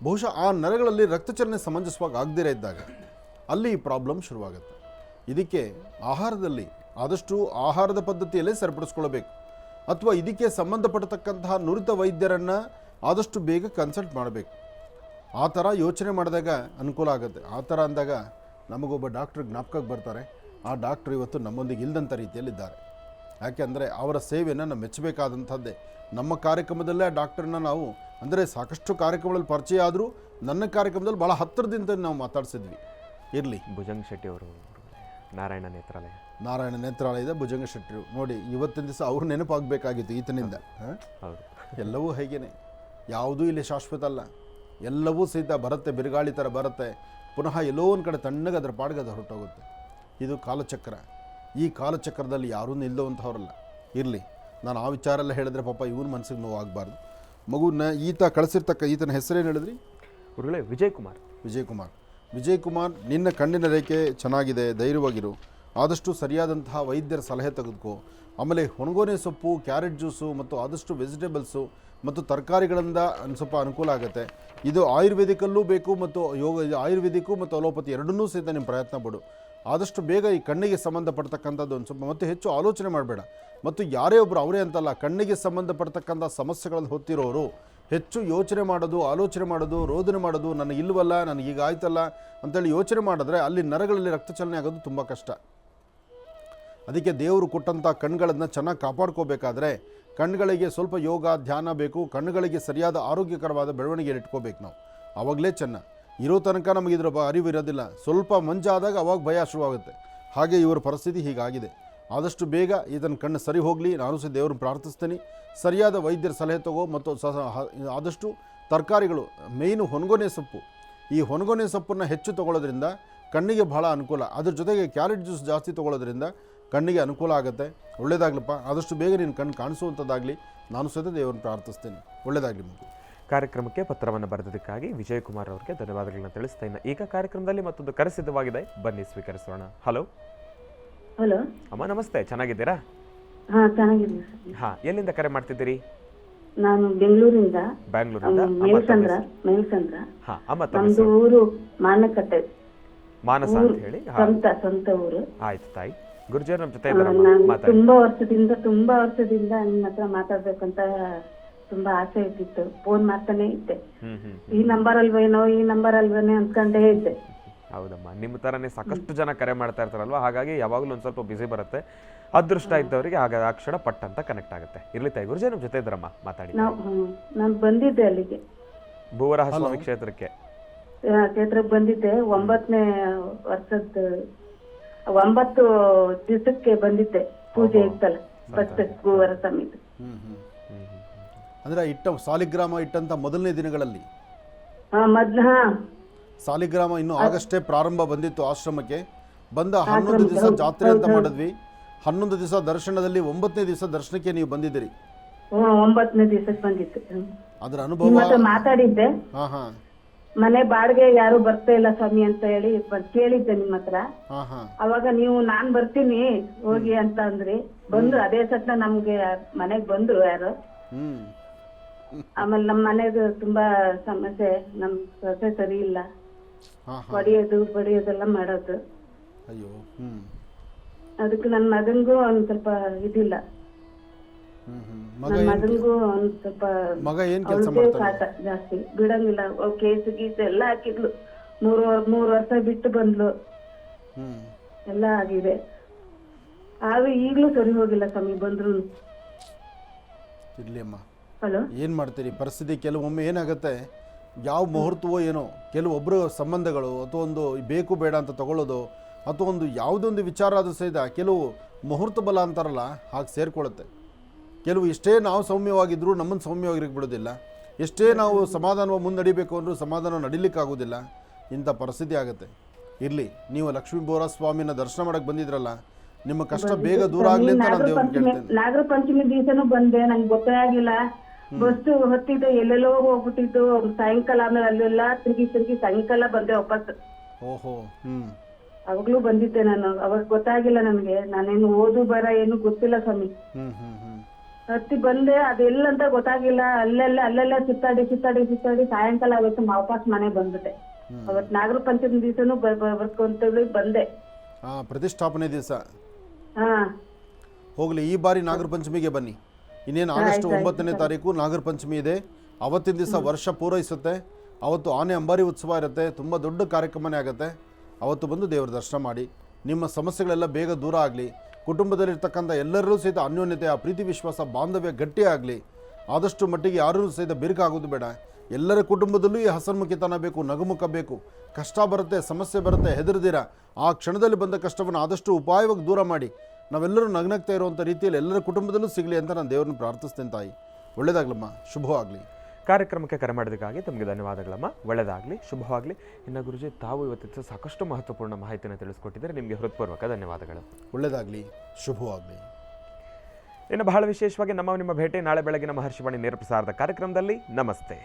ಬಹುಶಃ ಆ ನರಗಳಲ್ಲಿ ರಕ್ತಚಲನೆ ಸಮಂಜಸವಾಗಿ ಆಗದಿರ ಇದ್ದಾಗ ಅಲ್ಲಿ ಈ ಪ್ರಾಬ್ಲಮ್ ಶುರುವಾಗುತ್ತೆ. ಇದಕ್ಕೆ ಆಹಾರದಲ್ಲಿ ಆದಷ್ಟು ಆಹಾರದ ಪದ್ಧತಿಯಲ್ಲೇ ಸರಿಪಡಿಸ್ಕೊಳ್ಬೇಕು. ಅಥವಾ ಇದಕ್ಕೆ ಸಂಬಂಧಪಟ್ಟತಕ್ಕಂತಹ ನುರಿತ ವೈದ್ಯರನ್ನು ಆದಷ್ಟು ಬೇಗ ಕನ್ಸಲ್ಟ್ ಮಾಡಬೇಕು. ಆ ಥರ ಯೋಚನೆ ಮಾಡಿದಾಗ ಅನುಕೂಲ ಆಗುತ್ತೆ. ಆ ಥರ ಅಂದಾಗ ನಮಗೊಬ್ಬ ಡಾಕ್ಟ್ರ್ ಜ್ಞಾಪಕಕ್ಕೆ ಬರ್ತಾರೆ. ಆ ಡಾಕ್ಟ್ರು ಇವತ್ತು ನಮ್ಮೊಂದಿಗೆ ಇಲ್ಲದಂಥ ರೀತಿಯಲ್ಲಿದ್ದಾರೆ. ಯಾಕೆಂದರೆ ಅವರ ಸೇವೆಯನ್ನು ನಾವು ಮೆಚ್ಚಬೇಕಾದಂಥದ್ದೇ. ನಮ್ಮ ಕಾರ್ಯಕ್ರಮದಲ್ಲೇ ಆ ಡಾಕ್ಟ್ರನ್ನ ನಾವು ಅಂದರೆ ಸಾಕಷ್ಟು ಕಾರ್ಯಕ್ರಮಗಳಲ್ಲಿ ಪರಿಚಯ ಆದರೂ ನನ್ನ ಕಾರ್ಯಕ್ರಮದಲ್ಲಿ ಭಾಳ ಹತ್ತಿರದಿಂದ ನಾವು ಮಾತಾಡ್ಸಿದ್ವಿ. ಇರಲಿ, ಭುಜಂಗ್ ಶೆಟ್ಟಿ ಅವರು ನಾರಾಯಣ ನೇತ್ರಾಲಯ, ನಾರಾಯಣ ನೇತ್ರಾಲಯದ ಭುಜಂಗ ಶೆಟ್ಟರು ನೋಡಿ, ಇವತ್ತಿನ ದಿವಸ ಅವ್ರು ನೆನಪಾಗಬೇಕಾಗಿತ್ತು ಈತನಿಂದ. ಹೌದು, ಎಲ್ಲವೂ ಹೇಗೇನೆ, ಯಾವುದೂ ಇಲ್ಲಿ ಶಾಶ್ವತ ಅಲ್ಲ. ಎಲ್ಲವೂ ಸಹಿತ ಬರುತ್ತೆ, ಬಿರುಗಾಳಿ ಥರ ಬರುತ್ತೆ, ಪುನಃ ಎಲ್ಲೋ ಒಂದು ಕಡೆ ತಣ್ಣಗೆ ಅದರ ಪಾಡಿಗೆ ಅದು ಹೊರಟೋಗುತ್ತೆ. ಇದು ಕಾಲಚಕ್ರ. ಈ ಕಾಲಚಕ್ರದಲ್ಲಿ ಯಾರೂ ನಿಲ್ಲುವಂಥವ್ರಲ್ಲ. ಇರಲಿ, ನಾನು ಆ ವಿಚಾರ ಎಲ್ಲ ಹೇಳಿದ್ರೆ ಪಾಪ ಇವನ ಮನಸ್ಸಿಗೆ ನೋವಾಗಬಾರ್ದು. ಮಗುನ ಈತನ ಹೆಸರೇನು ಹೇಳಿದ್ರಿ? ಗುರುಗಳೇ ವಿಜಯ್ ಕುಮಾರ್. ವಿಜಯ್ ಕುಮಾರ್, ನಿನ್ನ ಕಣ್ಣಿನ ರೇಖೆ ಚೆನ್ನಾಗಿದೆ, ಧೈರ್ಯವಾಗಿರು. ಆದಷ್ಟು ಸರಿಯಾದಂತಹ ವೈದ್ಯರ ಸಲಹೆ ತೆಗೆದುಕೋ. ಆಮೇಲೆ ಹೊಣಗೋನೆ ಸೊಪ್ಪು, ಕ್ಯಾರೆಟ್ ಜ್ಯೂಸು ಮತ್ತು ಆದಷ್ಟು ವೆಜಿಟೇಬಲ್ಸು ಮತ್ತು ತರಕಾರಿಗಳಿಂದ ಸ್ವಲ್ಪ ಅನುಕೂಲ ಆಗುತ್ತೆ. ಇದು ಆಯುರ್ವೇದಿಕಲ್ಲೂ ಬೇಕು ಮತ್ತು ಆಯುರ್ವೇದಿಕ್ಕು ಮತ್ತು ಅಲೋಪತಿ ಎರಡನ್ನೂ ಸಹಿತ ನಿಮ್ಮ ಪ್ರಯತ್ನ ಪಡು. ಆದಷ್ಟು ಬೇಗ ಈ ಕಣ್ಣಿಗೆ ಸಂಬಂಧಪಡ್ತಕ್ಕಂಥದ್ದು ಒಂದು ಸ್ವಲ್ಪ ಮತ್ತು ಹೆಚ್ಚು ಆಲೋಚನೆ ಮಾಡಬೇಡ. ಮತ್ತು ಯಾರೇ ಒಬ್ಬರು ಅವರೇ ಅಂತಲ್ಲ, ಕಣ್ಣಿಗೆ ಸಂಬಂಧಪಡ್ತಕ್ಕಂಥ ಸಮಸ್ಯೆಗಳನ್ನು ಹೊತ್ತಿರೋರು ಹೆಚ್ಚು ಯೋಚನೆ ಮಾಡೋದು, ಆಲೋಚನೆ ಮಾಡೋದು, ರೋದನೆ ಮಾಡೋದು, ನನಗೆ ಇಲ್ವಲ್ಲ, ನನಗೆ ಈಗ ಆಯ್ತಲ್ಲ ಅಂತೇಳಿ ಯೋಚನೆ ಮಾಡಿದ್ರೆ ಅಲ್ಲಿ ನರಗಳಲ್ಲಿ ರಕ್ತ ಚಲನೆ ಆಗೋದು ತುಂಬ ಕಷ್ಟ. ಅದಕ್ಕೆ ದೇವರು ಕೊಟ್ಟಂಥ ಕಣ್ಗಳನ್ನು ಚೆನ್ನಾಗಿ ಕಾಪಾಡ್ಕೋಬೇಕಾದ್ರೆ ಕಣ್ಗಳಿಗೆ ಸ್ವಲ್ಪ ಯೋಗ ಧ್ಯಾನ ಬೇಕು. ಕಣ್ಣುಗಳಿಗೆ ಸರಿಯಾದ ಆರೋಗ್ಯಕರವಾದ ಬೆಳವಣಿಗೆಯಲ್ಲಿ ಇಟ್ಕೋಬೇಕು ನಾವು. ಆವಾಗಲೇ ಚೆನ್ನ. ಇರೋ ತನಕ ನಮಗೆ ಇದರ ಅರಿವು ಇರೋದಿಲ್ಲ. ಸ್ವಲ್ಪ ಮಂಜಾದಾಗ ಅವಾಗ ಭಯ ಶುರುವಾಗುತ್ತೆ. ಹಾಗೆ ಇವರ ಪರಿಸ್ಥಿತಿ ಹೀಗಾಗಿದೆ. ಆದಷ್ಟು ಬೇಗ ಇದನ್ನು ಕಣ್ಣು ಸರಿ ಹೋಗಲಿ. ನಾನು ಸಹ ದೇವ್ರನ್ನ ಪ್ರಾರ್ಥಿಸ್ತೀನಿ. ಸರಿಯಾದ ವೈದ್ಯರ ಸಲಹೆ ತಗೋ. ಮತ್ತು ಆದಷ್ಟು ತರಕಾರಿಗಳು, ಮೇಯ್ನು ಹೊನಗೊನೆ ಸೊಪ್ಪು. ಈ ಹೊನಗೊನೆ ಸೊಪ್ಪನ್ನು ಹೆಚ್ಚು ತೊಗೊಳ್ಳೋದ್ರಿಂದ ಕಣ್ಣಿಗೆ ಭಾಳ ಅನುಕೂಲ. ಅದ್ರ ಜೊತೆಗೆ ಕ್ಯಾರೆಟ್ ಜ್ಯೂಸ್ ಜಾಸ್ತಿ ತೊಗೊಳ್ಳೋದ್ರಿಂದ ಕಣ್ಣಿಗೆ ಅನುಕೂಲ ಆಗುತ್ತೆ. ಒಳ್ಳೆಯದಾಗ್ಲಪ್ಪ. ಆದಷ್ಟು ಬೇಗ ನೀನು ಕಣ್ಣು ಕಾಣಿಸುವಂಥದ್ದಾಗಲಿ. ನಾನು ಸಹಿತ ದೇವರನ್ನು ಪ್ರಾರ್ಥಿಸ್ತೇನೆ. ಒಳ್ಳೆಯದಾಗಲಿ ಮಗು. ಕಾರ್ಯಕ್ರಮಕ್ಕೆ ಪತ್ರವನ್ನು ಬರೆದಿದ್ದಕ್ಕಾಗಿ ವಿಜಯ್ ಕುಮಾರ್ ಅವರಿಗೆ ಧನ್ಯವಾದಗಳನ್ನ ತಿಳಿಸ್ತಾ ಇನ್ನ ಈಗ ಕಾರ್ಯಕ್ರಮದಲ್ಲಿ ಮತ್ತೊಂದು ಕರೆ ಸಿದ್ಧವಾಗಿದೆ, ಬನ್ನಿ ಸ್ವೀಕರಿಸೋಣ. ಹಲೋ ಹಲೋ ಅಮ್ಮ, ನಮಸ್ತೆ. ಚೆನ್ನಾಗಿದ್ದೀರಾ? ಹಾ ಚೆನ್ನಾಗಿದ್ದೀನಿ ಸರ್. ಹಾ, ಎಲ್ಲಿಂದ ಕರೆ ಮಾಡ್ತಿದ್ದೀರಿ? ನಾನು ಬೆಂಗಳೂರಿಂದ. ಬ್ಯಾಂಗ್ಳೂರಿಂದ. ಮೇಲ್ಸಂದ್ರ. ಹಾ ಅಮ್ಮ, ತಮ್ಮ ನಮ್ದು ಊರು ಮಾನಕಟ್ಟೆ. ಮಾನಸ ಅಂತ ಹೇಳಿ. ಹಾ, ಸ್ವಂತ ಊರು. ಆಯ್ತು ತಾಯಿ. ಗುರುಜಿಯವ್ರ ನಮ್ಮ ಜೊತೆ ಇದ್ದಾರೆ, ನಾನು ಮಾತಾಡಿ. ತುಂಬಾ ವರ್ಷದಿಂದ ನಿಮ್ಮ ಹತ್ರ ಮಾತಾಡ್ಬೇಕಂತ ತುಂಬಾ ಆಸೆ ಇದ್ದಿತ್ತು. ಫೋನ್ ಮಾಡ್ತಾನೆ ಇದ್ದೆ. ಈ ನಂಬರ್ ಅಲ್ವೇನೋ ಅನ್ಕೊಂಡೇ ಇದ್ದೆ. ಹೌದಮ್ಮ, ನಿಮ್ಮ ತರನೇ ಸಾಕಷ್ಟು ಜನ ಕರೆ ಮಾಡ್ತಾ ಇರ್ತಾರಲ್ವಾ, ಹಾಗಾಗಿ ಯಾವಾಗಲೂ ಒಂದು ಸ್ವಲ್ಪ ಬಿಸಿ ಬರುತ್ತೆ. ಅದೃಷ್ಟ ಇದ್ದವರಿಗೆ ಆಗ ಆ ಕ್ಷಣ ಪಟ್ ಅಂತ ಕನೆಕ್ಟ್ ಆಗುತ್ತೆ. ಇರ್ಲಿ ತಾಯಿ, ಗುರುಜಿ ನಮ್ಮ ಜೊತೆ ಇದ್ದಾರಮ್ಮ, ಮಾತಾಡಿ. ನಾನು ಬಂದಿದ್ದೆ ಅಲ್ಲಿಗೆ, ಭೂವರಾಹ ಸ್ವಾಮಿ ಕ್ಷೇತ್ರಕ್ಕೆ ಬಂದಿದ್ದೆ. 9ನೇ ವರ್ಷದ 9 ದಿವಸಕ್ಕೆ ಬಂದಿದ್ದೆ. ಪೂಜೆ ಇತ್ತಲ್ಲ ಫಸ್ಟ್ ಭೂವರ ಸಮಿತಿ. ಅಂದರೆ ಸಾಲಿಗ್ರಾಮ ಇಟ್ಟಂಥ ಮೊದಲನೇ ದಿನಗಳಲ್ಲಿ ಸಾಲಿಗ್ರಾಮ ಇನ್ನು ಆಗಷ್ಟೇ ಪ್ರಾರಂಭ ಬಂದಿತ್ತು ಆಶ್ರಮಕ್ಕೆ. ಬಂದ 11 ದಿವಸ ಜಾತ್ರೆ ಅಂತ ಮಾಡಿದ್ವಿ. 11 ದಿವಸ ದರ್ಶನದಲ್ಲಿ 9ನೇ ದಿವಸ ದರ್ಶನಕ್ಕೆ ನೀವು ಬಂದಿದ್ದೀರಿ. 9ನೇ ದಿವಸಕ್ಕೆ ಬಂದಿತ್ತು. ಅದರ ಅನುಭವ ಮಾತಾಡಿದ್ದೆ. ಮನೆ ಬಾಡಿಗೆ ಯಾರು ಬರ್ತಾ ಇಲ್ಲ ಸ್ವಾಮಿ ಅಂತ ಹೇಳಿ ಕೇಳಿದ್ದೆ ನಿಮ್ಮ ಹತ್ರ. ಅವಾಗ ನೀವು ನಾನ್ ಬರ್ತೀನಿ ಹೋಗಿ ಅಂತ ಅಂದ್ರಿ. ಬಂದ್ರು ಅದೇ ಸತ್ನ ನಮ್ಗೆ ಮನೆಗ್ ಬಂದ್ರು ಯಾರು. ಆಮೇಲೆ ನಮ್ ಮನೆದು ತುಂಬಾ ಸಮಸ್ಯೆ. ನಮ್ ಸೊಸೆ ಸರಿ ಇಲ್ಲ, ಬಡಿಯೋದೆಲ್ಲ ಮಾಡೋದು. ಅದಕ್ಕೆ ನನ್ ಮಗನ್ಗೂ ಒಂದ್ ಸ್ವಲ್ಪ ಇದಿಲ್ಲ. ನನ್ ಮಗನ್ಗೂ ಒಂದ್ ಸ್ವಲ್ಪ ಕಾಟ ಜಾಸ್ತಿ ಬಿಡಂಗಿಲ್ಲ. ಕೇಸ್ ಗೀಸ್ ಎಲ್ಲ ಹಾಕಿದ್ಲು. 3 ವರ್ಷ ಬಿಟ್ಟು ಬಂದ್ಲು. ಎಲ್ಲ ಆಗಿದೆ. ಆದ್ರೆ ಈಗ್ಲೂ ಸರಿ ಹೋಗಿಲ್ಲ ಸ್ವಾಮಿ. ಬಂದ್ರು ಇರ್ಲಿ ಅಮ್ಮ, ಹಲೋ ಏನು ಮಾಡ್ತೀರಿ ಪರಿಸ್ಥಿತಿ. ಕೆಲವೊಮ್ಮೆ ಏನಾಗುತ್ತೆ, ಯಾವ ಮುಹೂರ್ತವೋ ಏನೋ, ಕೆಲವೊಬ್ಬರು ಸಂಬಂಧಗಳು ಅಥವಾ ಒಂದು ಬೇಕು ಬೇಡ ಅಂತ ತಗೊಳ್ಳೋದು ಅಥವಾ ಒಂದು ಯಾವುದೊಂದು ವಿಚಾರ ಆದರೂ ಸಹಿತ ಕೆಲವು ಮುಹೂರ್ತ ಬಲ ಅಂತಾರಲ್ಲ, ಹಾಗೆ ಸೇರಿಕೊಳ್ಳುತ್ತೆ. ಕೆಲವು ಎಷ್ಟೇ ನಾವು ಸೌಮ್ಯವಾಗಿದ್ದರೂ ನಮ್ಮನ್ನು ಸೌಮ್ಯವಾಗಿರಕ್ಕೆ ಬಿಡೋದಿಲ್ಲ. ಎಷ್ಟೇ ನಾವು ಸಮಾಧಾನವಾಗಿ ಮುನ್ನಡಿಬೇಕು ಅಂದರೂ ಸಮಾಧಾನ ನಡಿಲಿಕ್ಕಾಗೋದಿಲ್ಲ. ಇಂಥ ಪರಿಸ್ಥಿತಿ ಆಗುತ್ತೆ. ಇರಲಿ, ನೀವು ಲಕ್ಷ್ಮೀ ಬೋರ ಸ್ವಾಮಿನ ದರ್ಶನ ಮಾಡಕ್ಕೆ ಬಂದಿದ್ರಲ್ಲ, ನಿಮ್ಮ ಕಷ್ಟ ಬೇಗ ದೂರ ಆಗಲಿ ಅಂತ ನಾನು ದೇವ್ರಿಗೆ ಕೇಳ್ತೇನೆ. ನಾಗರ ಪಂಚಮಿ ದಿವಸನೂ ಬಂದೆ. ನಂಗೆ ಗೊತ್ತೇ ಆಗಿಲ್ಲ. ಬಸ್ ಹೊತ್ತಿದ್ದು ಎಲ್ಲೆಲ್ಲೋ ಹೋಗ್ಬಿಟ್ಟಿದ್ದು. ಸಾಯಂಕಾಲ ಆಮೇಲೆ ಅಲ್ಲೆಲ್ಲ ತಿರುಗಿ ಸಾಯಂಕಾಲ ಬಂದೆ ವಾಪಸ್. ಓಹೋ. ಅವಾಗ್ಲೂ ಬಂದಿದ್ದೆ ನಾನು. ಅವಾಗ ಗೊತ್ತಾಗಿಲ್ಲ ನನಗೆ. ನಾನೇನು ಓದು ಬರ ಏನು ಗೊತ್ತಿಲ್ಲ ಸ್ವಾಮಿ. ಹತ್ತಿ ಬಂದೆ. ಅದೆಲ್ಲಂತ ಗೊತ್ತಾಗಿಲ್ಲ. ಅಲ್ಲೆಲ್ಲ ಸುತ್ತಾಡಿ ಸಾಯಂಕಾಲ ಅವತ್ತು ವಾಪಸ್ ಮನೆ ಬಂದ್ಬಿಟ್ಟೆ. ಅವತ್ ನಾಗರ ಪಂಚಮಿ ದಿವಸನು ಬರ್ಕೊಂತ ಬಂದೆ. ಪ್ರತಿಷ್ಠಾಪನೆ ದಿವಸ ಹಾ ಹೋಗ್ಲಿ. ಈ ಬಾರಿ ನಾಗರ ಪಂಚಮಿಗೆ ಬನ್ನಿ. ಇನ್ನೇನು ಆಗಸ್ಟ್ 9ನೇ ತಾರೀಕು ನಾಗರ ಪಂಚಮಿ ಇದೆ. ಅವತ್ತಿನ ದಿವಸ ವರ್ಷ ಪೂರೈಸುತ್ತೆ. ಅವತ್ತು ಆನೆ ಅಂಬಾರಿ ಉತ್ಸವ ಇರುತ್ತೆ. ತುಂಬ ದೊಡ್ಡ ಕಾರ್ಯಕ್ರಮನೇ ಆಗುತ್ತೆ. ಅವತ್ತು ಬಂದು ದೇವರ ದರ್ಶನ ಮಾಡಿ. ನಿಮ್ಮ ಸಮಸ್ಯೆಗಳೆಲ್ಲ ಬೇಗ ದೂರ ಆಗಲಿ. ಕುಟುಂಬದಲ್ಲಿರ್ತಕ್ಕಂಥ ಎಲ್ಲರೂ ಸಹಿತ ಅನ್ಯೋನ್ಯತೆ, ಆ ಪ್ರೀತಿ ವಿಶ್ವಾಸ ಬಾಂಧವ್ಯ ಗಟ್ಟಿಯಾಗಲಿ. ಆದಷ್ಟು ಮಟ್ಟಿಗೆ ಯಾರೂ ಸಹಿತ ಬಿರುಕಾಗೋದು ಬೇಡ. ಎಲ್ಲರ ಕುಟುಂಬದಲ್ಲೂ ಈ ಹಸನ್ಮುಖಿತನ ಬೇಕು, ನಗುಮುಖ ಬೇಕು. ಕಷ್ಟ ಬರುತ್ತೆ, ಸಮಸ್ಯೆ ಬರುತ್ತೆ, ಹೆದರ್ದಿರ ಆ ಕ್ಷಣದಲ್ಲಿ ಬಂದ ಕಷ್ಟವನ್ನು ಆದಷ್ಟು ಉಪಾಯವಾಗಿ ದೂರ ಮಾಡಿ ನಾವೆಲ್ಲರೂ ನಗ್ನಗ್ತಾ ಇರುವಂಥ ರೀತಿಯಲ್ಲಿ ಎಲ್ಲರ ಕುಟುಂಬದಲ್ಲೂ ಸಿಗಲಿ ಅಂತ ನಾನು ದೇವ್ರನ್ನ ಪ್ರಾರ್ಥಿಸ್ತೇನೆ ತಾಯಿ. ಒಳ್ಳೆಯದಾಗ್ಲಮ್ಮ, ಶುಭವಾಗಲಿ. ಕಾರ್ಯಕ್ರಮಕ್ಕೆ ಕರೆ ಮಾಡೋದಕ್ಕಾಗಿ ತಮಗೆ ಧನ್ಯವಾದಗಳಮ್ಮ. ಒಳ್ಳೆಯದಾಗಲಿ, ಶುಭವಾಗಲಿ. ಇನ್ನು ಗುರುಜಿ, ತಾವು ಇವತ್ತಿನ ಸಾಕಷ್ಟು ಮಹತ್ವಪೂರ್ಣ ಮಾಹಿತಿಯನ್ನು ತಿಳಿಸ್ಕೊಟ್ಟಿದ್ದಾರೆ. ನಿಮಗೆ ಹೃತ್ಪೂರ್ವಕ ಧನ್ಯವಾದಗಳು. ಒಳ್ಳೆಯದಾಗಲಿ, ಶುಭವಾಗಲಿ. ಇನ್ನು ಬಹಳ ವಿಶೇಷವಾಗಿ ನಿಮ್ಮ ಭೇಟಿ ನಾಳೆ ಬೆಳಗಿನ ಮಹರ್ಷಿವಾಣಿ ನೇರ ಪ್ರಸಾರದ ಕಾರ್ಯಕ್ರಮದಲ್ಲಿ. ನಮಸ್ತೆ.